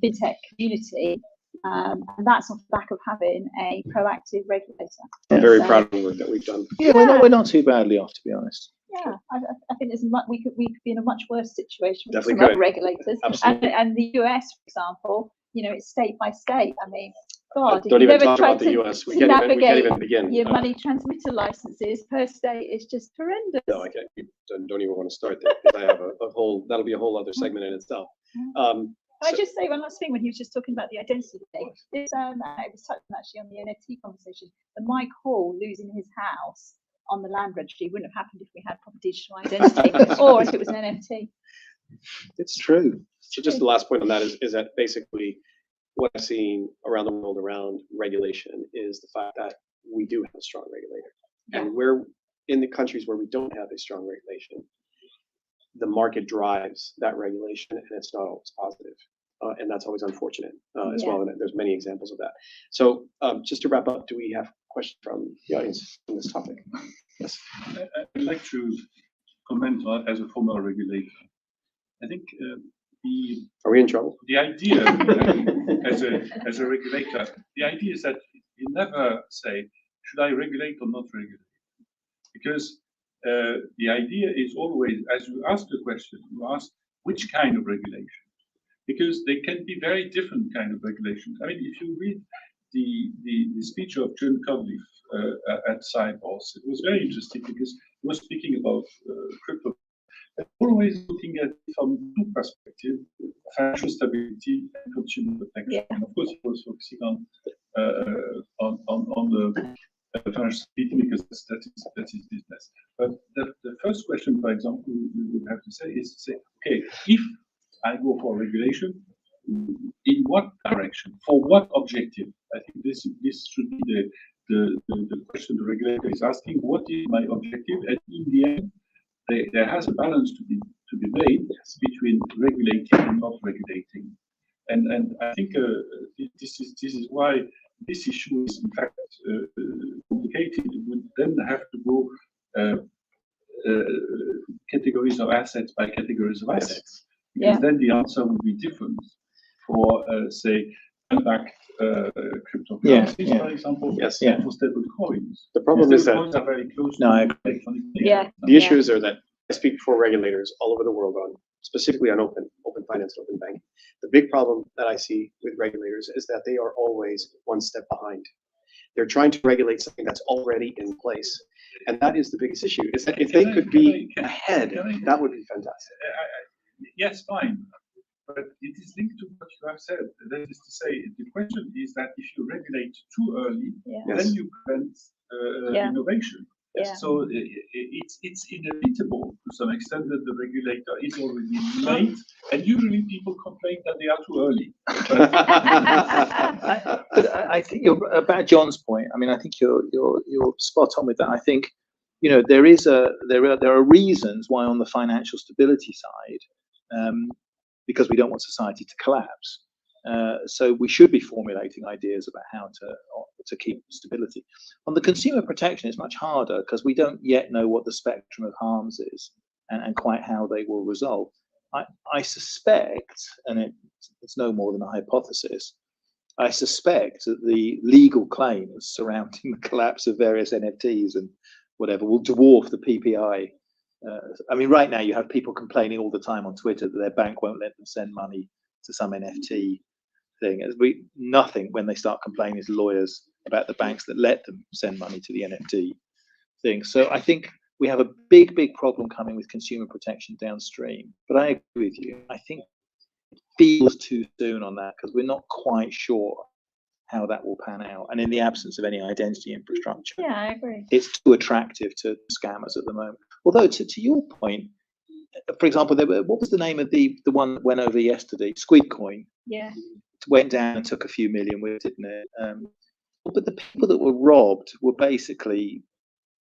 fintech community. And that's off the back of having a proactive regulator. I'm very proud of the work that we've done. Yeah, we're not too badly off, to be honest. Yeah, I think we could be in a much worse situation with Definitely some other regulators. Absolutely. And the US, for example, it's state by state. I mean, God, Don't if you even ever talk tried about the to US. We can't even begin. your money transmitter licenses per state is just horrendous. No, I can't. Don't even want to start there, because I have that'll be a whole other segment in itself. Can I just say one last thing when he was just talking about the identity thing? This it was touched on actually on the NFT conversation. The Mike Hall losing his house on the land registry wouldn't have happened if we had proper digital identity or if it was an NFT. It's true. So just the last point on that is that basically what I've seen around the world around regulation is the fact that we do have a strong regulator. Yeah. And we're in the countries where we don't have a strong regulation, the market drives that regulation, and it's not always positive. And that's always unfortunate as well. And there's many examples of that. So just to wrap up, do we have questions from the audience on this topic? Yes. I'd like to comment on as a former regulator. I think Are we in trouble? The idea as a regulator, the idea is that you never say, should I regulate or not regulate? Because the idea is always, as you ask the question, you ask which kind of regulation, because they can be very different kind of regulations. I mean, if you read the speech of John Cunliffe at Cyborgs, it was very interesting because he was speaking about crypto, and always looking at it from two perspectives: financial stability and consumer protection. Yeah. And of course, he was focusing on the financial stability because that is business. But the first question, for example, we would have to say is okay, if I go for regulation, in what direction, for what objective? I think this should be the question the regulator is asking. What is my objective? And in the end, there has a balance to be made between regulating and not regulating. And I think this is why this issue is in fact complicated. It would then have to go categories of assets by categories of assets. Because then the answer would be different for, say, unbacked cryptocurrencies, for example, for stable coins. The problem is that coins are very close to electronic data. The issues are that I speak for regulators all over the world specifically on open finance and open banking. The big problem that I see with regulators is that they are always one step behind. They're trying to regulate something that's already in place. And that is the biggest issue, is that if they could be ahead, that would be fantastic. Yes, fine. But it is linked to what you have said. That is to say, the question is that if you regulate too early, then you prevent innovation. So it's inevitable to some extent that the regulator is already late, and usually people complain that they are too early. But I think you're about John's point. I mean, I think you're spot on with that. I think, you know, there are reasons why on the financial stability side, because we don't want society to collapse. So we should be formulating ideas about how to keep stability. On the consumer protection, it's much harder because we don't yet know what the spectrum of harms is and quite how they will resolve. I suspect, and it's no more than a hypothesis, I suspect that the legal claims surrounding the collapse of various NFTs and whatever will dwarf the PPI. I mean, right now you have people complaining all the time on Twitter that their bank won't let them send money to some NFT thing. Nothing when they start complaining to lawyers about the banks that let them send money to the NFT thing. So I think we have a big problem coming with consumer protection downstream. But I agree with you. I think it feels too soon on that because we're not quite sure how that will pan out. And in the absence of any identity infrastructure, I agree. It's too attractive to scammers at the moment. Although to your point, for example, what was the name of the one that went over yesterday? Squidcoin. Yeah. Went down and took a few million with it, didn't it? But the people that were robbed were basically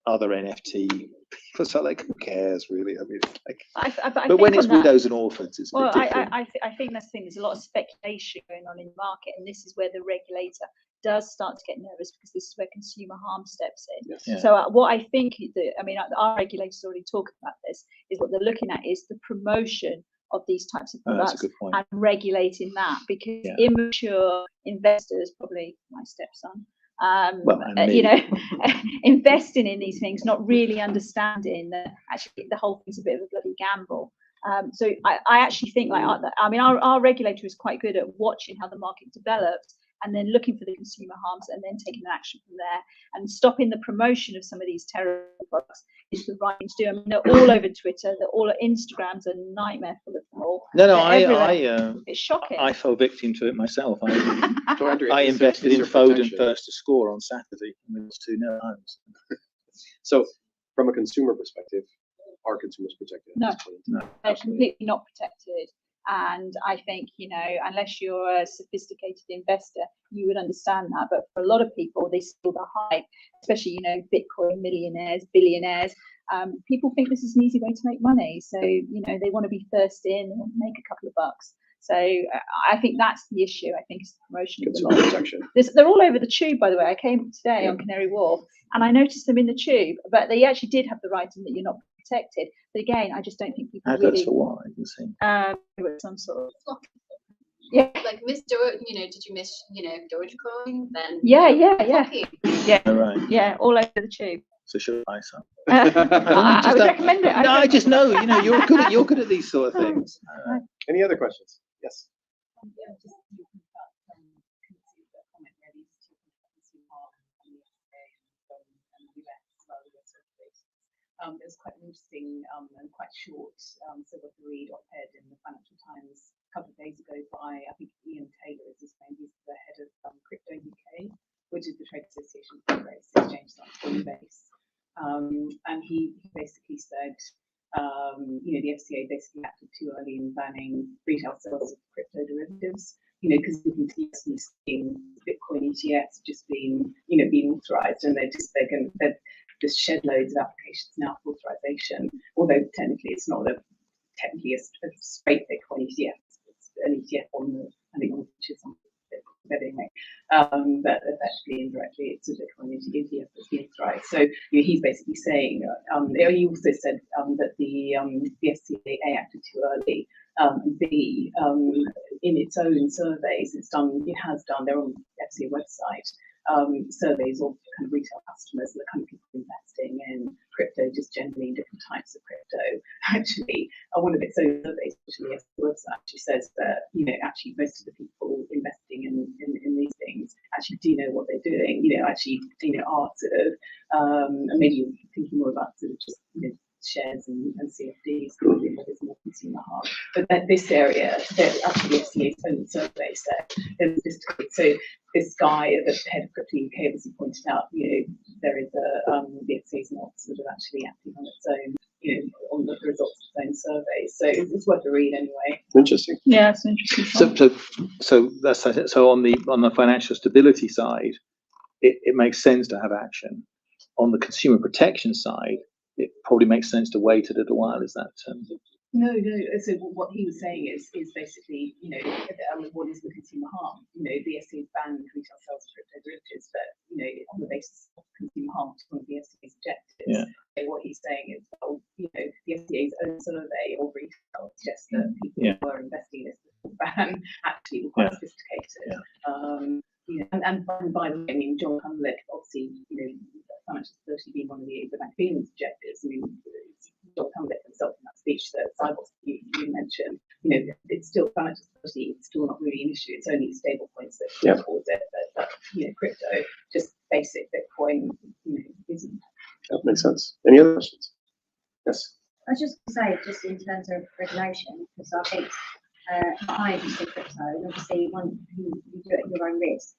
other NFT people. So like, who cares really? I mean, like, but when it's widows and orphans, it's a bit different. I think that's the thing. There's a lot of speculation going on in the market, and this is where the regulator does start to get nervous because this is where consumer harm steps in. Yes. Yeah. So what I think, our regulators already talk about this, is what they're looking at is the promotion of these types of products and regulating that, because immature investors, probably my stepson, investing in these things, not really understanding that actually the whole thing's a bit of a bloody gamble. So I actually think our regulator is quite good at watching how the market develops and then looking for the consumer harms and then taking action from there, and stopping the promotion of some of these terrible products is the right thing to do. I mean, they're all over Twitter, they're all at Instagram's a nightmare full of them all. It's shocking. I fell victim to it myself. I invested in Foden first to score on Saturday, and it was 2-0 homes. So, from a consumer perspective, are consumers protected? No, they're completely not protected. And I think, unless you're a sophisticated investor, you would understand that. But for a lot of people, they steal the hype, especially, Bitcoin millionaires, billionaires. People think this is an easy way to make money. So, they want to be first in and make a couple of bucks. So I think that's the issue. I think it's the promotion of the protection. They're all over the tube, by the way. I came today on Canary Wharf and I noticed them in the tube, but they actually did have the writing that you're not protected. But again, I just don't think people really. For what? I didn't see. Some sort of. Like Miss Doge, did you miss, Dogecoin? Then yeah, right. Yeah, all over the tube. So should I buy some? I would recommend it. No, I just know, you're good at these sort of things. Any other questions? Yes. There's quite an interesting and quite short sort of read op-ed in the Financial Times a couple of days ago by, I think, Ian Taylor is his name. He's the head of Crypto UK, which is the trade association for the exchange on Coinbase. And he basically said, the FCA basically acted too early in banning retail sales of crypto derivatives, because looking to the scheme, Bitcoin ETFs just being authorized, and they're just shed loads of applications now for authorization, although technically it's not a straight Bitcoin ETF, it's an ETF on the, I think, on which is something anyway. But effectively, indirectly, it's a Bitcoin ETF that's being authorized. So he's basically saying, he also said that the FCA acted too early, and B, in its own surveys, it has done their own FCA website, surveys of kind of retail customers and the kind of people investing in crypto, just generally in different types of crypto. Actually, one of its own surveys, actually, the website actually says that actually most of the people investing in these things things actually do know what they're doing, actually, are sort of, and maybe you're thinking more about sort of just, shares and CFDs, there's more consumer harm. But at this area, actually the FCA's own survey said, so this guy, the head of Crypto UK, as he pointed out, there is the FCA is not sort of actually acting on its own, on the results of its own survey. So it's worth a read anyway. Interesting. Yeah, it's interesting. So on the financial stability side, it makes sense to have action. On the consumer protection side, it probably makes sense to wait a little while. Is that? No. So what he was saying is basically, what is the consumer harm? The FCA's banned retail sales of crypto derivatives, but on the basis of consumer harm, which is one of the FCA's objectives. Yeah. So what he's saying is, the FCA's own survey of retail suggests that people who are investing in this ban actually were quite sophisticated. Yeah. And by the way, I mean, John Cunliffe, obviously, financial stability being one of the Bank of England's objectives. I mean, John Cunliffe himself in that speech that Cybos you mentioned, it's still financial stability, it's still not really an issue. It's only stable points that come towards it. But crypto, just basic Bitcoin, isn't. That makes sense. Any other questions? Yes. I was just going to say, just in terms of regulation, because I think I interested in crypto, and obviously you do it at your own risk.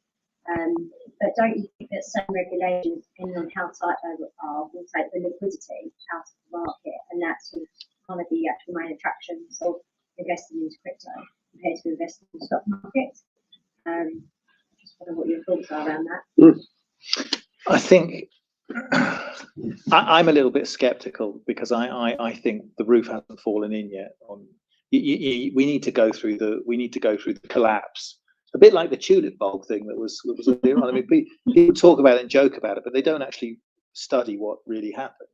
But don't you think that certain regulations, depending on how tight they are, will take the liquidity out of the market, and that's one of the actual main attractions of investing into crypto compared to investing in the stock market? I just wonder what your thoughts are around that. I think I'm a little bit skeptical because I think the roof hasn't fallen in yet. We need to go through the collapse. A bit like the tulip bulb thing that was earlier on. I mean, people talk about it and joke about it, but they don't actually study what really happened.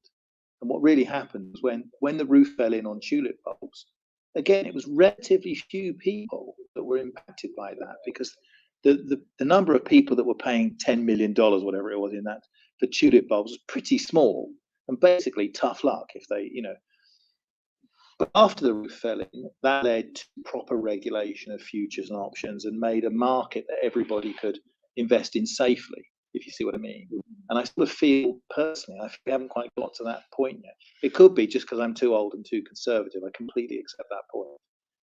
And what really happened was when the roof fell in on tulip bulbs, again, it was relatively few people that were impacted by that, because the number of people that were paying $10 million, whatever it was, in that for tulip bulbs was pretty small, and basically tough luck if they, But after the roof fell in, that led to proper regulation of futures and options and made a market that everybody could invest in safely, if you see what I mean. And I sort of feel personally, we haven't quite got to that point yet. It could be just because I'm too old and too conservative. I completely accept that point.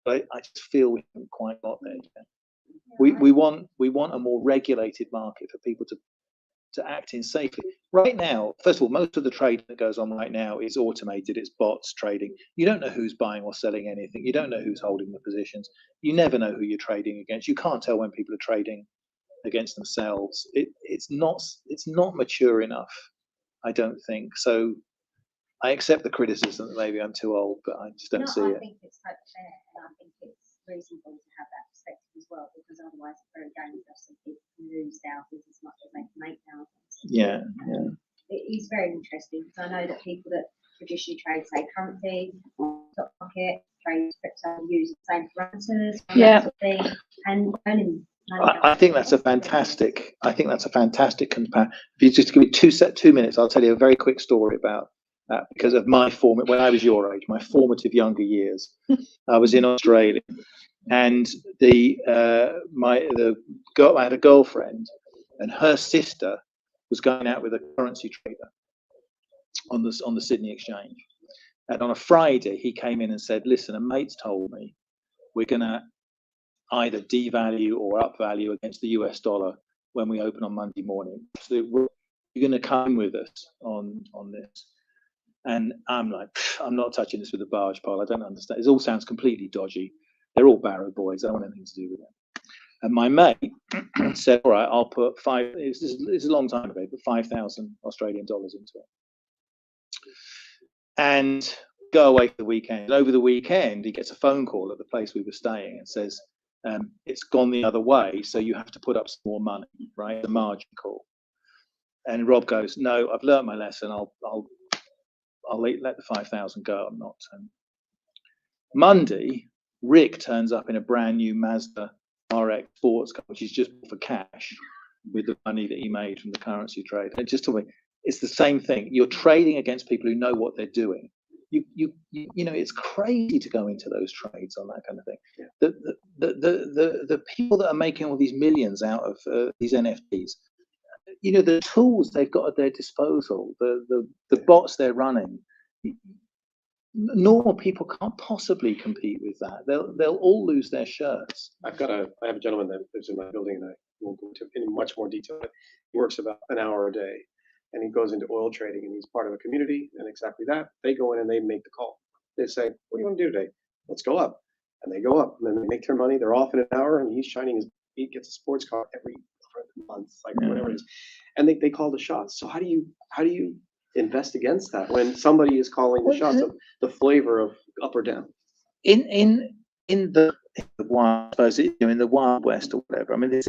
But I just feel we haven't quite got there yet. We want a more regulated market for people to act in safely. Right now, first of all, most of the trade that goes on right now is automated. It's bots trading. You don't know who's buying or selling anything. You don't know who's holding the positions. You never know who you're trading against. You can't tell when people are trading against themselves. It's not mature enough, I don't think. So I accept the criticism that maybe I'm too old, but I just don't see it. I think it's quite fair, and I think it's reasonable to have that perspective as well, because otherwise it's very dangerous and people can lose thousands as much as they can make thousands. Yeah. It is very interesting, because I know that people that traditionally trade, say, currency, stock market, trade crypto, use the same parameters, that sort of thing, and earning money. I think that's a fantastic. Comparison. If you just give me 2 minutes, I'll tell you a very quick story about that, because of my when I was your age, my formative younger years. I was in Australia, and I had a girlfriend, and her sister was going out with a currency trader on the Sydney Exchange. And on a Friday, he came in and said, "Listen, a mate's told me we're going to either devalue or upvalue against the US dollar when we open on Monday morning. So you're going to come with us on this." And I'm like, I'm not touching this with a barge pole. I don't understand. It all sounds completely dodgy. They're all Barrow boys. I don't want anything to do with them. And my mate said, "All right, I'll put this is a long time ago, but 5,000 Australian dollars into it. And go away for the weekend." And over the weekend, he gets a phone call at the place we were staying and says, "It's gone the other way, so you have to put up some more money, right? The margin call." And Rob goes, "No, I've learned my lesson. I'll let the 5,000 go. I'm not." Monday, Rick turns up in a brand new Mazda RX sports car, which is just for cash, with the money that he made from the currency trade. And just told me, it's the same thing. You're trading against people who know what they're doing. you know, it's crazy to go into those trades on that kind of thing. The people that are making all these millions out of these NFTs, you know, the tools they've got at their disposal, the bots they're running, normal people can't possibly compete with that. They'll all lose their shirts. I have a gentleman that lives in my building, and I won't go into in much more detail. But he works about an hour a day, and he goes into oil trading, and he's part of a community, and exactly that. They go in and they make the call. They say, "What do you want to do today? Let's go up," and they go up, and then they make their money. They're off in an hour, and he's shining he gets a sports car every month, like whatever it is, and they call the shots. So how do you invest against that when somebody is calling the shots of the flavor of up or down? In the wild, I suppose, you know, in the Wild West or whatever. I mean, this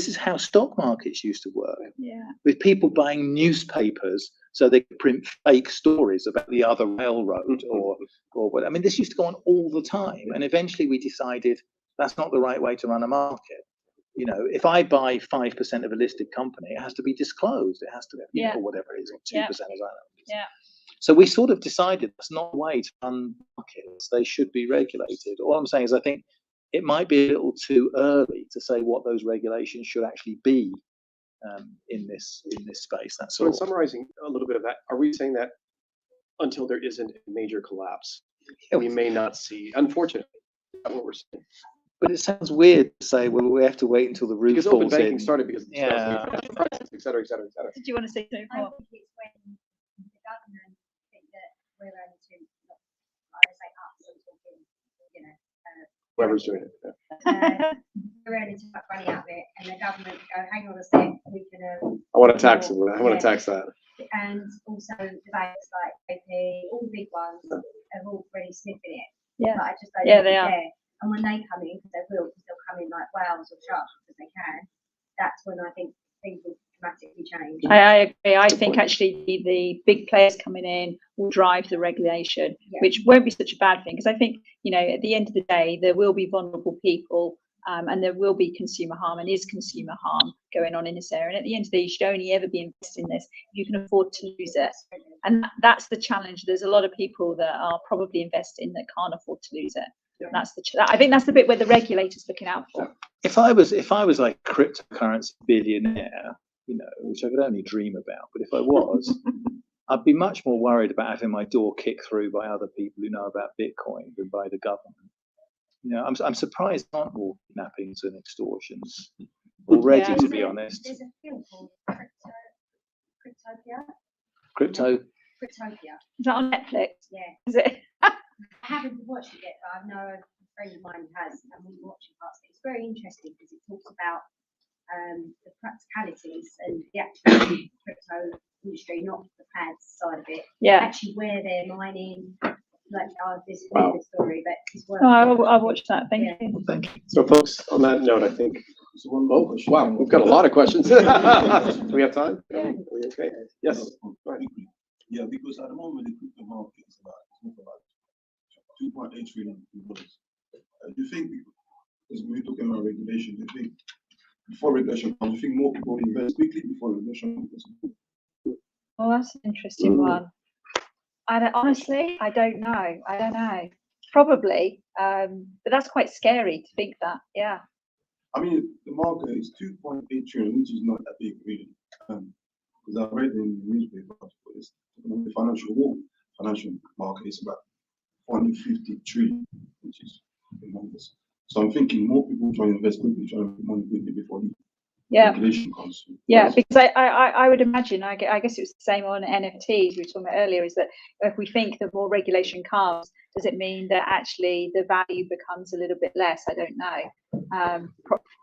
is how stock markets used to work. Yeah. With people buying newspapers so they could print fake stories about the other railroad or what. I mean, this used to go on all the time, and eventually we decided that's not the right way to run a market. You know, if I buy 5% of a listed company, it has to be disclosed. It has to, you know, or whatever it is, or 2% as I know. Yeah. So we sort of decided that's not the way to run markets. They should be regulated. All I'm saying is I think it might be a little too early to say what those regulations should actually be in this space. That's So all. in summarizing a little bit of that, are we saying that until there isn't a major collapse, we may not see, unfortunately, that's what we're saying? But it sounds weird to say, well, we have to wait until the roof Because falls open banking in. started because of the Yeah. crisis, et cetera, et cetera, et cetera. Did you want to say something I more? think it's when the government think that we're only to, I would say us, I'm talking, you know, Whoever's doing it. we're only to make money out of it, and the government go, hang on a sec, we can. I want to tax it. I want to tax that. And also the banks like JP, all the big ones have already sniffing it. Yeah. But I just don't Yeah, think they it's are. there. And when they come in, because they will, because they'll come in like whales or sharks because they can, that's when I think things will dramatically change. I agree. I think actually the big players coming in will drive the regulation, which won't be such a bad thing. Because I think, you know, at the end of the day, there will be vulnerable people and there will be consumer harm and is consumer harm going on in this area. And at the end of the day, you should only ever be investing in this if you can afford to lose it. And that's the challenge. There's a lot of people that are probably investing that can't afford to lose it. That's I think that's the bit where the regulator's looking out for. If I was like a cryptocurrency billionaire, you know, which I could only dream about, but if I was, I'd be much more worried about having my door kicked through by other people who know about Bitcoin than by the government. You know, I'm surprised there aren't more kidnappings and extortions already, to be honest. There's a film called Cryptopia. Cryptopia. Is that on Netflix? Yeah. Is it? I haven't watched it yet, but I know a friend of mine has, and we're watching parts of it. It's very interesting because it talks about the practicalities and the actual crypto industry, not the pads side of it. Yeah. Actually, where they're mining, like this is a good story, but it's worth. I'll watch that. Thank you. Thank you. So, folks, on that note, I think. Oh, wow, we've got a lot of questions. Do we have time? Are we okay? Yes. Yeah, because at the moment the crypto market is about 2.8 trillion dollars. Do you think, because we're talking about regulation, do you think before regulation comes, do you think more people invest quickly before regulation comes? Well, that's an interesting one. Honestly, I don't know. Probably, but that's quite scary to think that. Yeah. I mean, the market is 2.8 trillion, which is not that big, really. Because I read in the newspaper, the financial market is about 450 trillion, which is enormous. So I'm thinking more people try to invest quickly, try to make money quickly before the regulation comes. Yeah, because I would imagine, I guess it was the same on NFTs we were talking about earlier, is that if we think that more regulation comes, does it mean that actually the value becomes a little bit less? I don't know.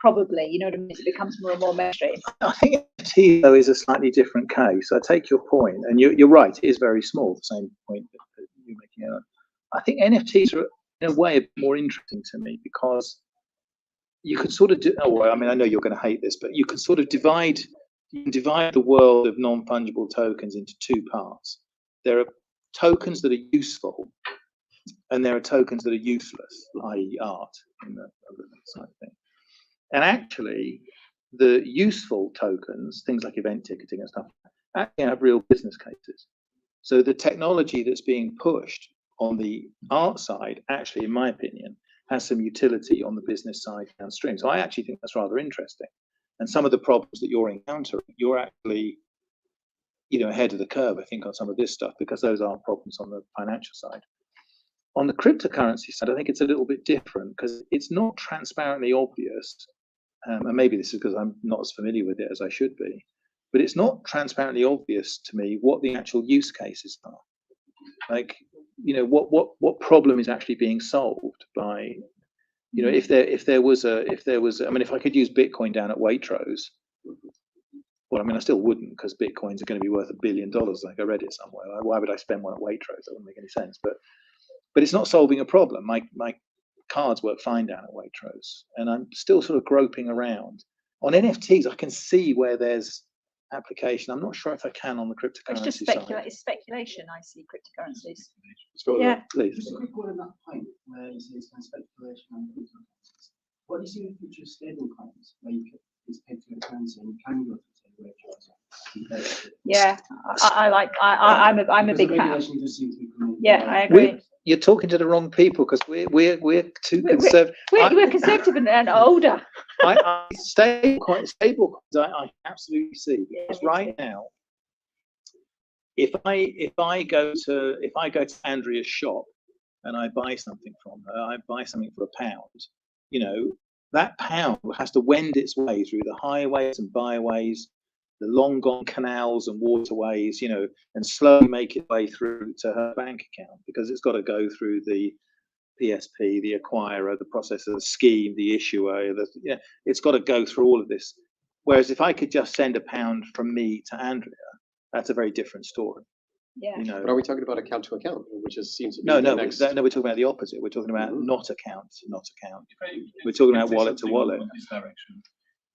Probably, you know what I mean? It becomes more and more mainstream. I think NFT, though, is a slightly different case. I take your point, and you're right, it is very small, the same point that you're making. I think NFTs are, in a way, a bit more interesting to me because you could sort of do, I mean, I know you're going to hate this, but you can sort of divide the world of non-fungible tokens into two parts. There are tokens that are useful, and there are tokens that are useless, i.e. art in the other side of things. And actually, the useful tokens, things like event ticketing and stuff, actually have real business cases. So the technology that's being pushed on the art side, actually, in my opinion, has some utility on the business side downstream. So I actually think that's rather interesting. And some of the problems that you're encountering, you're actually, ahead of the curve, I think, on some of this stuff, because those aren't problems on the financial side. On the cryptocurrency side, I think it's a little bit different because it's not transparently obvious, and maybe this is because I'm not as familiar with it as I should be, but it's not transparently obvious to me what the actual use cases are. Like, what problem is actually being solved by, if there was, I mean, if I could use Bitcoin down at Waitrose, well, I mean, I still wouldn't, because Bitcoins are going to be worth $1 billion. Like, I read it somewhere. Why would I spend one at Waitrose? That wouldn't make any sense. But it's not solving a problem. My cards work fine down at Waitrose, and I'm still sort of groping around. On NFTs, I can see where there's application. I'm not sure if I can on the cryptocurrency It's just side. it's speculation. I see cryptocurrencies. Yeah, please. Just a quick one on that point where you say it's kind of speculation on cryptocurrencies. What do you see in the future of stable coins where it's pegged to a currency and you can go to Yeah, I'm a big fan. Yeah, I agree. You're talking to the wrong people, because we're too conservative. We're conservative and older. Stable coins, I absolutely see. Because right now, if I go to Andrea's shop and I buy something from her, I buy something for £1. That pound has to wend its way through the highways and byways, the long gone canals and waterways, and slowly make its way through to her bank account, because it's got to go through the PSP, the acquirer, the processor, the scheme, the issuer. It's got to go through all of this. Whereas if I could just send £1 from me to Andrea, that's a very different story. Yeah. But are we talking about account to account, which seems to be No, next... we're talking about the opposite. We're talking about not account to not account. We're talking about wallet to wallet. In this direction,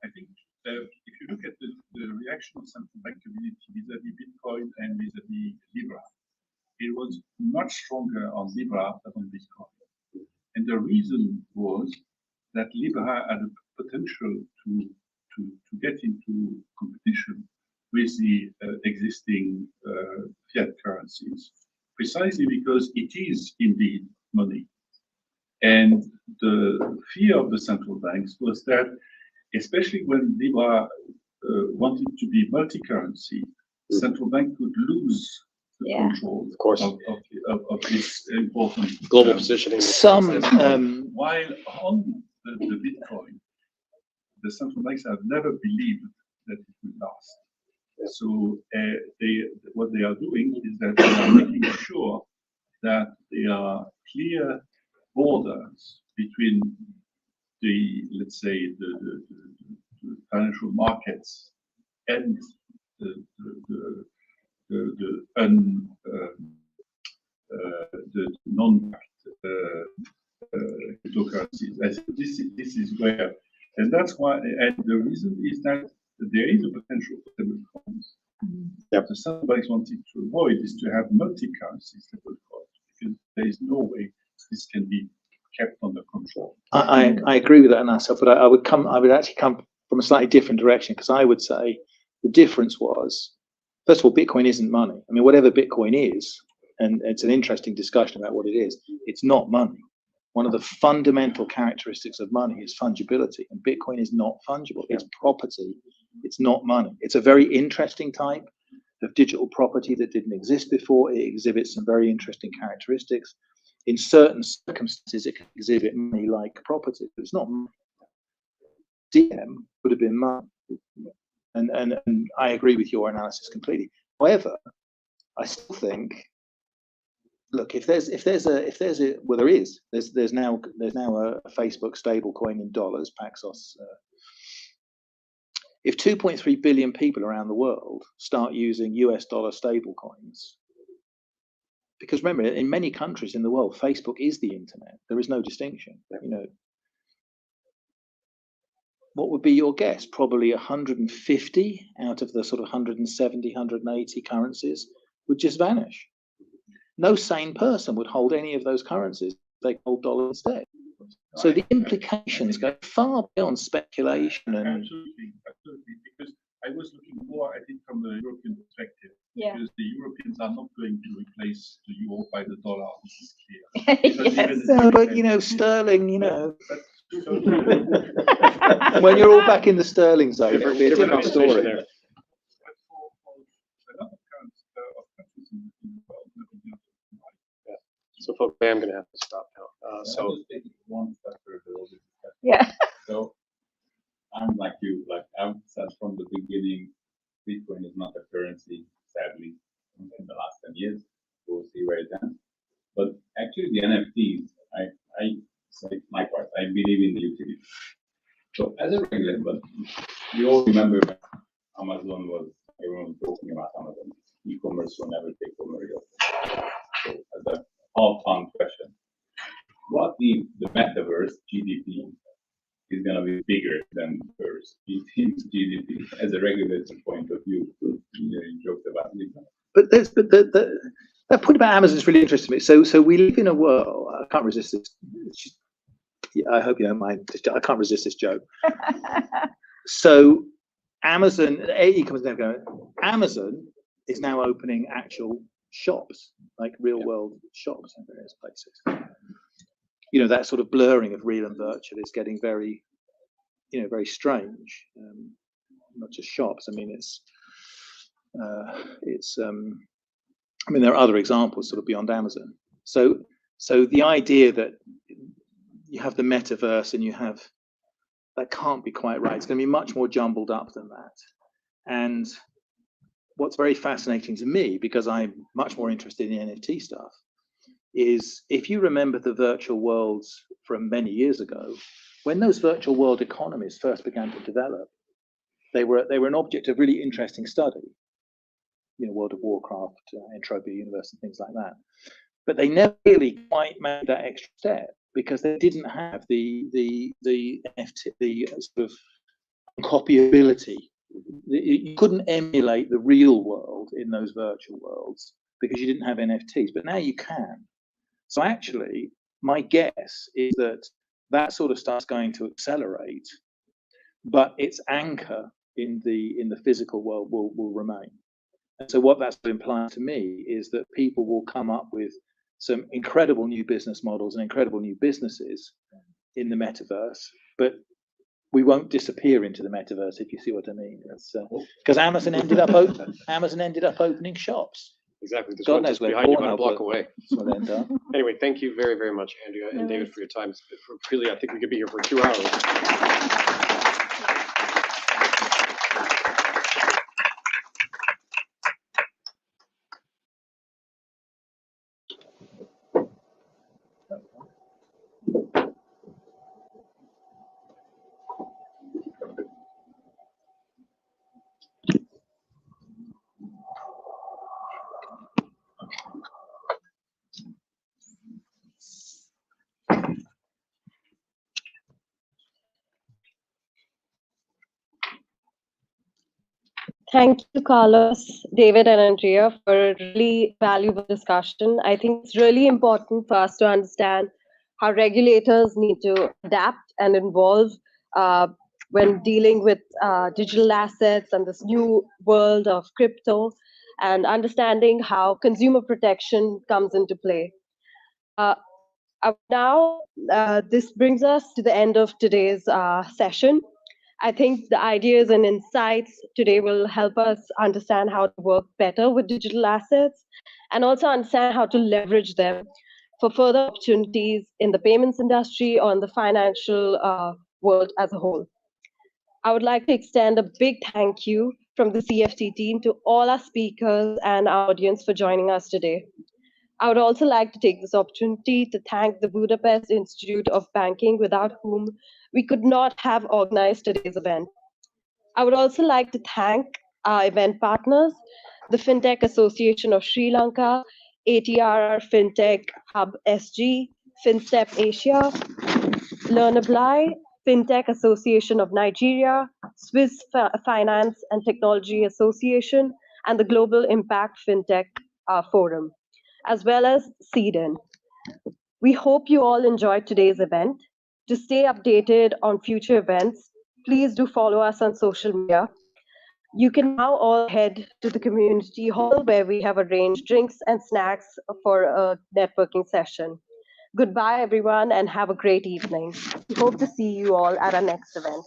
I think if you look at the reaction of central bank community vis-à-vis Bitcoin and vis-à-vis Libra, it was much stronger on Libra than on Bitcoin. And the reason was that Libra had a potential to get into competition with the existing fiat currencies, precisely because it is indeed money. And the fear of the central banks was that, especially when Libra wanted to be multi-currency, central bank could lose the control of this important global positioning. While on the Bitcoin, the central banks have never believed that it would last. So what they are doing is that they are making sure that there are clear borders between the, let's say, the financial markets and the non-backed cryptocurrencies. I think this is where, and that's why, and the reason is that there is a potential for stable coins. The central banks wanted to avoid is to have multi-currency stable coins, because there is no way this can be kept under control. I agree with that, Nasser, but I would actually come from a slightly different direction, because I would say the difference was, first of all, Bitcoin isn't money. I mean, whatever Bitcoin is, and it's an interesting discussion about what it is, it's not money. One of the fundamental characteristics of money is fungibility, and Bitcoin is not fungible. It's property. It's not money. It's a very interesting type of digital property that didn't exist before. It exhibits some very interesting characteristics. In certain circumstances, it can exhibit money-like property, but it's not money. DM would have been money, and I agree with your analysis completely. However, I still think, look, there's now a Facebook stable coin in dollars, Paxos. If 2.3 billion people around the world start using US dollar stable coins, because remember, in many countries in the world, Facebook is the internet. There is no distinction. What would be your guess? Probably 150 out of the sort of 170, 180 currencies would just vanish. No sane person would hold any of those currencies. They hold dollar instead. So the implications go far beyond speculation. Absolutely, because I was looking more, I think, from the European perspective. Yeah. Because the Europeans are not going to replace the euro by the dollar. This is clear. Because Yes. even the No, but French- sterling, But- when you're all back in the sterling zone, it'll be a different conversation story. there. But for a lot of countries in the world, So folks, I'm going to have to stop now. I'll So just take it one step further. All this discussion. Yeah. So I'm like you, like I've said from the beginning, Bitcoin is not a currency, sadly, in the last 10 years. We'll see where it ends. But actually the NFTs, I say likewise, I believe in the utility. So as a regulator, but we all remember when Amazon was, everyone was talking about Amazon, e-commerce will never take over Europe. So as a all-fun question, what if the metaverse GDP is going to be bigger than first GDP as a regulator point of view? You joked about it. But that point about Amazon is really interesting to me. So we live in a world. I can't resist this. I hope you don't mind. I can't resist this joke. So Amazon, Amazon is now opening actual shops, like real world shops in various places. You know, that sort of blurring of real and virtual is getting very, very strange. Not just shops. I mean, I mean, there are other examples sort of beyond Amazon. So the idea that you have the metaverse and you have, that can't be quite right. It's going to be much more jumbled up than that. And what's very fascinating to me, because I'm much more interested in NFT stuff, is if you remember the virtual worlds from many years ago, when those virtual world economies first began to develop, they were an object of really interesting study. World of Warcraft, Entropy Universe, and things like that. But they never really quite made that extra step because they didn't have the NFT, the sort of copyability. You couldn't emulate the real world in those virtual worlds because you didn't have NFTs. But now you can. So actually, my guess is that sort of stuff's going to accelerate, but its anchor in the physical world will remain. And so what that's implying to me is that people will come up with some incredible new business models and incredible new businesses in the metaverse, but we won't disappear into the metaverse, if you see what I mean. Because Amazon ended up opening shops. exactly, this God one's knows just where behind you, Pornhub about a block will- away. will end up. Anyway, thank you very, very much, Andrea and David, for your time. Really, I think we could be here for 2 hours. Thank you, Carlos, David, and Andrea for a really valuable discussion. I think it's really important for us to understand how regulators need to adapt and evolve when dealing with digital assets and this new world of crypto, and understanding how consumer protection comes into play. Now, this brings us to the end of today's session. I think the ideas and insights today will help us understand how to work better with digital assets and also understand how to leverage them for further opportunities in the payments industry or in the financial world as a whole. I would like to extend a big thank you from the CFT team to all our speakers and our audience for joining us today. I would also like to take this opportunity to thank the Budapest Institute of Banking, without whom we could not have organized today's event. I would also like to thank our event partners, the FinTech Association of Sri Lanka, ATRR FinTech Hub SG, FinStep Asia, Learnably, FinTech Association of Nigeria, Swiss Finance and Technology Association, and the Global Impact FinTech Forum, as well as CEDN. We hope you all enjoyed today's event. To stay updated on future events, please do follow us on social media. You can now all head to the community hall where we have arranged drinks and snacks for a networking session. Goodbye, everyone, and have a great evening. We hope to see you all at our next event.